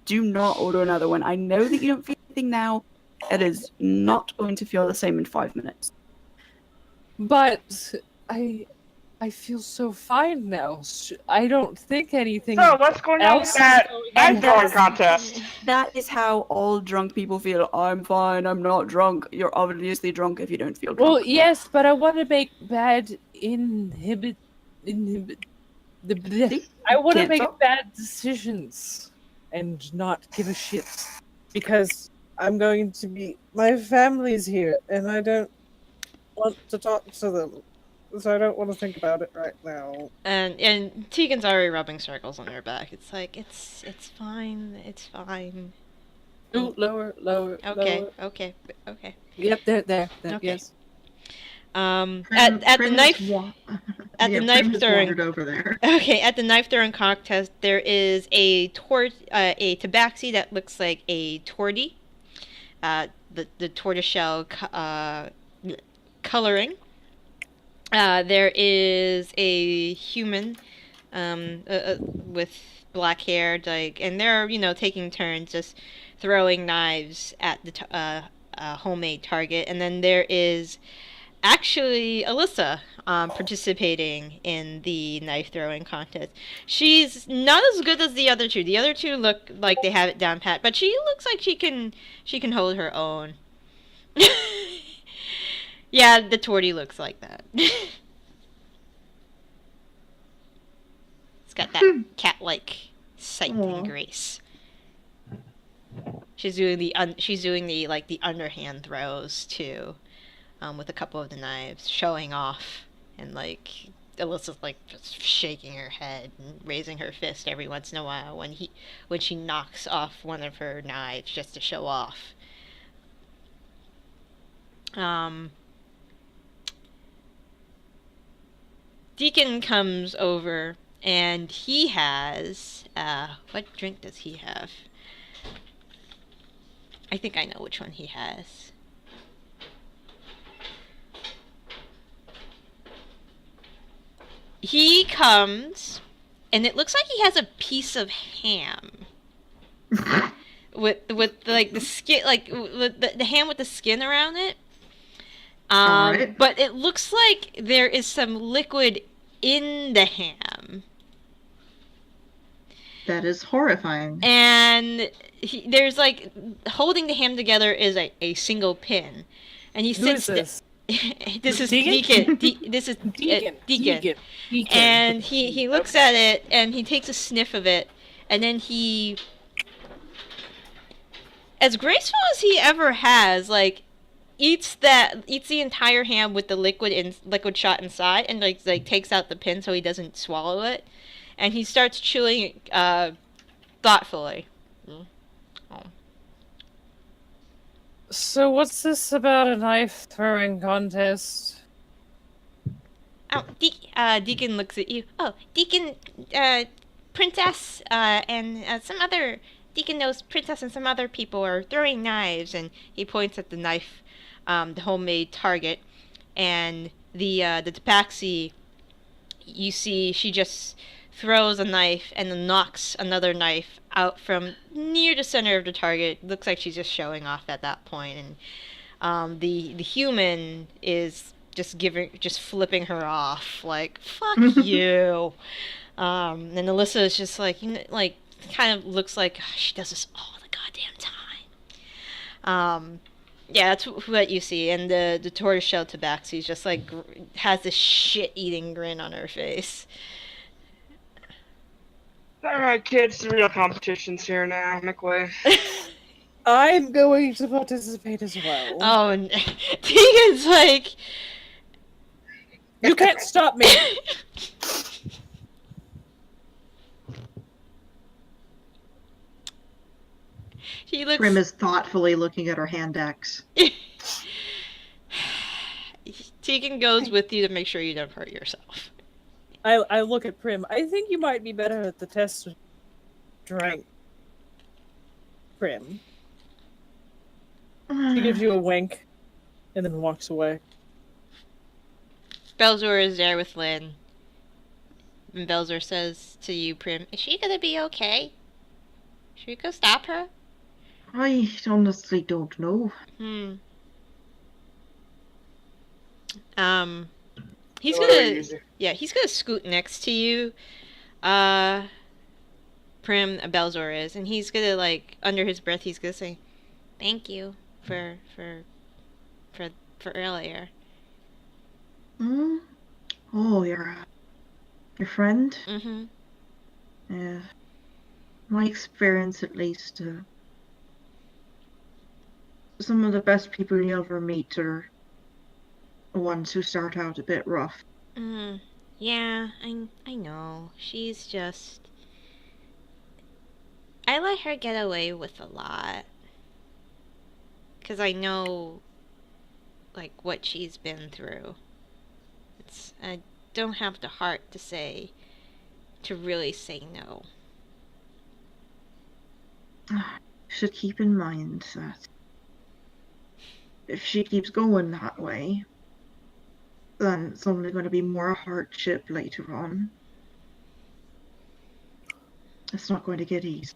Do not order another one. I know that you don't feel anything now. It is not going to feel the same in 5 minutes. But I feel so fine now. I don't think anything So what's going on with else that is knife throwing contest? That is how all drunk people feel. I'm fine, I'm not drunk. You're obviously drunk if you don't feel drunk. Well, yes, but I want to make bad I want to Can't make talk? bad decisions and not give a shit because I'm going to be. My family's here, and I don't want to talk to them, so I don't want to think about it right now. And Tegan's already rubbing circles on her back. It's like it's fine. It's fine. Ooh, lower. Okay. Lower. Okay. Yep, there. Okay. Yes. At the knife Prim throwing. wandered over there. Okay, at the knife throwing contest, there is a tabaxi that looks like a tortie. The tortoiseshell coloring. There is a human with black hair, and they're taking turns just throwing knives at the homemade target, and then there is actually Alyssa participating in the knife throwing contest. She's not as good as the other two. The other two look like they have it down pat, but she looks like she can hold her own. Yeah, the tortie looks like that. It's got that cat-like sight and grace. She's doing the underhand throws too. With a couple of the knives, showing off, and Alyssa's just shaking her head and raising her fist every once in a while when she knocks off one of her knives just to show off. Deacon comes over and he has what drink does he have? I think I know which one he has. He comes, and it looks like he has a piece of ham with the skin, the ham with the skin around it. Alright. But it looks like there is some liquid in the ham, That is horrifying. and there's holding the ham together is a single pin, and he Who is sits. this? This is Deacon? Deacon. This is Deacon. Deacon. And he looks at it and he takes a sniff of it, and then he, as graceful as he ever has, eats the entire ham with the liquid shot inside, and like takes out the pin so he doesn't swallow it, and he starts chewing thoughtfully. Oh. So what's this about a knife throwing contest? Oh, Deacon looks at you. Oh, Deacon, Princess, and some other Deacon knows Princess and some other people are throwing knives, and he points at the knife, the homemade target, and the tabaxi. You see, she just throws a knife and then knocks another knife out from near the center of the target. Looks like she's just showing off at that point, and the human is just flipping her off, like fuck you. And Alyssa is just like, like kind of looks like she does this all the goddamn time. Yeah, that's what you see, and the tortoiseshell tabaxi just like has this shit-eating grin on her face. Alright, kids, the real competition's here now. Make way. I'm going to participate as well. Oh, and Tegan's like, You can't stop me! she looks. Prim is thoughtfully looking at her hand axe. Tegan goes with you to make sure you don't hurt yourself. I look at Prim. I think you might be better at the test strength. Prim. She gives you a wink and then walks away. Belzor is there with Lynn. And Belzor says to you, Prim, is she gonna be okay? Should we go stop her? I honestly don't know. He's Or gonna, easy. yeah, he's gonna scoot next to you. Prim, Belzor is, and he's gonna, like, under his breath, he's gonna say, thank you for earlier. Hmm? Oh, your friend? Mm-hmm. Yeah. My experience, at least, some of the best people you ever meet are the ones who start out a bit rough. Yeah, I know. She's just... I let her get away with a lot. 'Cause I know, like, what she's been through. I don't have the heart to really say no. You should keep in mind that if she keeps going that way, then it's only going to be more hardship later on. It's not going to get easy.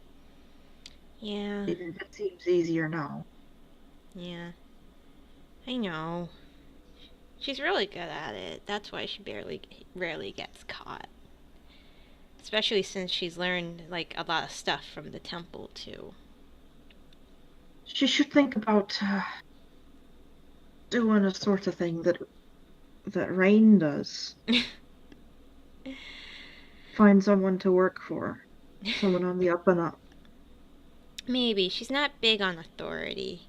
Yeah, Even if it seems easier now. yeah. I know. She's really good at it. That's why she rarely gets caught. Especially since she's learned, like, a lot of stuff from the temple, too. She should think about doing a sort of thing that Rain does. Find someone to work for. Someone on the up and up. Maybe. She's not big on authority.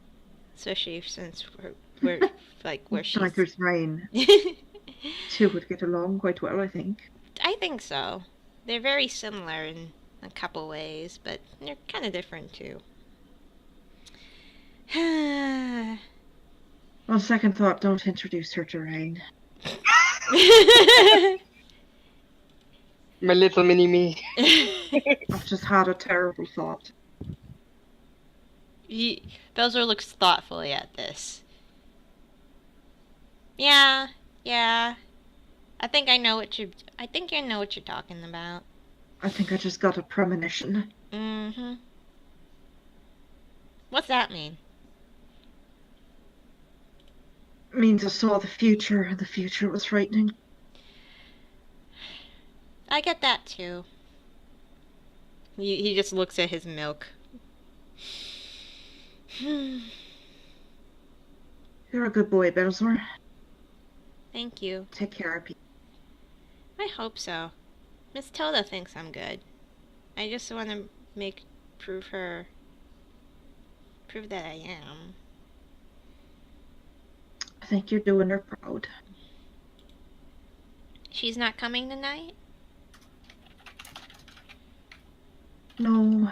Especially since we're like, where she's... Like there's Rain. Two would get along quite well, I think. I think so. They're very similar in a couple ways, but they're kind of different, too. On second thought, don't introduce her to Rain. My little mini-me. I've just had a terrible thought. Belzor looks thoughtfully at this. Yeah. I think I know what you're talking about. I think I just got a premonition. Mm-hmm. What's that mean? It means I saw the future, and the future was frightening. I get that too. He just looks at his milk. You're a good boy, Belzor. Thank you. Take care of people. I hope so. Miss Tilda thinks I'm good. I just want to prove that I am. think you're doing her proud. She's not coming tonight? No.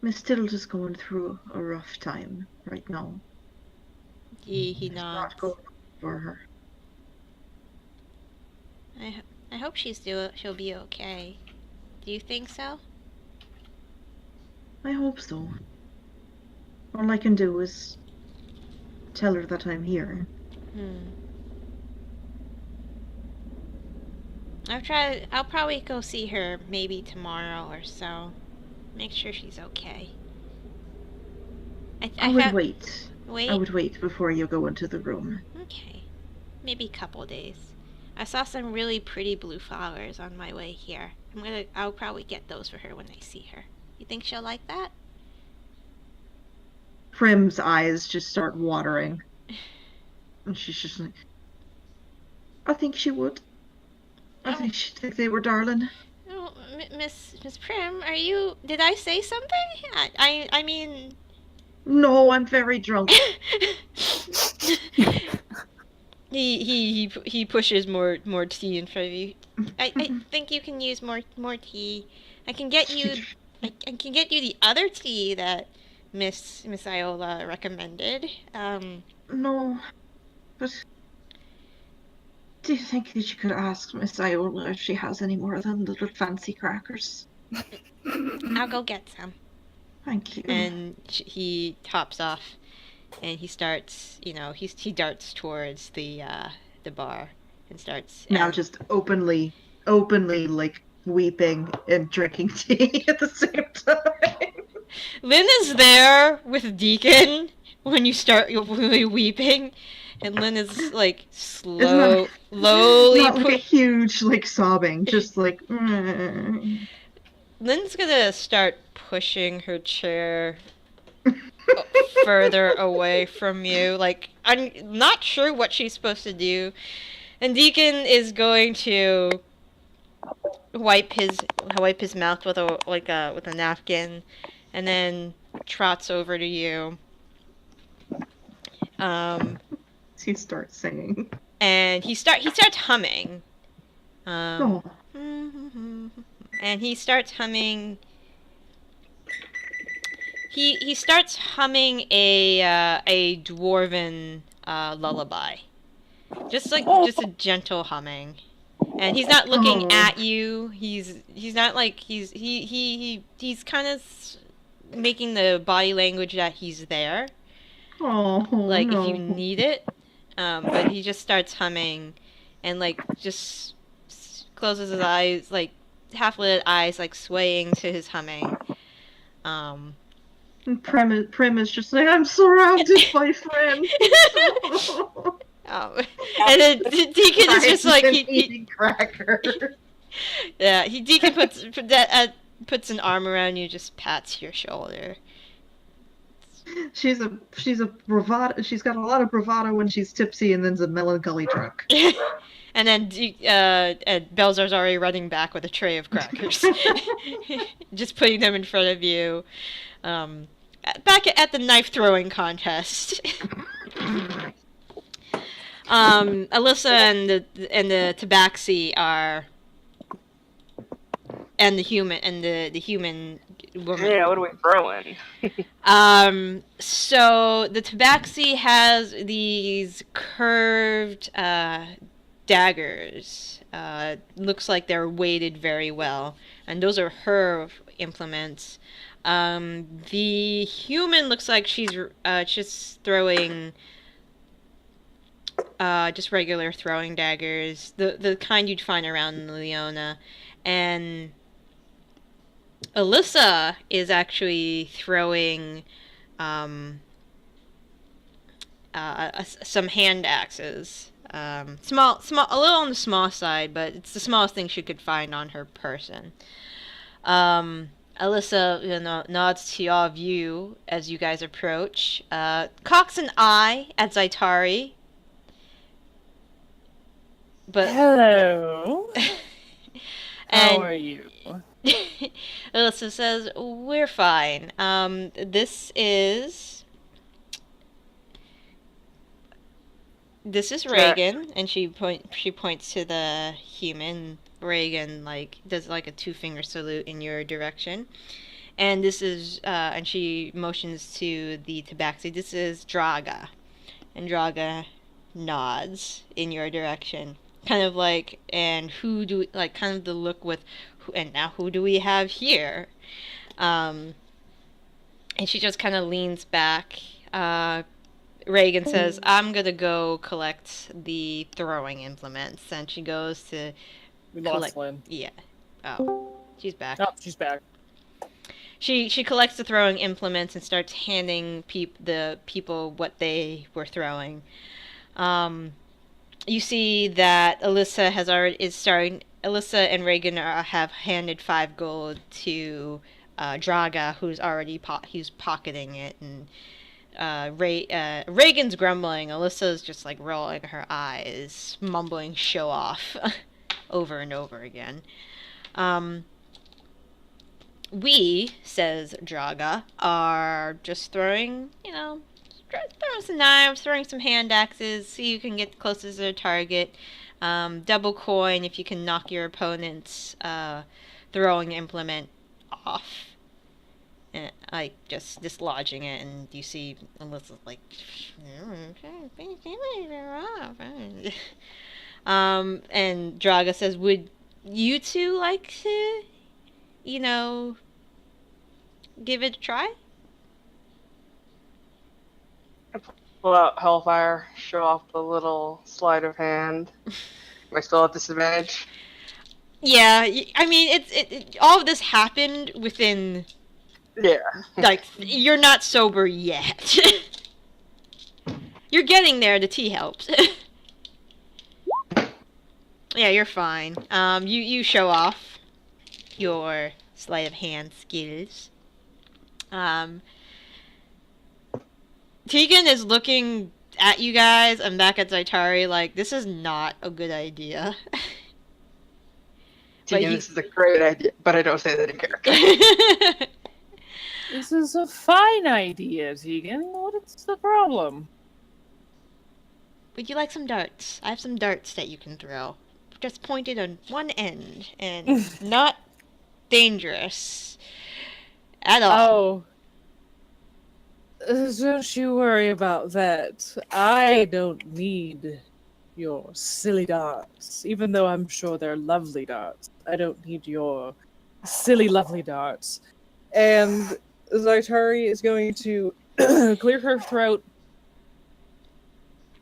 Miss Tilda's going through a rough time right now. He It's nods. not going for her. I hope she'll be okay. Do you think so? I hope so. All I can do is tell her that I'm here. I'll probably go see her maybe tomorrow or so. Make sure she's okay. I would wait. Wait? I would wait before you go into the room. Okay. Maybe a couple days. I saw some really pretty blue flowers on my way here. I'll probably get those for her when I see her. You think she'll like that? Prim's eyes just start watering. And she's just like, I think she would. I think she'd think they were darling. Oh, Miss Prim, did I say something? I mean... No, I'm very drunk. He pushes more tea in front of you. I think you can use more tea. I can get you the other tea that Miss Iola recommended. No, but do you think that you could ask Miss Iola if she has any more of them little fancy crackers? I'll go get some. Thank you. And he hops off, and he starts. He darts towards the bar and starts. Now just openly like weeping and drinking tea at the same time. Lynn is there with Deacon when you start weeping, and Lynn is like slowly not like a huge like sobbing, just like. Lynn's gonna start pushing her chair further away from you. Like, I'm not sure what she's supposed to do, and Deacon is going to wipe his mouth with a napkin, and then trots over to you. He starts singing. And he starts humming. Oh. And he starts humming. He starts humming a dwarven lullaby. Just a gentle humming. And he's not looking at you. He's not like he's kind of making the body language that he's there. Oh, like no. if you need it. But he just starts humming, and like just closes his eyes, like half-lit eyes, like swaying to his humming. And Prim is just like, I'm surrounded by friends. And then Deacon is just like eating crackers. Yeah, Deacon puts an arm around you, just pats your shoulder. She's a bravado. She's got a lot of bravado when she's tipsy, and then's a melancholy drunk. And then Belzar's already running back with a tray of crackers, just putting them in front of you. Back at the knife throwing contest. Alyssa and the Tabaxi are, and the human woman. Yeah, what are we throwing? So the Tabaxi has these curved daggers. Looks like they're weighted very well, and those are her implements. The human looks like she's just throwing just regular throwing daggers, the kind you'd find around Leona, and Alyssa is actually throwing some hand axes. Small, a little on the small side, but it's the smallest thing she could find on her person. Alyssa, nods to all of you as you guys approach. Cocks an eye at Zaitari. But hello. And how are you? Alyssa says, we're fine. This is This is Check. Reagan, and she points to the human. Reagan does a 2-finger salute in your direction, and this is and she motions to the tabaxi. This is Draga, and Draga nods in your direction, kind of and who do kind of the look with, and now who do we have here? And she just kind of leans back. Reagan says, I'm gonna go collect the throwing implements. And she goes to We lost Lynn. Yeah. Oh, she's back. Oh, she's back. She collects the throwing implements and starts handing the people what they were throwing. You see that Alyssa Alyssa and Reagan have handed 5 gold to Draga, who's already he's pocketing it, and Reagan's grumbling. Alyssa's just rolling her eyes, mumbling "show off" over and over again. We, says Draga, are just throwing some knives, throwing some hand axes, see who can get closest to the target. Double coin if you can knock your opponent's throwing implement off. And, just dislodging it, and you see Alyssa's and Draga says, would you two like to, give it a try? Pull out Hellfire, show off the little sleight of hand. Am I still at disadvantage? Yeah, I mean, all of this happened within... Yeah. You're not sober yet. You're getting there, the tea helps. Yeah, you're fine. You show off your sleight of hand skills. Tegan is looking at you guys and back at Zaitari this is not a good idea. Tegan, this is a great idea, but I don't say that in character. This is a fine idea, Tegan. What is the problem? Would you like some darts? I have some darts that you can throw. Just pointed on one end and not dangerous at all. Oh. Don't you worry about that. I don't need your silly darts. Even though I'm sure they're lovely darts. I don't need your silly, lovely darts. And Zaitari is going to clear her throat,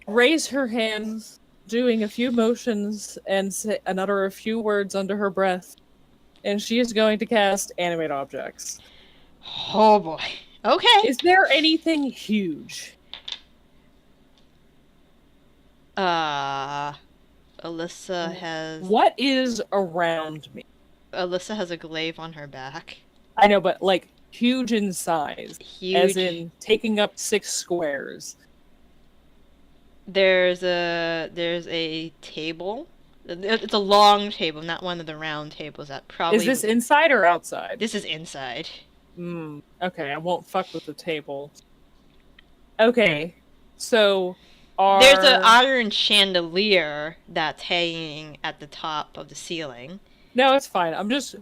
raise her hands, doing a few motions, and utter a few words under her breath. And she is going to cast Animate Objects. Oh boy. Okay. Is there anything huge? Alyssa has... What is around me? Alyssa has a glaive on her back. I know, but huge in size. Huge. As in taking up 6 squares. There's a table. It's a long table, not one of the round tables that probably... Is this inside or outside? This is inside. Okay, I won't fuck with the table. Okay, so there's an iron chandelier that's hanging at the top of the ceiling. No, it's fine.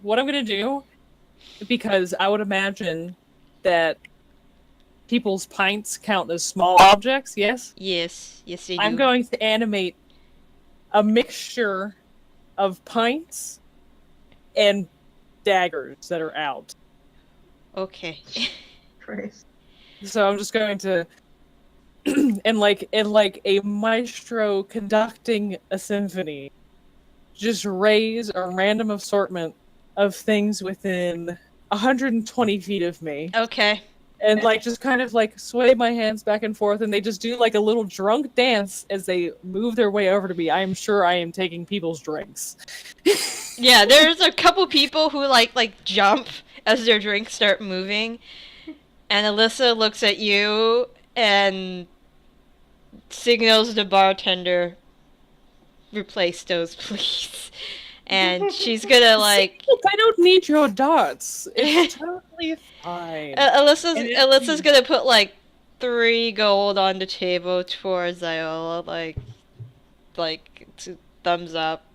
What I'm gonna do, because I would imagine that people's pints count as small objects, yes? Yes, they do. I'm going to animate a mixture of pints and daggers that are out. Okay. Christ. So I'm just going to, and like a maestro conducting a symphony, just raise a random assortment of things within 120 feet of me. Okay. And just kind of sway my hands back and forth, and they just do a little drunk dance as they move their way over to me. I am sure I am taking people's drinks. Yeah, there's a couple people who jump as their drinks start moving, and Alyssa looks at you and signals the bartender, "Replace those, please." And she's gonna Look, I don't need your darts. It's totally fine. Alyssa's gonna put 3 gold on the table towards Iola, thumbs up,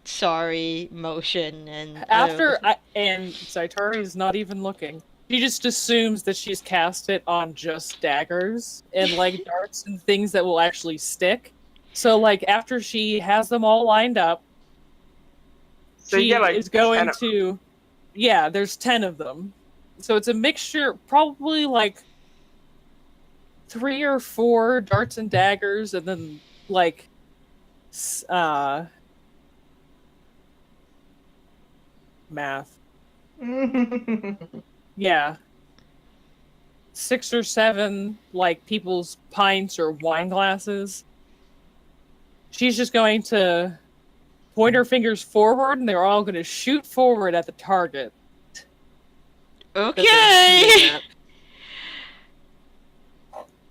sorry motion, and and Zaitari is not even looking. She just assumes that she's cast it on just daggers and like darts and things that will actually stick. So like after she has them all lined up, So she you get, like, is going 10 to. Yeah, there's 10 of them. So it's a mixture, probably like 3 or 4 darts and daggers, and then like math. Yeah. 6 or 7 like people's pints or wine glasses. She's just going to point her fingers forward, and they're all going to shoot forward at the target. Okay.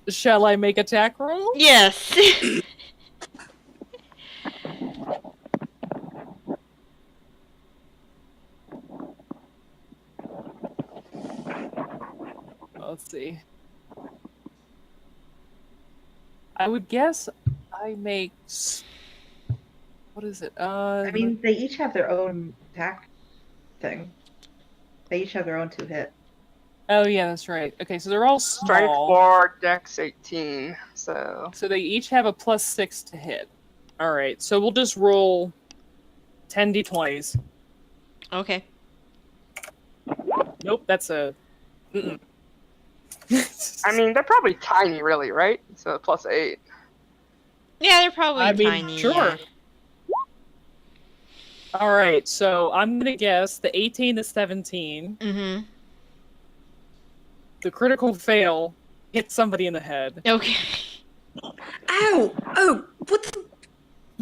Shall I make attack roll? Yes. Let's see. I would guess I make. What is it? I mean, they each have their own attack thing. They each have their own 2-hit. Oh yeah, that's right. Okay, so they're all Strength small. 4, Dex 18. So So they each have a +6 to hit. All right, so we'll just roll 10d20s. Okay. Nope, that's a. Mm-mm. I mean, they're probably tiny, really, right? So +8. Yeah, they're probably I mean, tiny. sure. Yeah. All right, so I'm gonna guess the 18 to 17. Mm-hmm. The critical fail hits somebody in the head. Okay. Ow! Oh, what the?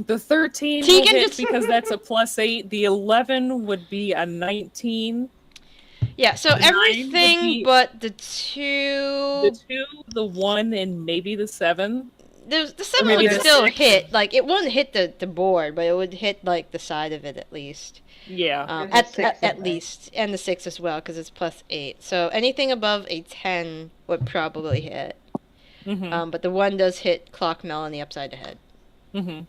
The 13 will Tegan hit just- because that's a +8. The 11 would be a 19. Yeah, so The 9 would everything be- but the 2... The 2, the 1, and maybe the 7. The 7 maybe would the still 6. hit. Like, it wouldn't hit the board, but it would hit, like, the side of it at least. Yeah. And the 6 At in least. And the 6 as well, because it's +8. So anything above a 10 would probably hit. Mm-hmm. But the 1 does hit Clock Melanie upside the head. Mm-hmm.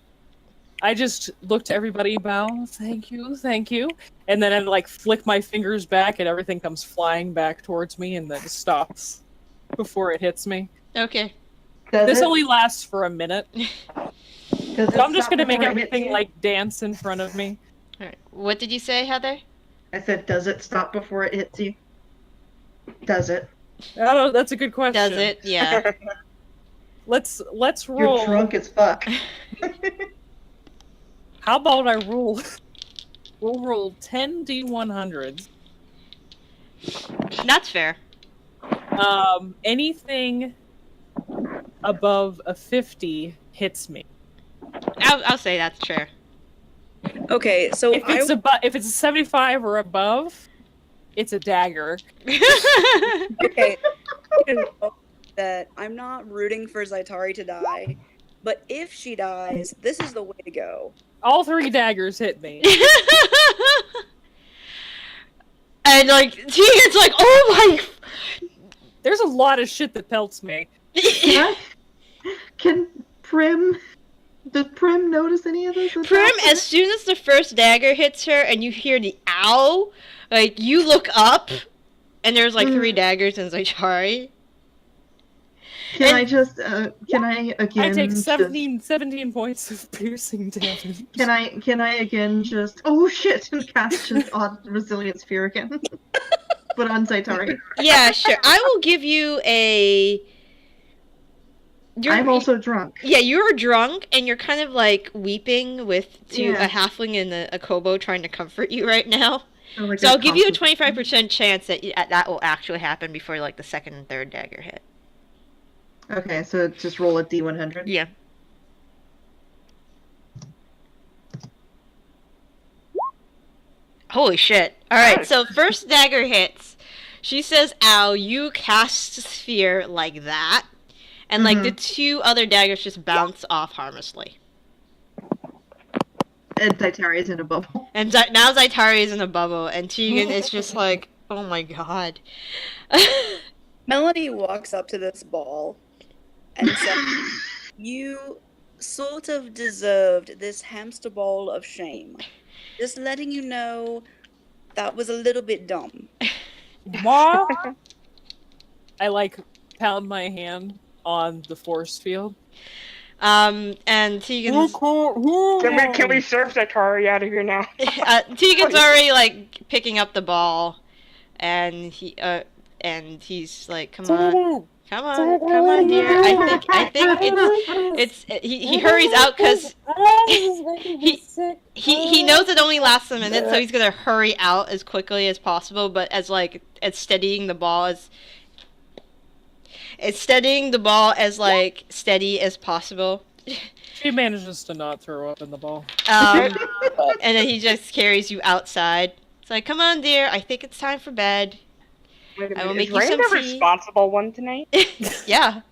I just look to everybody, bow, thank you, and then I like flick my fingers back, and everything comes flying back towards me, and then it stops before it hits me. Okay. This only lasts for a minute, Does so it I'm just stop gonna make before it hits everything you? like dance in front of me. Alright. What did you say, Heather? I said, does it stop before it hits you? Does it? I don't know. That's a good question. Does it? Yeah. Let's You're roll. drunk as fuck. How about I roll? We'll roll 10 d100s. That's fair. Anything above a 50 hits me. I'll say that's fair. Okay, so If it's if it's a 75 or above, it's a dagger. okay. That I'm not rooting for Zaitari to die, but if she dies, this is the way to go. All 3 daggers hit me. And like Tegan's like, oh my. There's a lot of shit that pelts me. Can Prim? Does Prim notice any of this? Prim, as soon as the first dagger hits her and you hear the ow, like you look up, and there's like 3 daggers in Zaitari. Can I just? Can I again? I take just- 17 points of piercing damage. Can I again just? Oh shit! And cast just odd resilient sphere again. But on Zaitari. Yeah, sure. I will give you a. I'm also drunk. Yeah, you're drunk and you're kind of like weeping with Yeah. a halfling and a kobo trying to comfort you right now. Like So I'll give you a constant- 25% chance that that will actually happen before like the second and third dagger hit. Okay, so just roll a d100. Yeah. Holy shit. Alright, so first dagger hits. She says, ow, you cast sphere like that. And like the 2 other daggers just bounce off harmlessly. And Zaitari is in a bubble. And now Zaitari is in a bubble, and Tegan is just like, oh my god. Melanie walks up to this ball and says, "You sort of deserved this hamster ball of shame. Just letting you know that was a little bit dumb." Ma? I like pound my hand on the force field. And Tegan's Can we surf Zaitari out of here now? Tegan's already like picking up the ball, and he's like, come on, dear. I think he hurries out because he knows it only lasts a minute, so he's gonna hurry out as quickly as possible, but as steadying the ball as steady as possible. She manages to not throw up in the ball. And then he just carries you outside. It's like, come on, dear. I think it's time for bed. Wait a minute, I will make is you Rain some the tea. responsible one tonight? Yeah.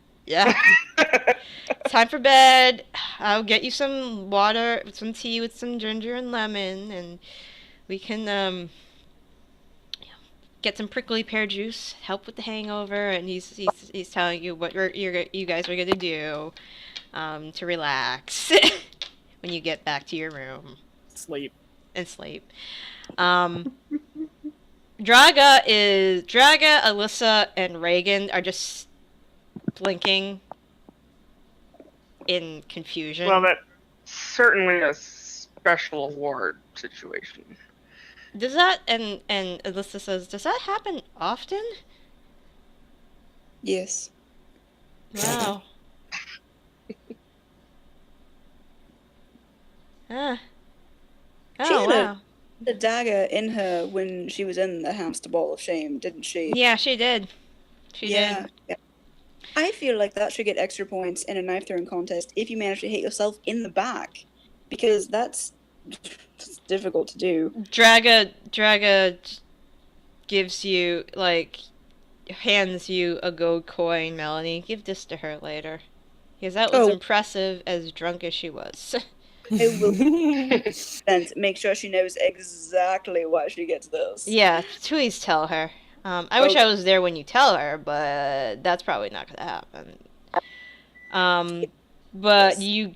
Time for bed. I'll get you some water, some tea with some ginger and lemon, and we can get some prickly pear juice. Help with the hangover, and he's telling you what you guys are gonna do to relax when you get back to your room. Sleep. Draga, Alyssa, and Reagan are just blinking in confusion. Well, that's certainly a special award situation. Does that, and Alyssa says, does that happen often? Yes. Wow. Oh, She had wow. a dagger in her when she was in the hamster ball of shame, didn't she? Yeah, she did. She did. Yeah. I feel like that should get extra points in a knife throwing contest if you manage to hit yourself in the back, because that's difficult to do. Draga gives you, hands you a gold coin, Melanie. Give this to her later. Because that was impressive, as drunk as she was. It will and make sure she knows exactly why she gets this. Yeah, please tell her. I wish I was there when you tell her, but that's probably not gonna happen. But you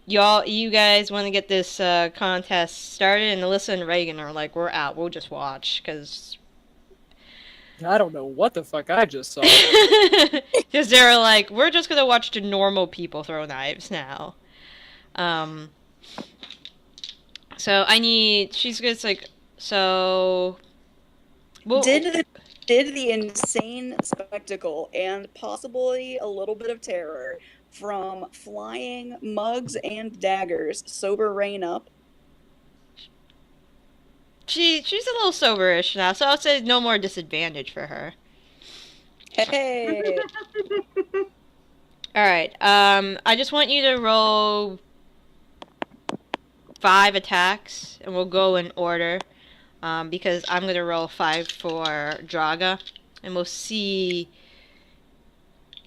guys want to get this contest started, and Alyssa and Reagan are like, we're out. We'll just watch, because I don't know what the fuck I just saw. because they're like, we're just gonna watch the normal people throw knives now. So she's gonna like, so. Did the insane spectacle and possibly a little bit of terror from flying mugs and daggers sober Rain up? She's a little soberish now, so I'll say no more disadvantage for her. Hey. Alright, I just want you to roll 5 attacks, and we'll go in order, because I'm going to roll 5 for Draga, and we'll see.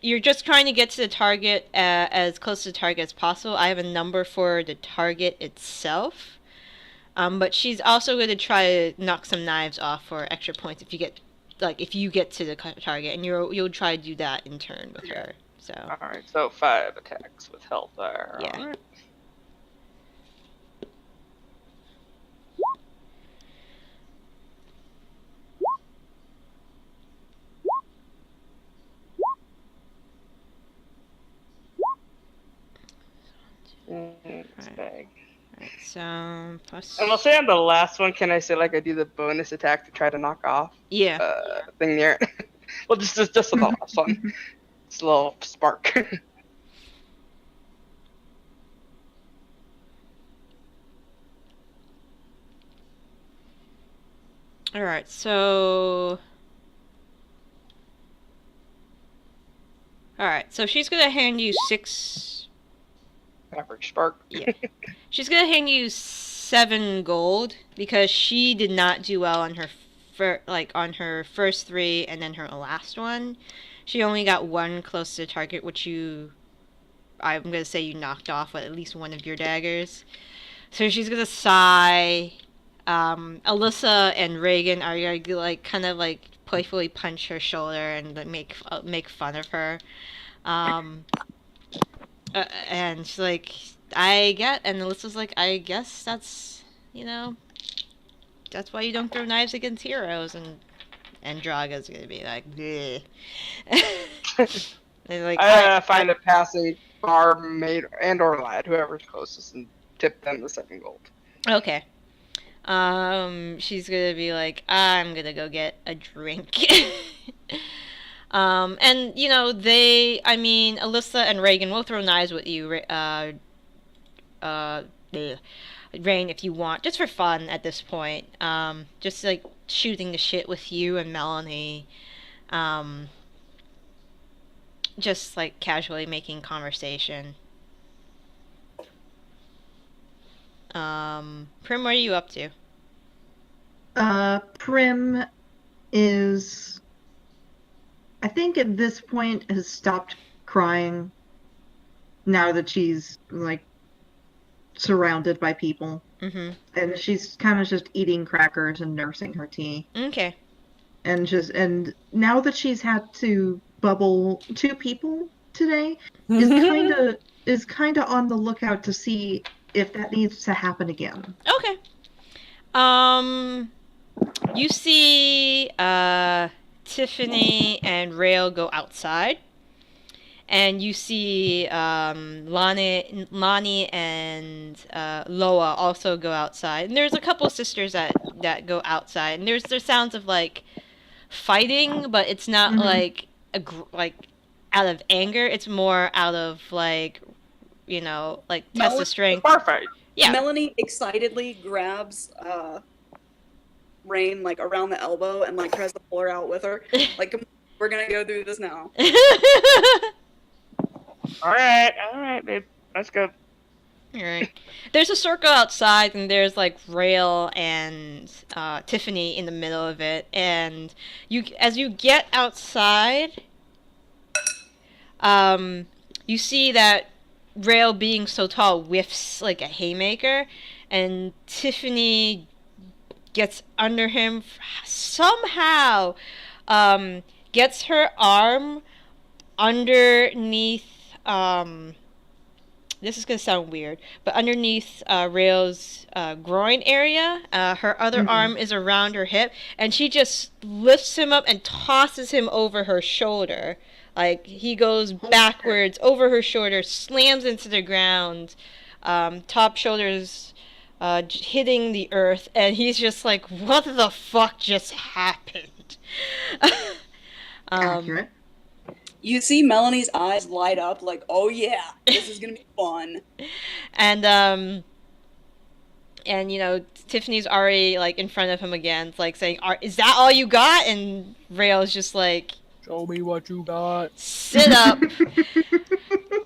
You're just trying to get to the target as close to the target as possible. I have a number for the target itself, but she's also going to try to knock some knives off for extra points if you get to the target, and you'll try to do that in turn with her. So. Alright, so 5 attacks with health there. Yeah. Alright. Alright, so plus. And we'll say on the last one, can I say I do the bonus attack to try to knock off? Yeah. Thing near it. Well, just on the last one. It's a little spark. Alright, so. Alright, so she's gonna hand you 6. Average spark. Yeah. She's gonna hand you 7 gold because she did not do well on her on her first 3 and then her last one. She only got 1 close to the target, which I'm gonna say you knocked off with at least one of your daggers. So she's gonna sigh, Alyssa and Reagan are like kind of like playfully punch her shoulder and like, make fun of her. And she's like, and Alyssa's like, I guess that's, that's why you don't throw knives against heroes. And Draga's gonna be like, bleh. Like, I find a passing barmaid and or lad, whoever's closest, and tip them the 7 gold. Okay. She's gonna be like, I'm gonna go get a drink. And Alyssa and Reagan will throw knives with you, Rain, if you want, just for fun at this point. Just like shooting the shit with you and Melanie. Just like casually making conversation. Prim, what are you up to? Prim is, I think at this point, has stopped crying now that she's like surrounded by people. Mm-hmm. And she's kind of just eating crackers and nursing her tea. Okay. And now that she's had to bubble 2 people today, is kind of on the lookout to see if that needs to happen again. Okay. You see Tiffany and Rail go outside. And you see Lonnie and Loa also go outside. And there's a couple sisters that go outside. And there's sounds of like fighting, but it's not like out of anger. It's more out of like test of strength. Bar fight. Yeah. Melanie excitedly grabs Rain like around the elbow and like tries to pull her out with her. Like, come on, we're gonna go through this now. All right, babe. Let's go. Alright. There's a circle outside, and there's like Rail and Tiffany in the middle of it. And as you get outside, you see that Rail, being so tall, whiffs like a haymaker, and Tiffany gets under him somehow. Gets her arm underneath. This is gonna sound weird, but underneath Rail's groin area, her other arm is around her hip, and she just lifts him up and tosses him over her shoulder. Like, he goes backwards over her shoulder, slams into the ground, top shoulders hitting the earth, and he's just like, what the fuck just happened? Accurate. You see Melanie's eyes light up like, oh yeah, this is gonna be fun. And Tiffany's already like in front of him again, like saying, is that all you got? And Rail's just like, Show me what you got. sit up,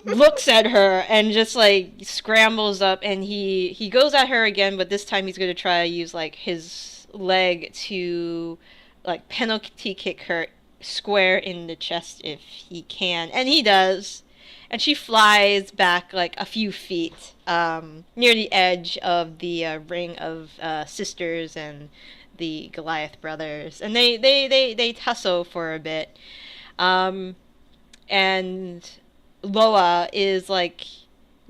looks at her, and just like scrambles up, and he goes at her again, but this time he's gonna try to use like his leg to like penalty kick her square in the chest if he can, and he does, and she flies back like a few feet near the edge of the ring of sisters and the Goliath brothers, and they tussle for a bit, and Loa is like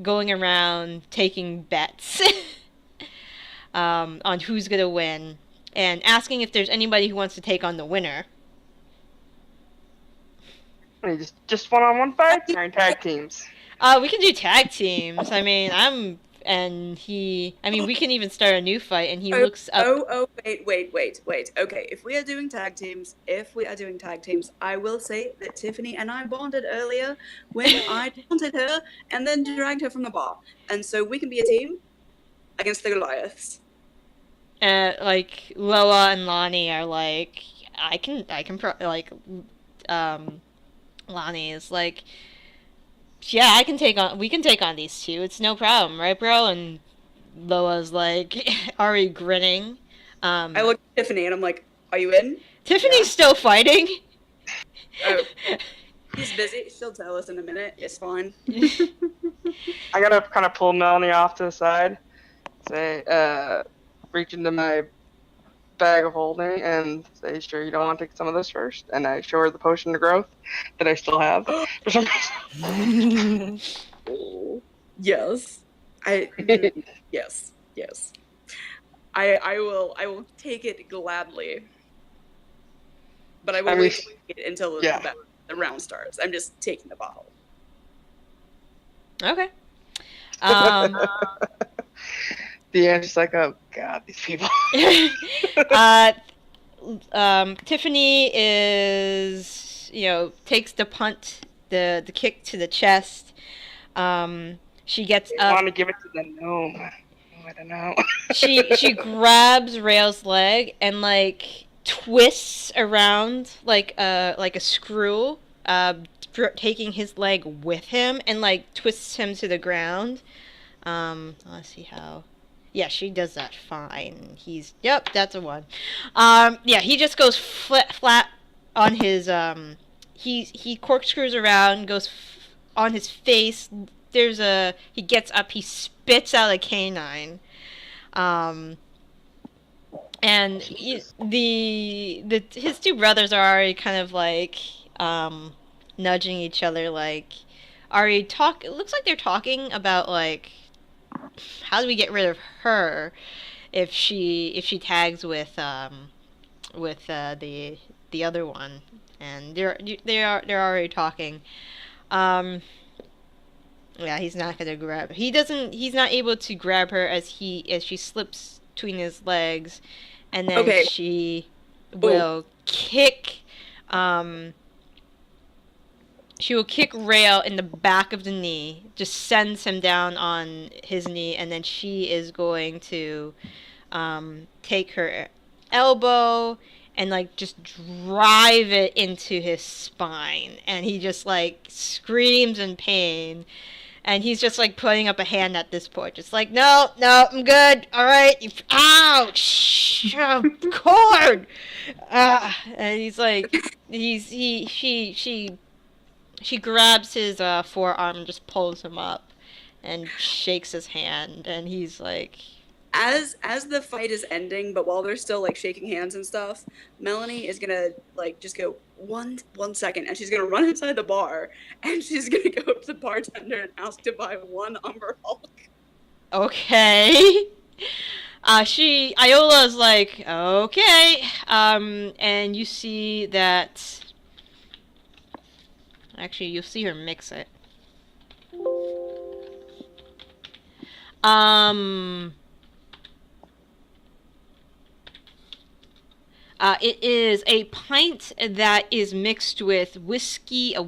going around taking bets on who's gonna win and asking if there's anybody who wants to take on the winner. Just one-on-one fights or tag teams? We can do tag teams. I mean, we can even start a new fight, and he looks up. Wait. Okay, if we are doing tag teams, I will say that Tiffany and I bonded earlier when I taunted her and then dragged her from the bar. And so we can be a team against the Goliaths. Like, Loa and Lonnie are like, Lonnie is like, yeah, we can take on these two. It's no problem, right, bro? And Loa's like, already grinning. I look at Tiffany and I'm like, are you in? Tiffany's still fighting. Oh. He's busy. She'll tell us in a minute. It's fine. I gotta kind of pull Melanie off to the side. Say, reach into my bag of holding and say, "Sure, you don't want to take some of this first?" And I show her the potion of growth that I still have for some reason. Oh, yes. Yes. Yes. I will take it gladly. But I will wait to take it until Yeah. the round starts. I'm just taking the bottle. Okay. The answer's like, oh god, these people. Tiffany is, takes the punt, the kick to the chest. She gets I up. want to give it to the gnome. I don't know. she grabs Rail's leg and like twists around like a screw, taking his leg with him and like twists him to the ground. Let's see how. Yeah, she does that fine. Yep, that's a 1. Yeah, he just goes flat on his he corkscrews around, goes on his face. He gets up, he spits out a canine. And his 2 brothers are already kind of like nudging each other, like it looks like they're talking about like how do we get rid of her if she tags with the other one, and they're already talking. Yeah, he's not gonna grab. He's not able to grab her as she slips between his legs, and then she will kick. She will kick Rail in the back of the knee, just sends him down on his knee, and then she is going to take her elbow and like just drive it into his spine, and he just like screams in pain. And he's just like putting up a hand at this point, just like, no, I'm good. All right, ouch, cord. And he's like, she grabs his forearm and just pulls him up, and shakes his hand, and he's like, as the fight is ending, but while they're still like shaking hands and stuff, Melanie is gonna like just go one second, and she's gonna run inside the bar, and she's gonna go to the bartender and ask to buy 1 Umber Hulk. Okay. Iola's like, okay. And you see that. Actually, you'll see her mix it. It is a pint that is mixed with whiskey, a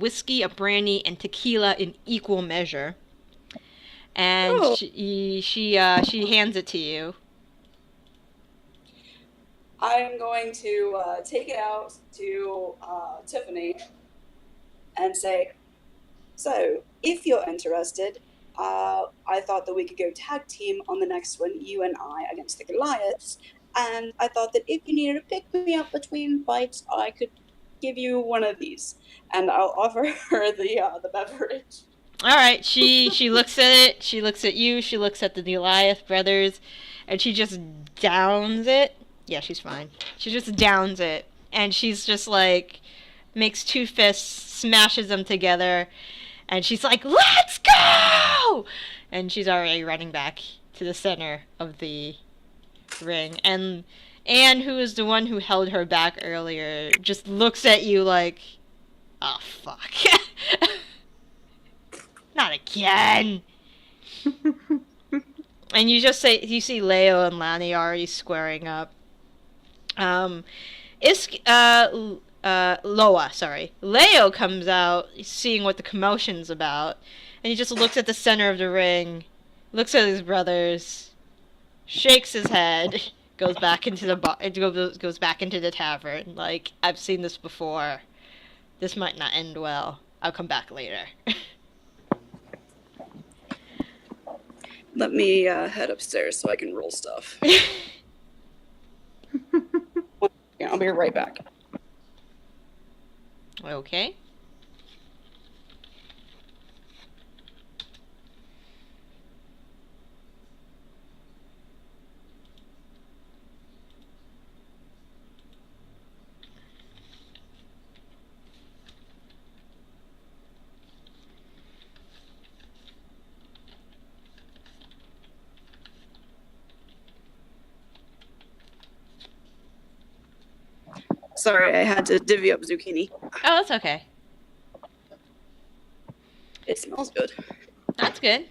brandy, and tequila in equal measure. And she hands it to you. I am going to take it out to Tiffany and say, so, if you're interested, I thought that we could go tag team on the next one, you and I, against the Goliaths. And I thought that if you needed to pick me up between fights, I could give you one of these. And I'll offer her the beverage. All right. She looks at it. She looks at you. She looks at the Goliath brothers, and she just downs it. Yeah, she's fine. She just downs it, and she's just like makes 2 fists, smashes them together, and she's like, "Let's go!" And she's already running back to the center of the ring, and Anne, who is the one who held her back earlier, just looks at you like, oh fuck. Not again. And you see Leo and Lani already squaring up. Leo comes out, seeing what the commotion's about, and he just looks at the center of the ring, looks at his brothers, shakes his head, goes back into the goes back into the tavern. Like, I've seen this before. This might not end well. I'll come back later. Let me head upstairs so I can roll stuff. Yeah, I'll be right back. Okay. Sorry, I had to divvy up zucchini. Oh, that's okay. It smells good. That's good.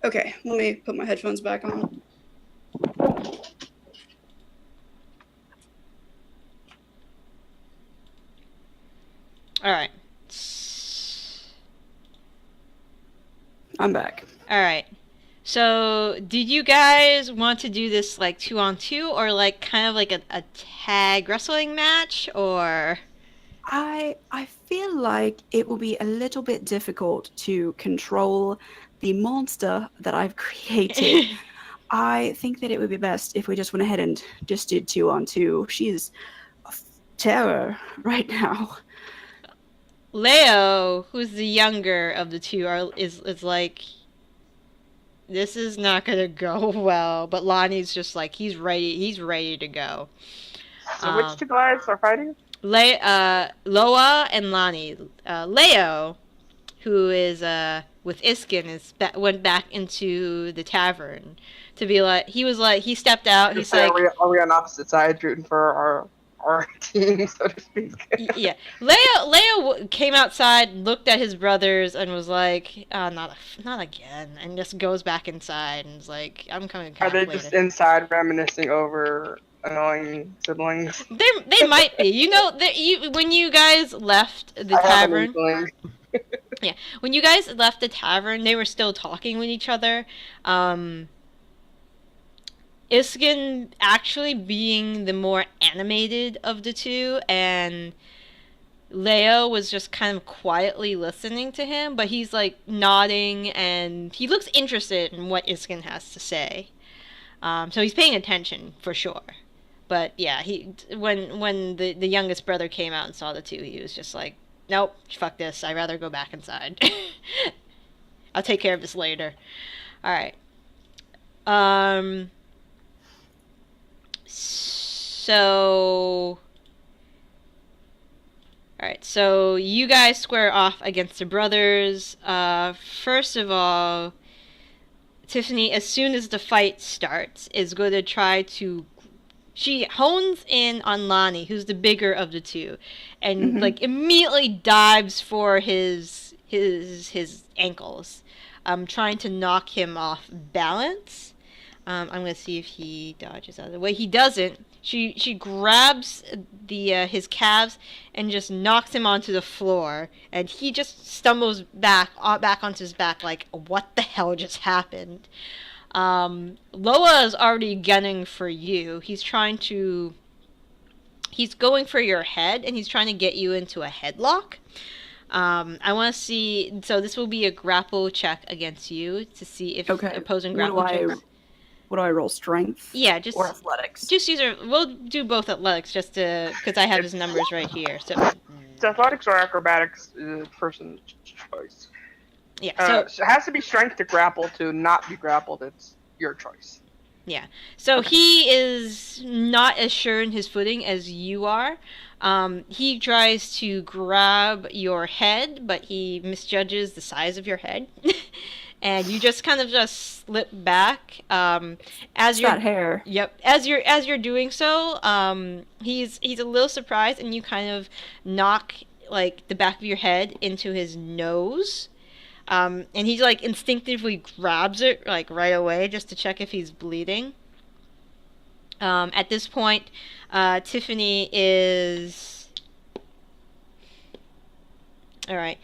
Okay, let me put my headphones back on. All right. I'm back. All right. So, did you guys want to do this like 2-on-2 or like kind of like a tag wrestling match or? I feel like it will be a little bit difficult to control the monster that I've created. I think that it would be best if we just went ahead and just did 2-on-2. She's a terror right now. Leo, who's the younger of the two, is like, this is not gonna go well. But Lonnie's just like, he's ready to go. So which two guys are fighting? Loa and Lonnie. Leo, who is with Iskin, went back into the tavern to be like, he stepped out. He's like, are we on opposite sides rooting for our team, so to speak? Yeah. Leo came outside, looked at his brothers, and was like, not again, and just goes back inside and is like, I'm coming back Are they later. just inside reminiscing over annoying siblings? They might be. You know, when you guys left the tavern. Yeah, when you guys left the tavern, they were still talking with each other. Iskin actually being the more animated of the two, and Leo was just kind of quietly listening to him, but he's like nodding and he looks interested in what Iskin has to say. So he's paying attention for sure. But yeah, when the youngest brother came out and saw the two, he was just like, nope, fuck this. I'd rather go back inside. I'll take care of this later. Alright. So you guys square off against the brothers. First of all, Tiffany, as soon as the fight starts, is going to try to... She hones in on Lonnie, who's the bigger of the two, and like immediately dives for his ankles, trying to knock him off balance. I'm gonna see if he dodges out of the way. He doesn't. She grabs his calves and just knocks him onto the floor, and he just stumbles back onto his back like, what the hell just happened? Loa is already gunning for you. He's going for your head, and he's trying to get you into a headlock. I want to see, so this will be a grapple check against you to see if opposing grapple checks. What do I roll? Strength? Yeah, just or athletics. Just we'll do both athletics just to, because I have his numbers right here. So it's athletics or acrobatics is a person's choice. Yeah, so it has to be strength to grapple. To not be grappled, it's your choice. Yeah. So he is not as sure in his footing as you are. He tries to grab your head, but he misjudges the size of your head. And you just kind of just slip back. As your hair. Yep. As you're doing so, he's a little surprised, and you kind of knock like the back of your head into his nose. And he like instinctively grabs it like right away just to check if he's bleeding. At this point, Tiffany is... Alright.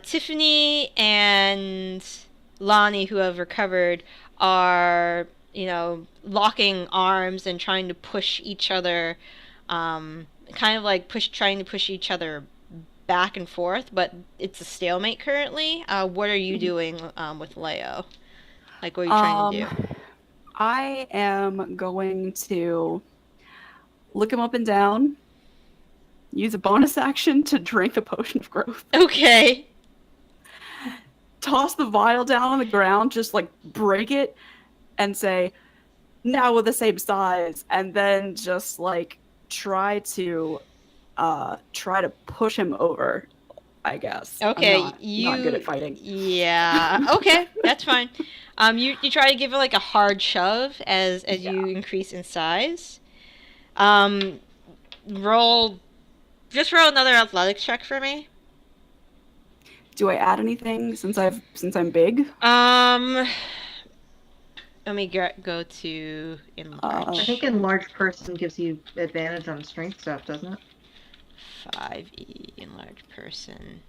Tiffany and Lonnie, who have recovered, are, locking arms and trying to push each other, trying to push each other back and forth, but it's a stalemate currently. What are you doing with Leo? Like, what are you trying to do? I am going to look him up and down, use a bonus action to drink the potion of growth. Okay. Toss the vial down on the ground, just like break it, and say, now we're the same size, and then just like try to push him over. I guess. Okay, I'm not good at fighting. Yeah. Okay, that's fine. You try to give it like a hard shove as you increase in size. Roll. Just roll another athletics check for me. Do I add anything since I'm big? Let me go to enlarge. I think enlarged person gives you advantage on strength stuff, doesn't it? 5e enlarged person.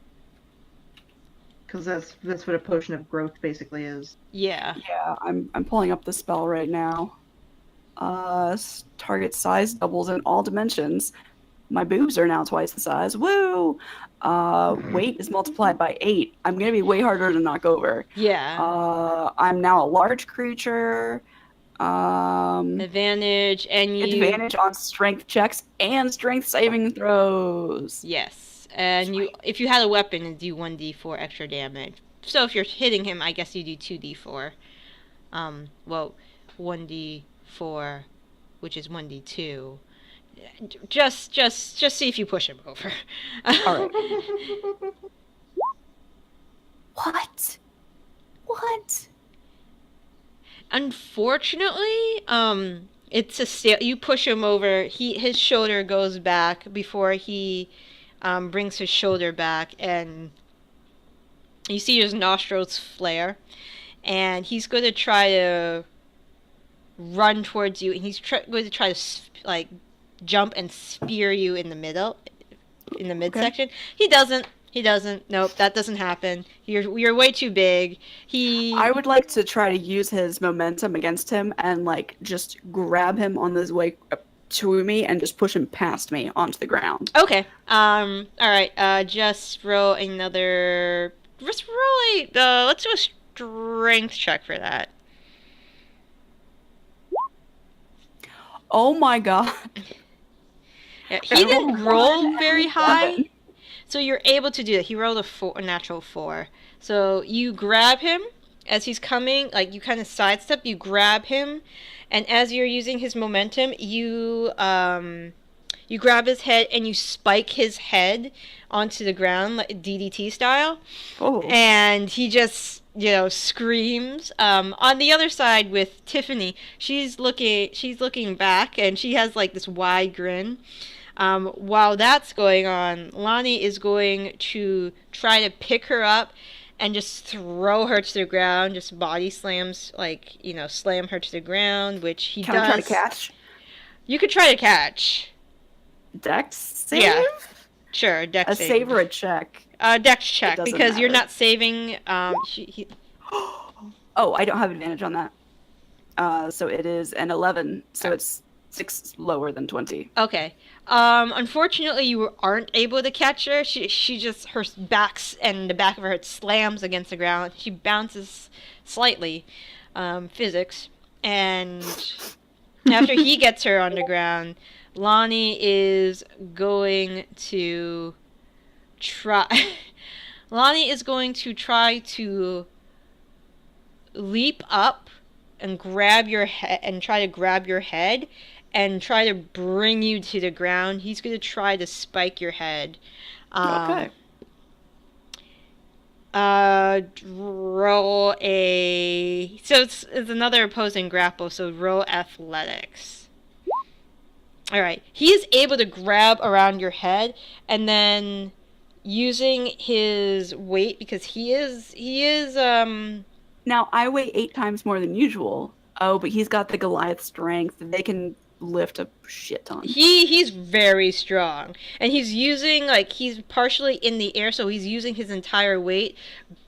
Because that's what a potion of growth basically is. Yeah. Yeah, I'm pulling up the spell right now. Target size doubles in all dimensions. My boobs are now twice the size. Woo! Weight is multiplied by 8. I'm gonna be way harder to knock over. Yeah. I'm now a large creature. Advantage and Advantage on strength checks and strength saving throws. Yes, and if you had a weapon, it'd do 1d4 extra damage. So if you're hitting him, I guess you do 2d4. Well, 1d4, which is 1d2. Just see if you push him over. All right. What? Unfortunately, it's you push him over. His shoulder goes back before he brings his shoulder back, and you see his nostrils flare, and he's going to try to run towards you, and he's going to try to jump and spear you in the midsection. Okay. He doesn't. Nope, that doesn't happen. You're way too big. I would like to try to use his momentum against him and just grab him on his way to me and just push him past me onto the ground. Okay. All right. Just roll another. Let's do a strength check for that. Oh my god. Yeah, he didn't roll very high. So you're able to do that. He rolled a natural 4. So you grab him as he's coming, you kind of sidestep, you grab him, and as you're using his momentum, you grab his head and you spike his head onto the ground, like DDT style. Oh. And he just, screams. On the other side with Tiffany, she's looking back, and she has this wide grin. While that's going on, Lonnie is going to try to pick her up and just throw her to the ground, just body slams, slam her to the ground, which he does. Can I try to catch? You could try to catch. Dex save? Yeah. Sure, dex save. A save or a check? Dex check, because matter. you're not saving, Oh, I don't have advantage on that. So it is an 11, so it's 6 lower than 20. Okay. Unfortunately, you aren't able to catch her. She just, her the back of her head slams against the ground. She bounces slightly, physics, and after he gets her on the ground, Lonnie is going to try to leap up and grab your head and try to grab your head and try to bring you to the ground. He's going to try to spike your head. Okay. Roll a... So it's another opposing grapple, so roll athletics. Alright. He is able to grab around your head, and then using his weight, because he is Now, I weigh 8 times more than usual. Oh, but he's got the Goliath strength. They can lift a shit ton. He's very strong, and he's using he's partially in the air, so he's using his entire weight,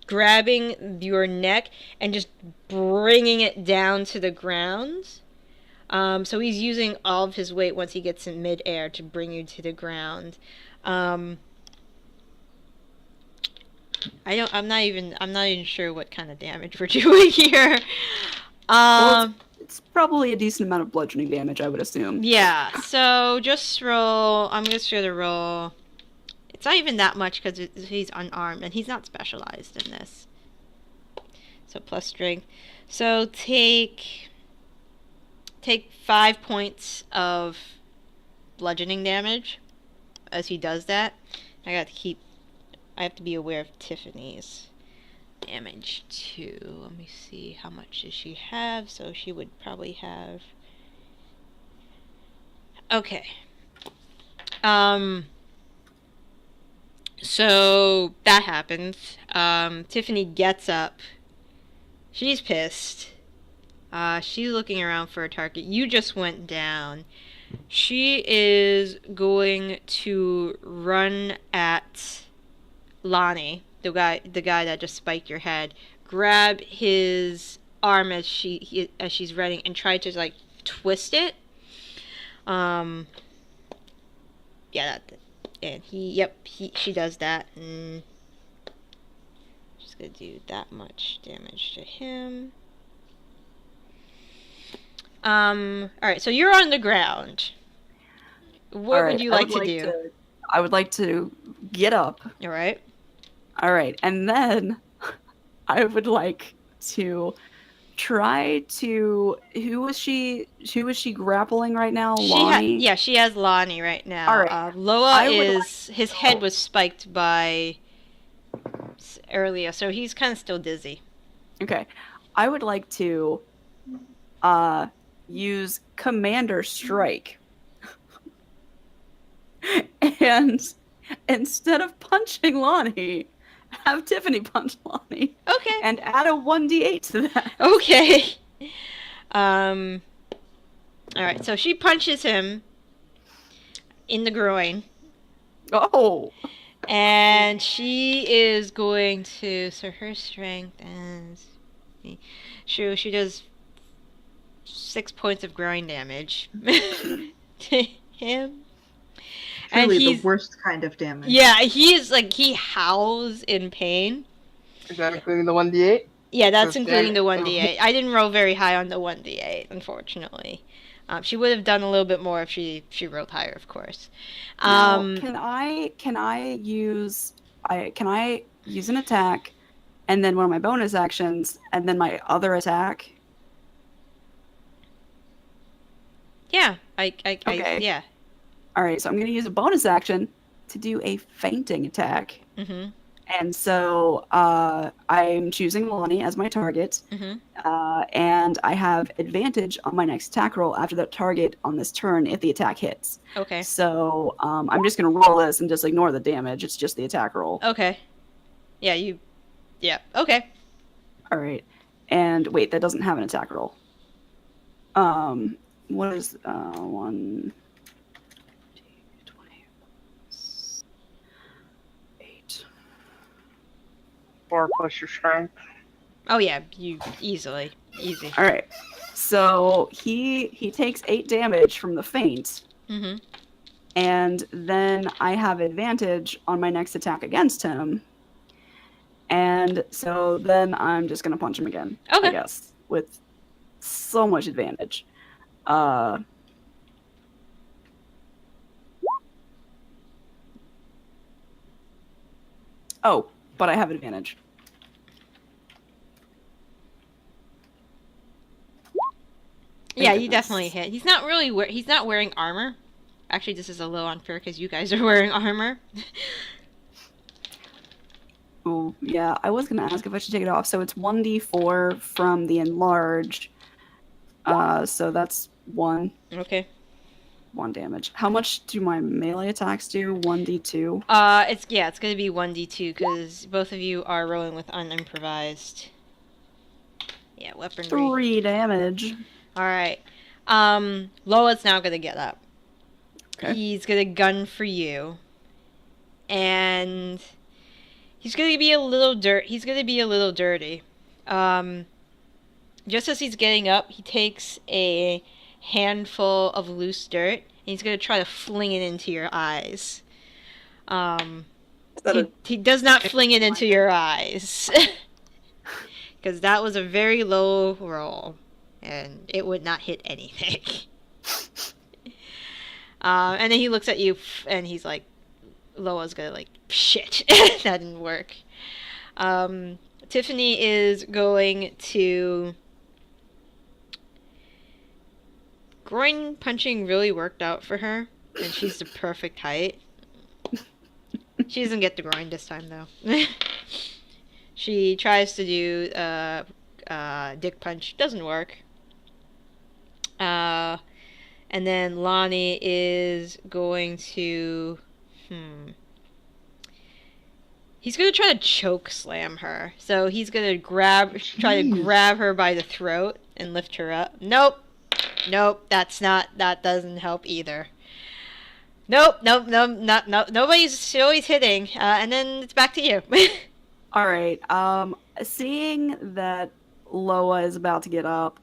grabbing your neck and just bringing it down to the ground. So he's using all of his weight once he gets in midair to bring you to the ground. I'm not even sure what kind of damage we're doing here. Well, it's probably a decent amount of bludgeoning damage, I would assume. Yeah, so just roll. I'm just going to roll. It's not even that much because he's unarmed, and he's not specialized in this. So plus strength. So take 5 points of bludgeoning damage as he does that. I got to keep I have to be aware of Tiffany's damage too. Let me see, how much does she have? So she would probably have... Okay. So that happens. Tiffany gets up. She's pissed. She's looking around for a target. You just went down. She is going to run at Lonnie, the guy that just spiked your head. Grab his arm as she's running and try to like twist it. Yeah, and she does that, and she's gonna do that much damage to him. Alright, so you're on the ground. What would you like to do? I would like to get up. Alright. Alright, and then I would like to try to... Who was she grappling right now? Lonnie? She has Lonnie right now. Alright. Loa his head was spiked by earlier, so he's kind of still dizzy. Okay. I would like to use Commander Strike. And instead of punching Lonnie, have Tiffany punch Lonnie. Okay. And add a 1d8 to that. Okay. Alright, so she punches him in the groin. Oh. And she is going to... So her strength is... She does 6 points of groin damage to him. Truly and the worst kind of damage. Yeah, he howls in pain. Is that including the 1d8? Yeah, that's including the 1d8. I didn't roll very high on the 1d8, unfortunately. She would have done a little bit more if she rolled higher, of course. Can I use an attack, and then one of my bonus actions, and then my other attack? Yeah, Okay. Yeah. All right, so I'm going to use a bonus action to do a fainting attack. Mm-hmm. And so I'm choosing Lonnie as my target, and I have advantage on my next attack roll after that target on this turn if the attack hits. Okay. So I'm just going to roll this and just ignore the damage. It's just the attack roll. Okay. Yeah, okay. All right. And wait, that doesn't have an attack roll. What is 1... 4 plus your strength. Oh yeah, you easy. All right. So he takes 8 damage from the feint. Mm-hmm. And then I have advantage on my next attack against him. And so then I'm just going to punch him again. Okay. I guess. With so much advantage. Oh, but I have advantage. Yeah, you definitely hit. He's not wearing armor. Actually, this is a little unfair because you guys are wearing armor. Oh, yeah. I was going to ask if I should take it off. So it's 1d4 from the enlarge. So that's 1. Okay. 1 damage. How much do my melee attacks do? 1d2? It's going to be 1d2 because both of you are rolling with unimprovised. Yeah, weaponry. 3 damage. Alright. Loa's now going to get up. Okay. He's going to gun for you. And he's going to be a little dirty. Just as he's getting up, he takes a handful of loose dirt and he's going to try to fling it into your eyes. He does not fling it into your eyes. Because that was a very low roll. And it would not hit anything. And then he looks at you and he's like, Loa's gonna like, shit, that didn't work. Tiffany is going to... Groin punching really worked out for her, and she's the perfect height. She doesn't get the groin this time, though. She tries to do dick punch. Doesn't work. And then Lonnie is going to... He's going to try to choke slam her. So he's going to try to grab her by the throat and lift her up. Nope, that doesn't help either. Nope, nobody's always hitting. And then it's back to you. All right. Seeing that Loa is about to get up,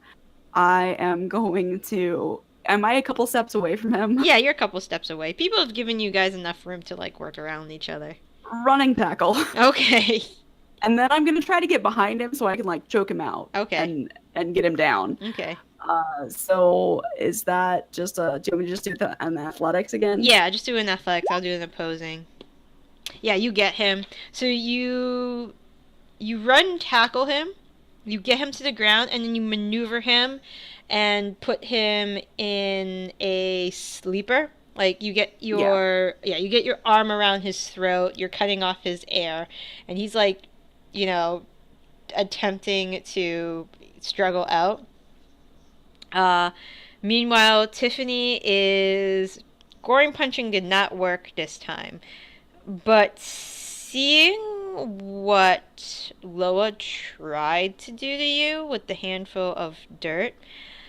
I am going to... Am I a couple steps away from him? Yeah, you're a couple steps away. People have given you guys enough room to, like, work around each other. Running tackle. Okay. And then I'm going to try to get behind him so I can, like, choke him out. Okay. And get him down. Okay. So is that just do you want me to just do an athletics again? Yeah, just do an athletics. I'll do an opposing. Yeah, you get him. So you run, tackle him, you get him to the ground, and then you maneuver him and put him in a sleeper. Like, you get your you get your arm around his throat, you're cutting off his air, and he's like, attempting to struggle out. Meanwhile, Tiffany is... Goring punching did not work this time. But seeing what Loa tried to do to you with the handful of dirt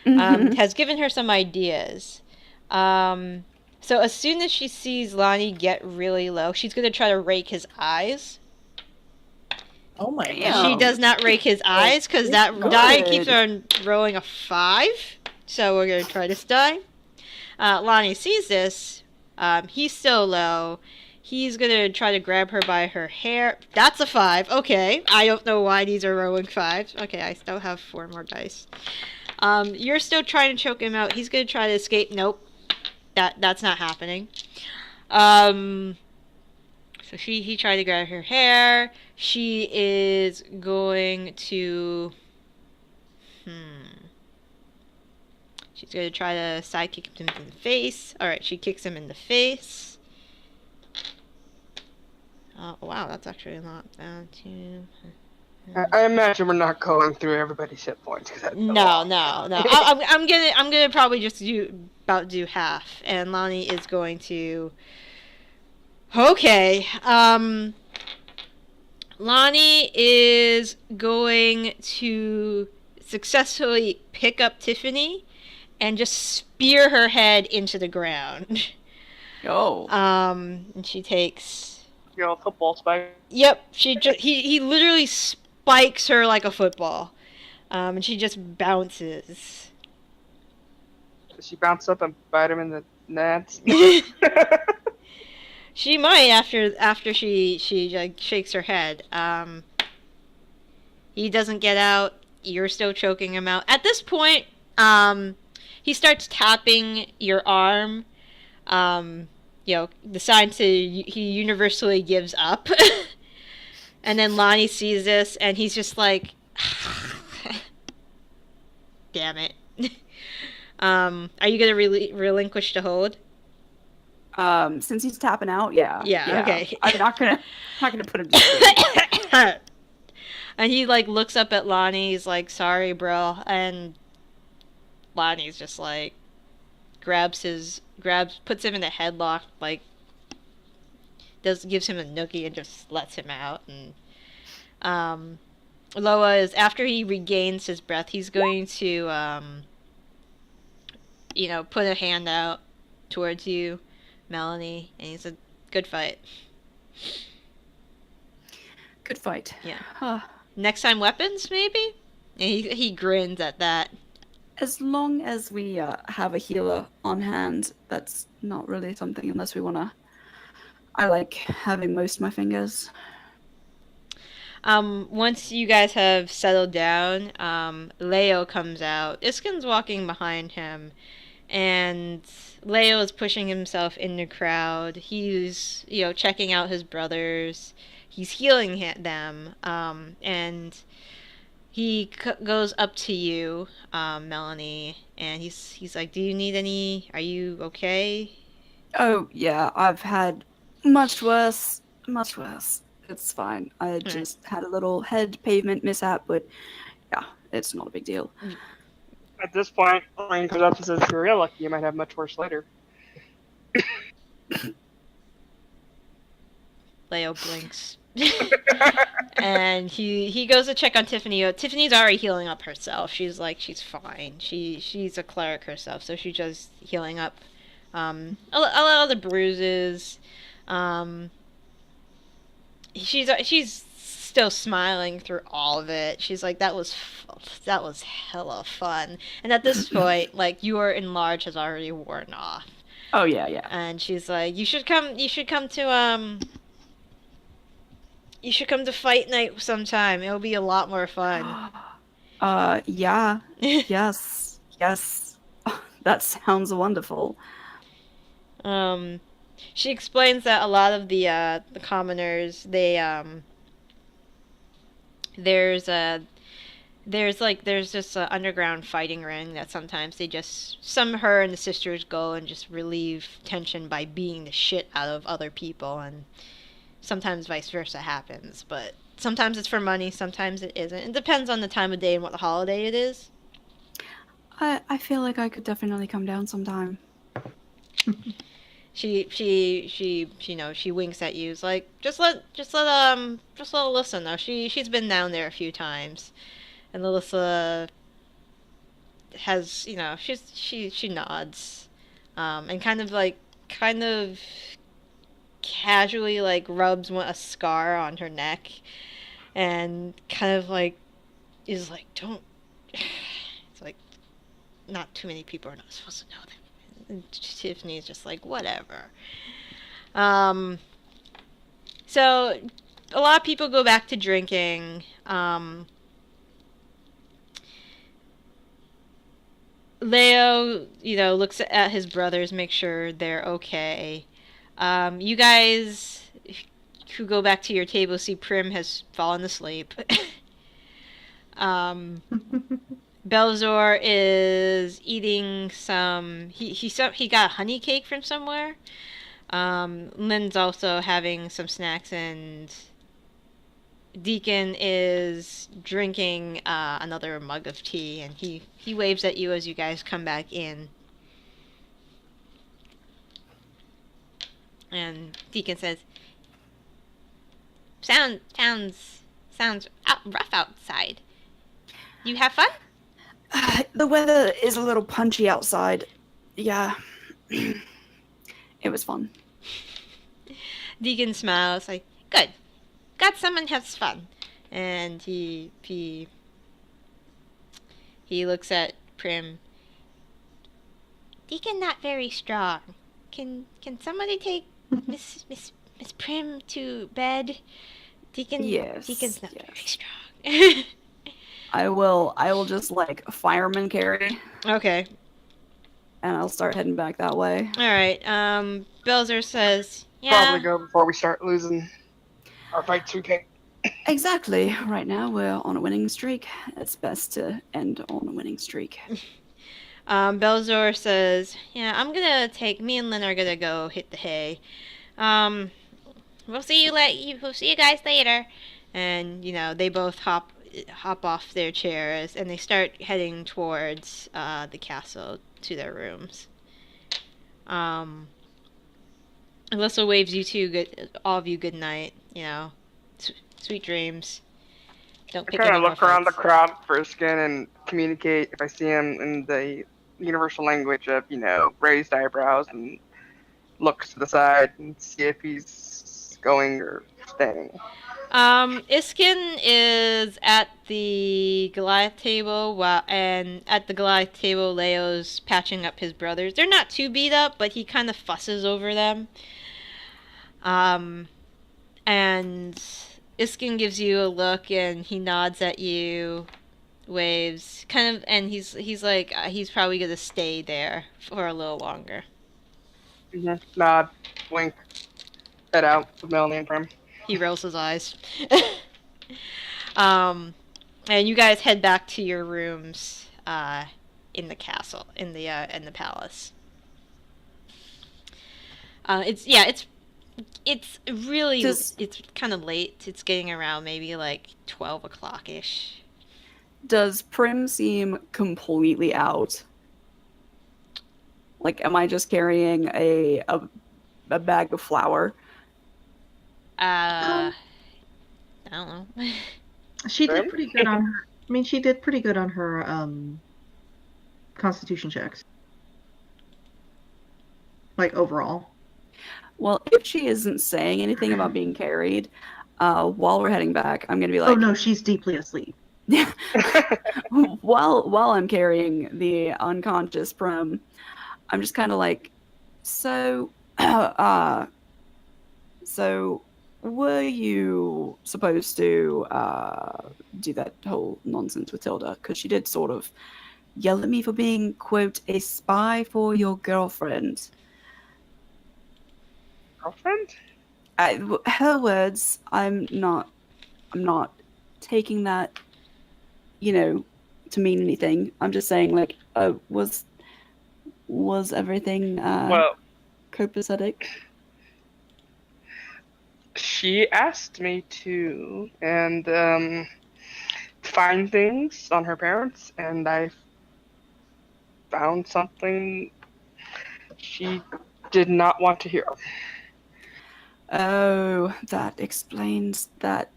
has given her some ideas. So as soon as she sees Lonnie get really low, she's going to try to rake his eyes. Oh my She god. does not rake his eyes because that die keeps on rolling a 5. So we're going to try this die. Lonnie sees this. He's still low. He's going to try to grab her by her hair. That's a 5. Okay. I don't know why these are rolling 5s. Okay, I still have 4 more dice. You're still trying to choke him out. He's going to try to escape. Nope. That's not happening. So he tried to grab her hair. She is going to... She's going to try to sidekick him in the face. Alright, she kicks him in the face. Wow, that's actually a lot. I imagine we're not going through everybody's hit points. No. I'm gonna probably just do half. And Lonnie is going to... Okay. Lonnie is going to successfully pick up Tiffany and just spear her head into the ground. Oh. And she takes... Football spike. Yep, he literally spikes her like a football. And she just bounces. Does she bounce up and bite him in the nuts? She might after she like shakes her head. He doesn't get out. You're still choking him out. At this point, he starts tapping your arm. The sign to he universally gives up. And then Lonnie sees this, and he's just like, damn it. Are you gonna relinquish the hold? Since he's tapping out, yeah. Yeah. Okay. I'm not gonna put him to sleep. And he like looks up at Lonnie. He's like, "Sorry, bro." And Lonnie's just like puts him in a headlock, like gives him a noogie and just lets him out. And Loa is, after he regains his breath, he's going to put a hand out towards you, Melanie, and he's a good fight. Good fight. Yeah. Next time weapons, maybe? And he grins at that. As long as we have a healer on hand, that's not really something unless we want to... I like having most of my fingers. Once you guys have settled down, Leo comes out. Iskin's walking behind him, and Leo is pushing himself in the crowd. He's, checking out his brothers. He's healing them, and he goes up to you, Melanie, and he's like, "Do you need any? Are you okay?" Oh, yeah, I've had much worse. Much worse. It's fine. I just had a little head pavement mishap, but yeah, it's not a big deal. At this point, Rain comes up and says, "You're real lucky. You might have much worse later." Leo blinks. And he goes to check on Tiffany. Tiffany's already healing up herself. She's fine. She's a cleric herself, so she's just healing up a lot of the bruises. She's still smiling through all of it. She's like, that was hella fun. And at this point, like, your enlarge has already worn off. Oh yeah. And she's like, you should come to fight night sometime. It'll be a lot more fun. Yeah. Yes. That sounds wonderful. She explains that a lot of the commoners, there's just an underground fighting ring that sometimes her and the sisters go and just relieve tension by beating the shit out of other people, and sometimes vice versa happens, but sometimes it's for money, sometimes it isn't. It depends on the time of day and what the holiday it is. I feel like I could definitely come down sometime. She winks at you. It's like, just let Alyssa know. She's been down there a few times, and Alyssa has, she nods, and kind of casually like rubs a scar on her neck, and kind of like is like, don't. It's like, not too many people are not supposed to know that. And Tiffany's just like, whatever. So a lot of people go back to drinking. Leo, looks at his brothers, make sure they're okay. You guys who go back to your table see Prim has fallen asleep. Belzor is eating some. He got a honey cake from somewhere. Lynn's also having some snacks, and Deacon is drinking another mug of tea, and he waves at you as you guys come back in. And Deacon says, sounds rough outside. You have fun? The weather is a little punchy outside. Yeah. It was fun. Deacon smiles, like, good. Got someone has fun. And he looks at Prim. Deacon not very strong. Can somebody take Miss Prim to bed? Deacon's not very strong. I will just like fireman carry. Okay. And I'll start heading back that way. Alright, Belzer says, yeah. Probably go before we start losing our fights we pick. Exactly. Right now we're on a winning streak. It's best to end on a winning streak. Belzor says, yeah, me and Lynn are gonna go hit the hay. We'll see you guys later. And, they both hop off their chairs, and they start heading towards the castle to their rooms. Alyssa waves you all of you good night. Sweet dreams. Don't pick I kind any of more look around the fights. crowd for Skin and communicate if I see him in the universal language of, raised eyebrows, and looks to the side and see if he's going or staying. Iskin is at the Goliath table, and at the Goliath table, Leo's patching up his brothers. They're not too beat up, but he kind of fusses over them. And Iskin gives you a look, and he nods at you, waves, kind of, and he's like, he's probably gonna stay there for a little longer. Mm-hmm. Nod, wink, head out with Melanie and Prim. He rolls his eyes. And you guys head back to your rooms in the castle, in the palace. It's It's really, Does- it's kind of late. It's getting around maybe like 12 o'clock-ish. Does Prim seem completely out? Like, am I just carrying a bag of flour? I don't know. She did Prim? pretty good on her. I mean, she did pretty good on her constitution checks. Like overall. Well, if she isn't saying anything about being carried, while we're heading back, I'm gonna be like, Oh no, she's deeply asleep. while I'm carrying the unconscious Prim, I'm just kind of like, so, so were you supposed to do that whole nonsense with Tilda? Because she did sort of yell at me for being, quote, a spy for your girlfriend. Girlfriend? Her words. I'm not taking that, to mean anything. I'm just saying, like, was everything Well, copacetic? she asked me to, and find things on her parents, and I found something she did not want to hear. Oh, that explains that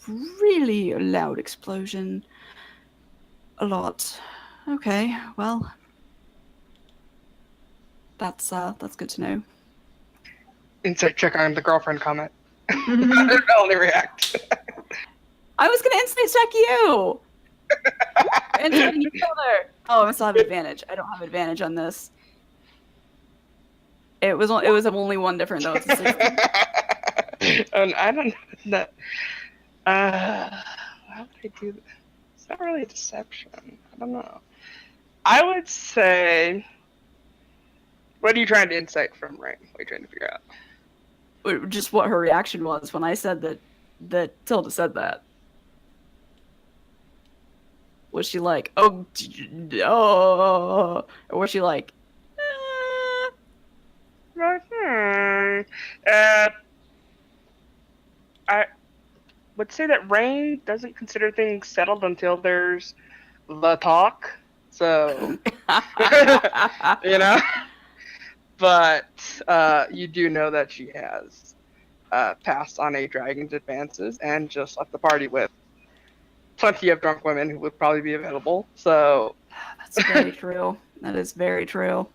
really loud explosion a lot. Okay, well, that's good to know. Insight check on the girlfriend comment. I'll only react. I was gonna instant check you. Instant you Tilda. Oh, I still have advantage. I don't have advantage on this. It was only one different though. It's a 60. And I don't know. How would I do that? It's not really a deception. I don't know. I would say. What are you trying to insight from, right? What are you trying to figure out? Just what her reaction was when I said that Tilda said that. Was she like, oh, or was she like, I would say that Rain doesn't consider things settled until there's the talk. So, you know? But you do know that she has passed on a dragon's advances and just left the party with plenty of drunk women who would probably be available. So that's very true. That is very true.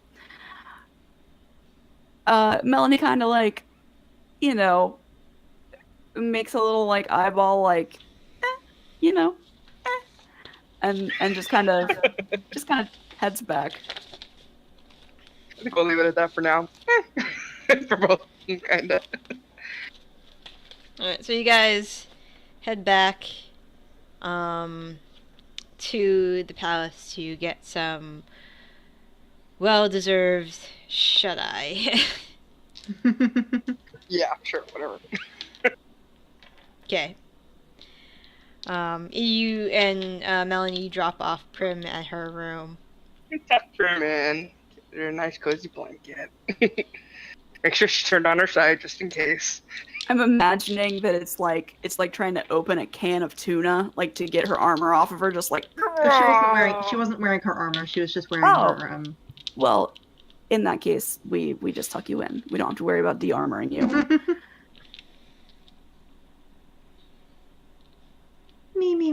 Melanie kind of like, makes a little like eyeball like, and just kind of heads back. I think we'll leave it at that for now. For both, kind of. Alright, so you guys head back to the palace to get some well-deserved shut-eye. Yeah, sure, whatever. Okay. You and Melanie drop off Prim at her room. Tuck Prim in. Get her a nice cozy blanket. Make sure she's turned on her side just in case. I'm imagining that it's like trying to open a can of tuna, like to get her armor off of her, just like. She wasn't wearing her armor. She was just wearing her. Well, in that case, we just tuck you in. We don't have to worry about de-armoring you. Me. Me.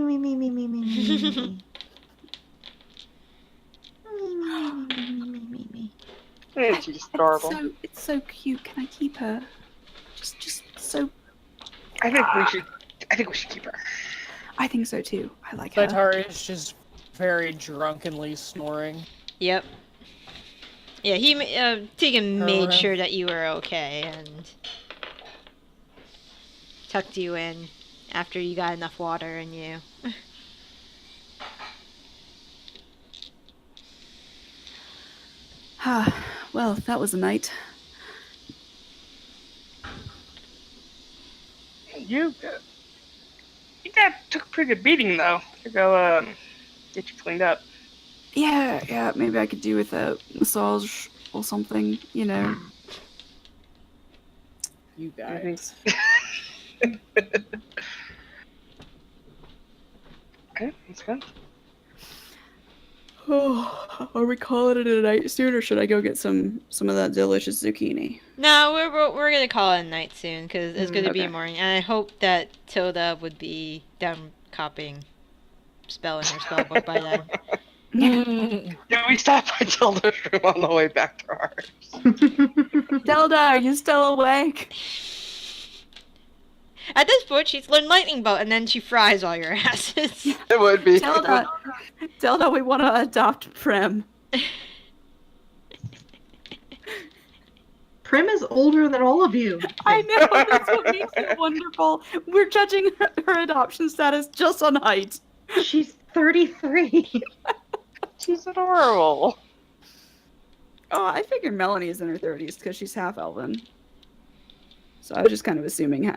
She's adorable. It's so cute. Can I keep her? Just so. I think we should keep her. I think so too. I like her. Zaitari is just very drunkenly snoring. Yep. Yeah, Tegan made Alright. sure that you were okay and tucked you in after you got enough water in you. Well, that was a night. You took a pretty good beating though. To go get you cleaned up. Yeah, maybe I could do with a massage or something, You guys. Okay, that's good. Oh, are we calling it a night soon, or should I go get some of that delicious zucchini? No, we're gonna call it a night soon because it's gonna be Okay. morning, and I hope that Tilda would be done copying spell in her spell book by then. Did we stop by Tilda's room on the way back to ours? Tilda, are you still awake? At this point, she's learned lightning bolt, and then she fries all your asses. It would be. Tilda, we want to adopt Prim. Prim is older than all of you. I know, that's what makes it wonderful. We're judging her adoption status just on height. She's 33. She's adorable. Oh, I figured Melanie is in her 30s because she's half elven. So I was just kind of assuming in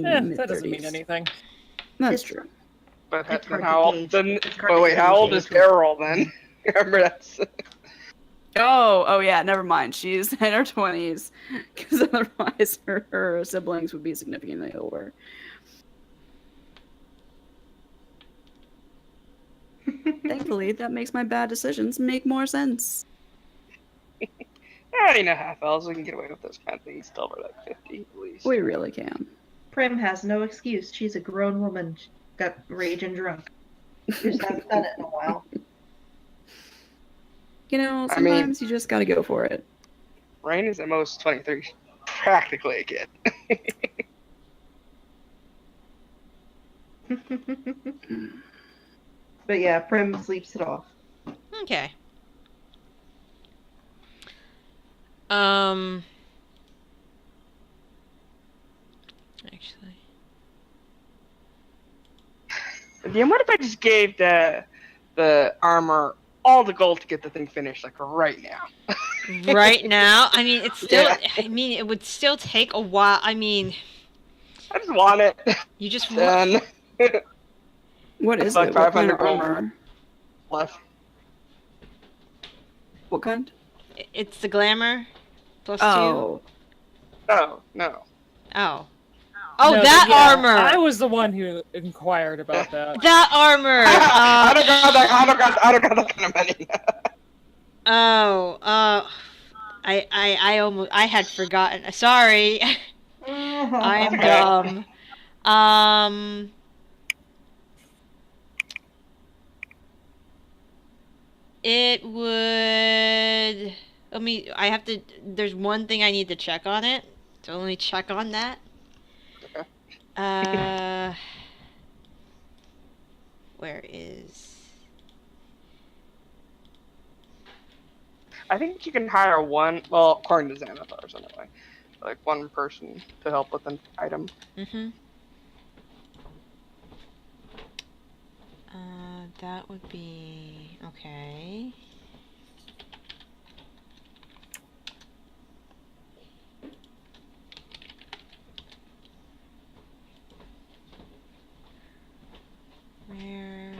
mid-30s. That doesn't mean anything. That's It's- true. But It's hard to how old? gauge. Then, It's hard but to wait, how gauge old is age with- Errol then? Remember that's. Oh yeah, never mind. She's in her 20s because otherwise her siblings would be significantly older. Thankfully, that makes my bad decisions make more sense. You know, half elves, we can get away with those kind of things till we're like 50 at least. We really can. Prim has no excuse. She's a grown woman. She got rage and drunk. She just hasn't done it in a while. You know, I mean- sometimes you just gotta go for it. Rain is at most 23, practically a kid. But yeah, Prim sleeps it off. Okay. Actually. Then what if I just gave the armor all the gold to get the thing finished, like right now? Right now, I mean, it's still. Yeah. I mean, it would still take a while. I mean, I just want it you just done. What is It's like it? What kind of 500 gold. armor? Left. What kind? It's the glamour plus Oh, No, no. 2. Oh. Oh, No, that yeah, armor. I was the one who inquired about that. That armor. I don't got that. I don't got that kind of money. I had forgotten. Sorry. I'm Okay. dumb. It would. I have to. There's one thing I need to check on it. So let me check on that. Okay. Where is? I think you can hire one. Well, according to Xanathars, anyway, like one person to help with an item. Mm-hmm. That would be okay. Where?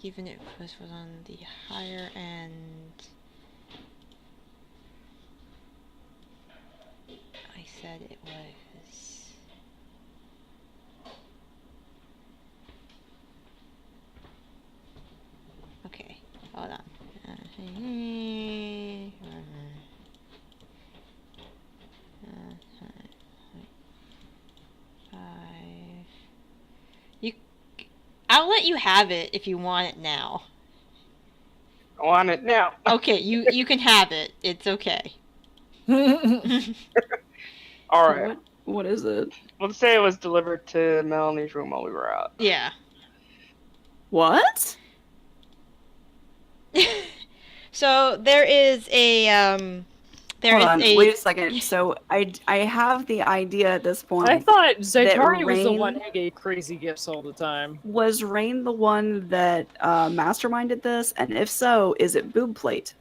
Even if this was on the higher end, I said it was. Okay, hold on. I'll let you have it if you want it now. I want it now. Okay, you can have it. It's okay. All right. what is it? Let's say it was delivered to Melanie's room while we were out. Yeah. What? So there is a Hold on, wait a second. So I have the idea at this point. I thought Zaitari was the Rain- one who gave crazy gifts all the time. Was Rain the one that masterminded this? And if so, is it boob plate?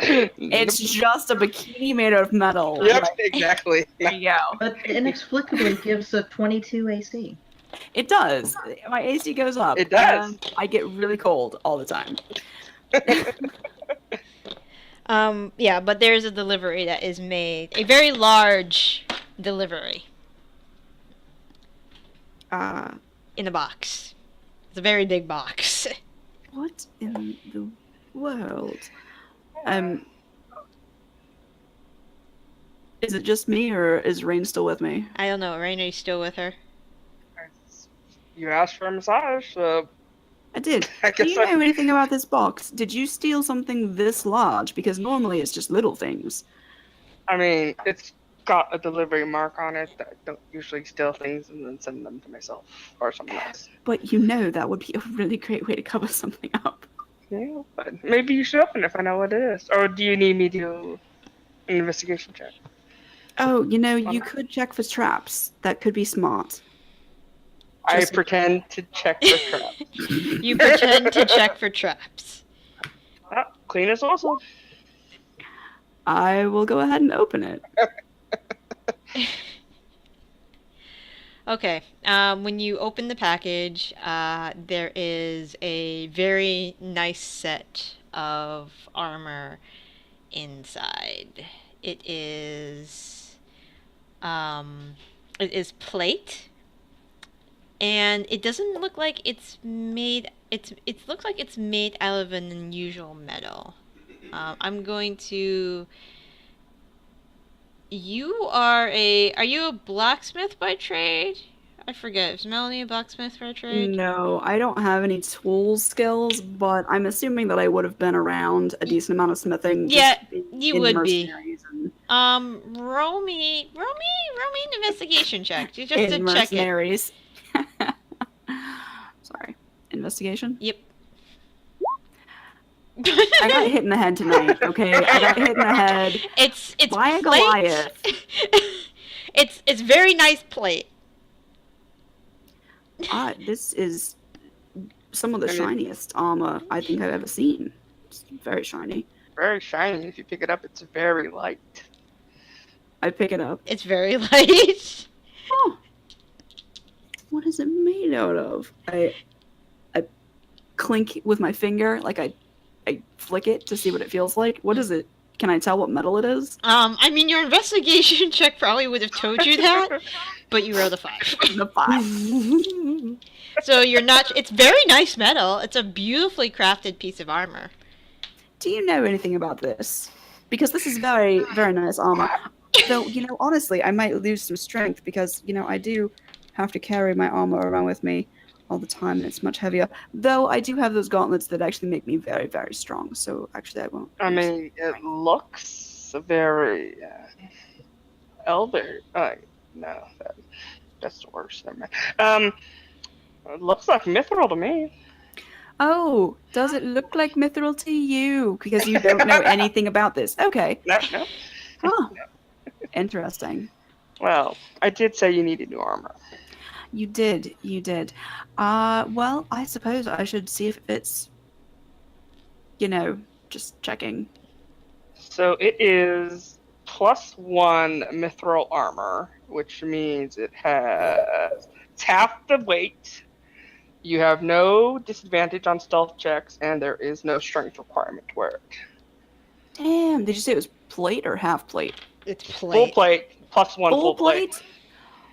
It's just a bikini made out of metal. Yep, Like, exactly. there you go. But it inexplicably gives a 22 AC. It does. My AC goes up. It does. And I get really cold all the time. Yeah, but there's a delivery that is made. A very large delivery. In a box. It's a very big box. What in the world? Is it just me, or is Rain still with me? I don't know. Rainer's still with her. You asked for a massage, so I did. I Do guess you know anything about this box? Did you steal something this large? Because normally it's just little things. I mean, it's got a delivery mark on it. I don't usually steal things and then send them to myself or someone else. But you know that would be a really great way to cover something up. Yeah, but maybe you should open it if I know what it is. Or do you need me to do an investigation check? Oh, you know, you could check for traps. That could be smart. I pretend to check for traps. You pretend to check for traps. Clean as awesome. I will go ahead and open it. Okay. When you open the package, there is a very nice set of armor inside. It is plate, and it doesn't look like it's made. It looks like it's made out of an unusual metal. I'm going to. Are you a blacksmith by trade? I forget. Is Melanie a blacksmith by trade? No, I don't have any tool skills, but I'm assuming that I would have been around a decent amount of smithing. Yeah, just you in would be. mercenaries and Roll me an investigation check. Just to in check it. mercenaries. Sorry. Investigation? Yep. I got hit in the head tonight, okay? I got hit in the head. It's by a plate. Goliath. It's very nice plate. This is some of the shiniest armor I think I've ever seen. It's very shiny. Very shiny. If you pick it up, it's very light. I pick it up. It's very light. Oh. What is it made out of? I clink with my finger, like I flick it to see what it feels like. What is it? Can I tell what metal it is? I mean, your investigation check probably would have told you that, but you rolled a 5. The 5. So you're not. It's very nice metal. It's a beautifully crafted piece of armor. Do you know anything about this? Because this is very, very nice armor. Though, you know, honestly, I might lose some strength because, you know, I do have to carry my armor around with me all the time, and it's much heavier. Though I do have those gauntlets that actually make me very, very strong. So actually, I won't. I mean, it looks very elder. No, that's the worst. Never mind. It looks like mithril to me. Oh, does it look like mithril to you? Because you don't know anything about this. Okay. No. Huh. Interesting. Well, I did say you needed new armor. You did. Well, I suppose I should see if it's, you know, just checking. So it is +1 mithril armor, which means it's half the weight. You have no disadvantage on stealth checks, and there is no strength requirement to wear it. Damn, did you say it was plate or half plate? It's plate. Full plate, +1 full plate.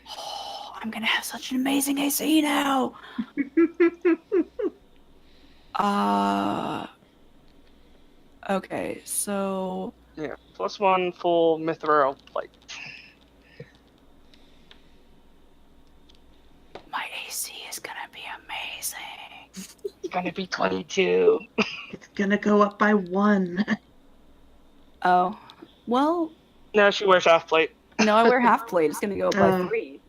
Oh, I'm gonna have such an amazing AC now. Okay, so Yeah, +1 full mithril plate. my AC is gonna be amazing. It's gonna be 22. It's gonna go up by 1. Oh, well, No, she wears half plate. no, I wear half plate. It's gonna go up by 3.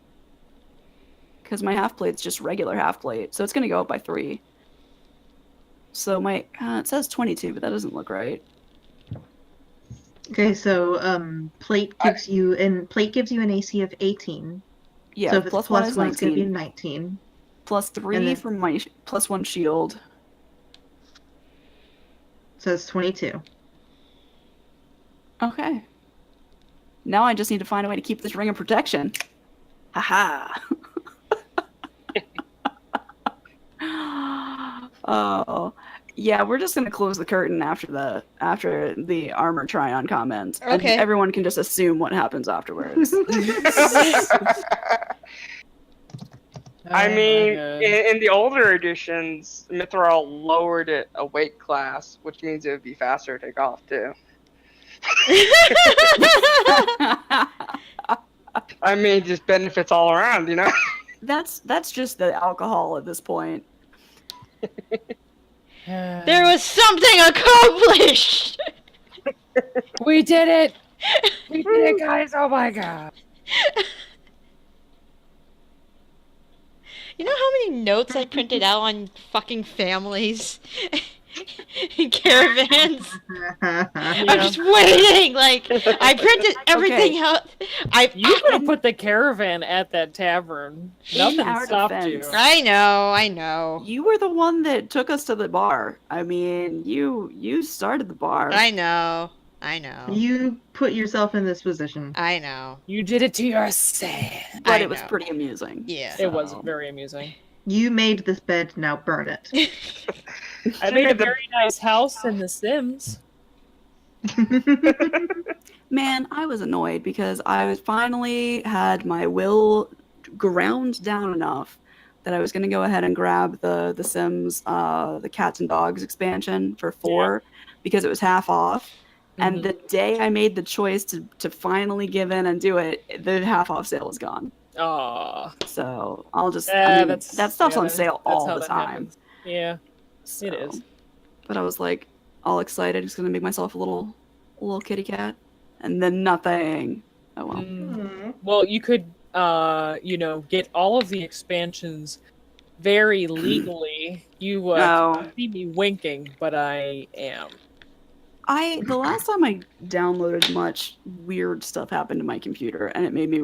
Because my half plate's just regular half plate, so it's gonna go up by 3. So my it says 22, but that doesn't look right. Okay, so plate gives you an AC of 18. Yeah, so if it's plus 1 is +1, it's gonna be 19. 19. Plus 3 And then- from my +1 shield. So it's 22. Okay. Now I just need to find a way to keep this ring of protection. Haha. Oh, Yeah, we're just gonna close the curtain after the armor try-on comments. And Okay. everyone can just assume what happens afterwards. I Oh my mean, God. in the older editions, Mithril lowered it a weight class, which means it would be faster to take off too. I mean, just benefits all around, you know. That's just the alcohol at this point. There was something accomplished! We did it! We did it, guys! Oh my god! You know how many notes I printed out on fucking families? In caravans? I'm just waiting! Like, I printed everything out. You could have put the caravan at that tavern. Nothing our stopped you. defense. I know. You were the one that took us to the bar. I mean, you started the bar. I know. You put yourself in this position. I know. You did it to yourself. But I it was know. pretty amusing. Yeah. It was So- very amusing. You made this bed, now burn it. I made a very nice house in The Sims. Man, I was annoyed because I finally had my will ground down enough that I was going to go ahead and grab the Sims, the Cats and Dogs expansion for 4 because it was half off. And the day I made the choice to finally give in and do it, the half off sale was gone. Aww. So I'll just, I mean, that stuff's on sale that's all how the that time. happens. Yeah. So, It is. But I was like all excited, just gonna make myself a little kitty cat, and then nothing. Oh well. Well, you could, get all of the expansions very legally. You No. see me winking, but I am. The last time I downloaded much weird stuff happened to my computer, and it made me